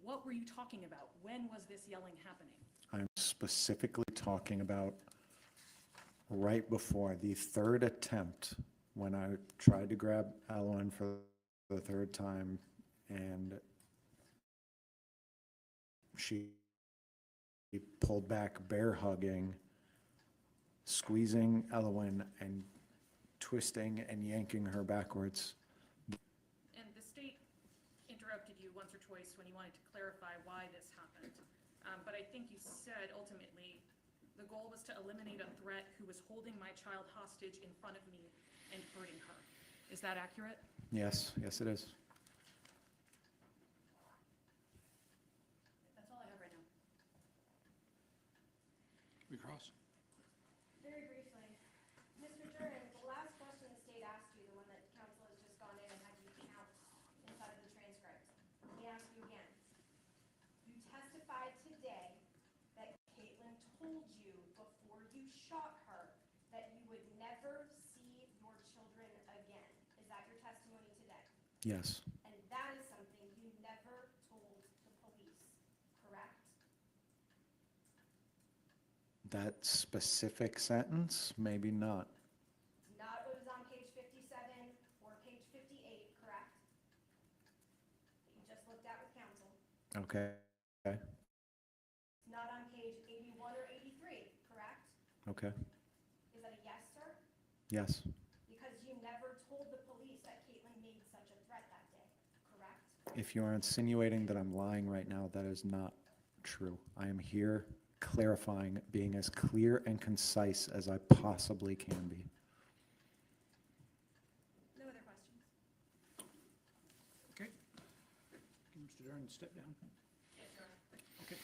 what were you talking about? When was this yelling happening? I'm specifically talking about right before the third attempt when I tried to grab Ellen for the third time and she pulled back, bear hugging, squeezing Elwyn and twisting and yanking her backwards. And the state interrupted you once or twice when you wanted to clarify why this happened. But I think you said ultimately the goal was to eliminate a threat who was holding my child hostage in front of me and hurting her. Is that accurate? Yes, yes it is. Recross. Very briefly, Mr. Duren, the last question the state asked you, the one that council has just gone in and had you count inside of the transcript, let me ask you again. You testified today that Caitlyn told you before you shot her that you would never see your children again. Is that your testimony today? Yes. And that is something you never told the police, correct? That specific sentence, maybe not. It's not what was on page 57 or page 58, correct? That you just looked at with council. Okay. It's not on page 81 or 83, correct? Okay. Is that a yes, sir? Yes. Because you never told the police that Caitlyn made such a threat that day, correct? If you are insinuating that I'm lying right now, that is not true. I am here clarifying, being as clear and concise as I possibly can be. No other questions. Okay. Can Mr. Durden step down? Yes, sir. Okay.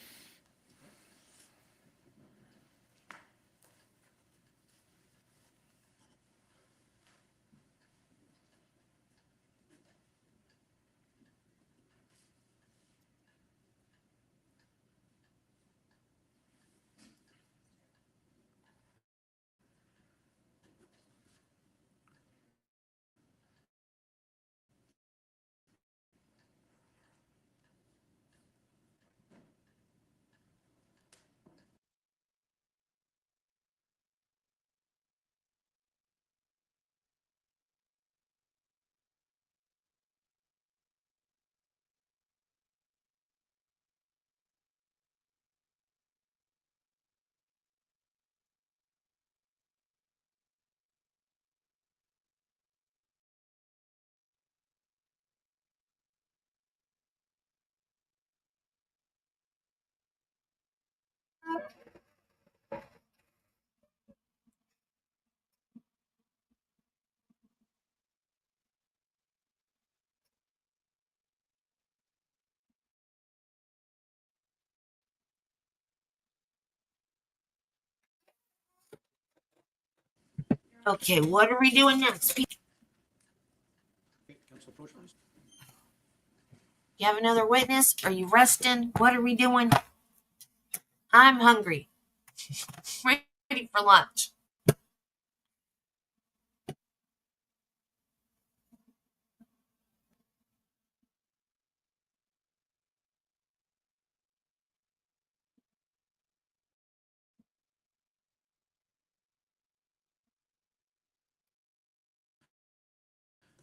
Okay, what are we doing next? Okay, council approach, please. You have another witness? Are you resting? What are we doing? I'm hungry. Ready for lunch.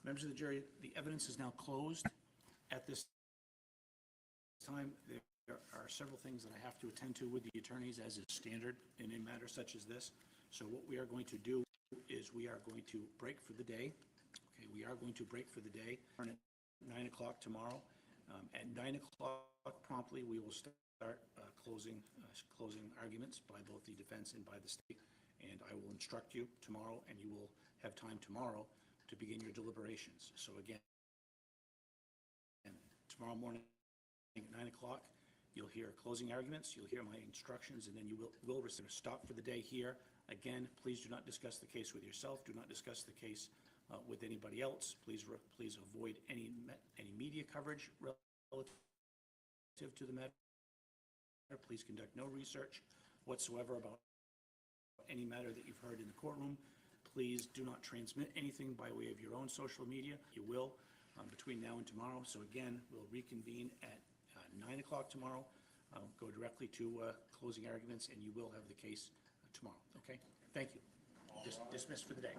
Members of the jury, the evidence is now closed. At this time, there are several things that I have to attend to with the attorneys, as is standard in a matter such as this. So what we are going to do is we are going to break for the day. Okay, we are going to break for the day at 9 o'clock tomorrow. At 9 o'clock promptly, we will start closing arguments by both the defense and by the state. And I will instruct you tomorrow, and you will have time tomorrow to begin your deliberations. So again, tomorrow morning at 9 o'clock, you'll hear closing arguments, you'll hear my instructions, and then you will receive a stop for the day here. Again, please do not discuss the case with yourself. Do not discuss the case with anybody else. Please avoid any media coverage relative to the matter. Please conduct no research whatsoever about any matter that you've heard in the courtroom. Please do not transmit anything by way of your own social media. You will between now and tomorrow. So again, we'll reconvene at 9 o'clock tomorrow. Go directly to closing arguments, and you will have the case tomorrow. Okay? Thank you. Dismissed for the day.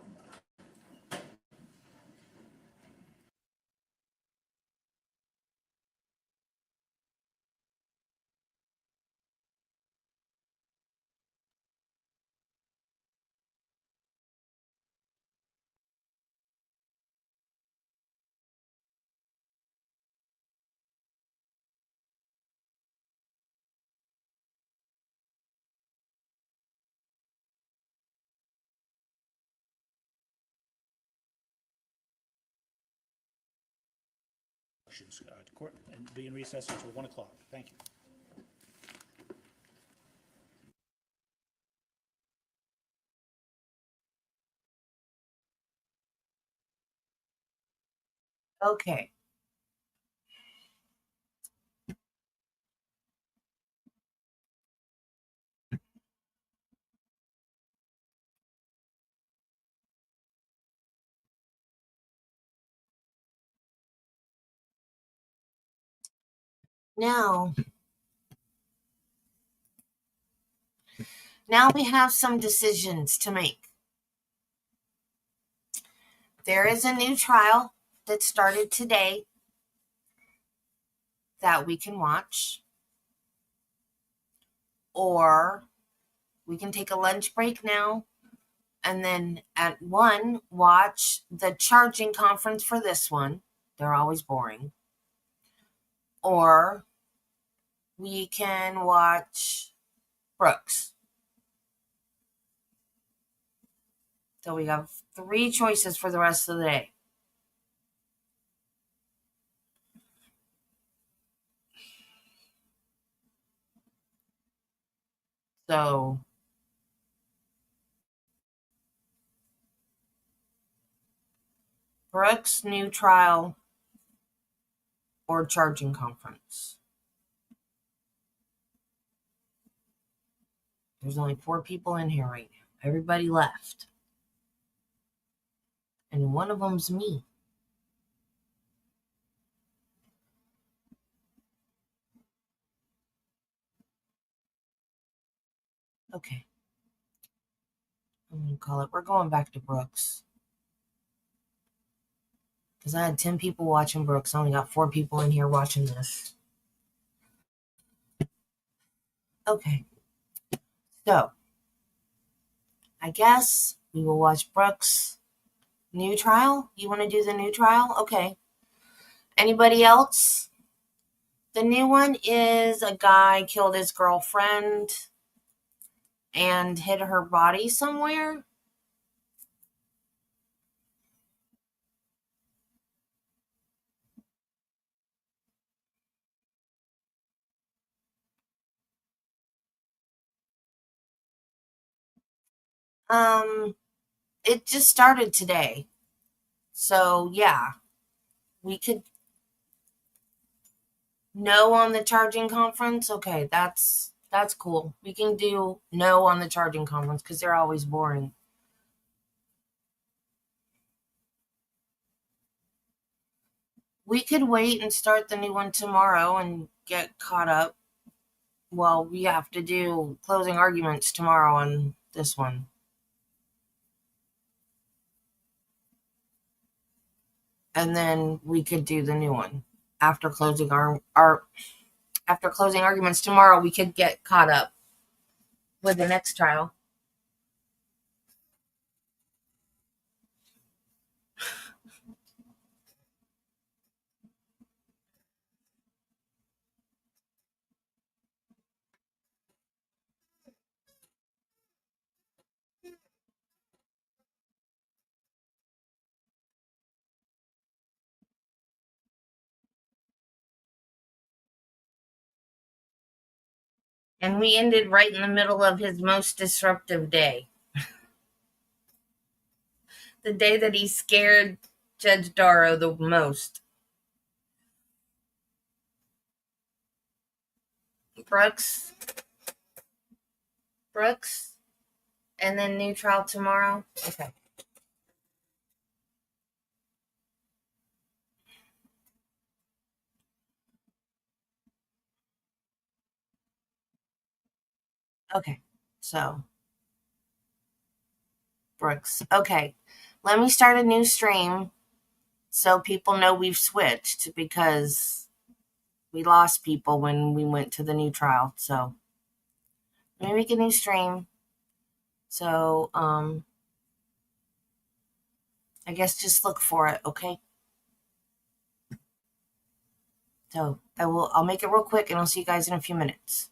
Court and be in recess until 1 o'clock. Thank you. Okay. Now we have some decisions to make. There is a new trial that started today that we can watch, or we can take a lunch break now and then at 1 watch the charging conference for this one. They're always boring. Or we can watch Brooks. So we have 3 choices for the rest of the day. So Brooks, new trial, or charging conference. There's only 4 people in here right now. Everybody left. And one of them's me. Okay. I'm going to call it. We're going back to Brooks. Because I had 10 people watching Brooks. I only got 4 people in here watching this. Okay. So, I guess we will watch Brooks' new trial. You want to do the new trial? Okay. Anybody else? The new one is a guy killed his girlfriend and hid her body somewhere. It just started today. So, yeah. We could no on the charging conference. Okay, that's cool. We can do no on the charging conference because they're always boring. We could wait and start the new one tomorrow and get caught up. Well, we have to do closing arguments tomorrow on this one. And then we could do the new one. After closing after closing arguments tomorrow, we could get caught up with the next trial. And we ended right in the middle of his most disruptive day. The day that he scared Judge Darrow the most. Brooks, and then new trial tomorrow. Okay. Okay, so Brooks. Okay, let me start a new stream so people know we've switched because we lost people when we went to the new trial. So let me make a new stream. So I guess just look for it, okay? So I'll make it real quick and I'll see you guys in a few minutes.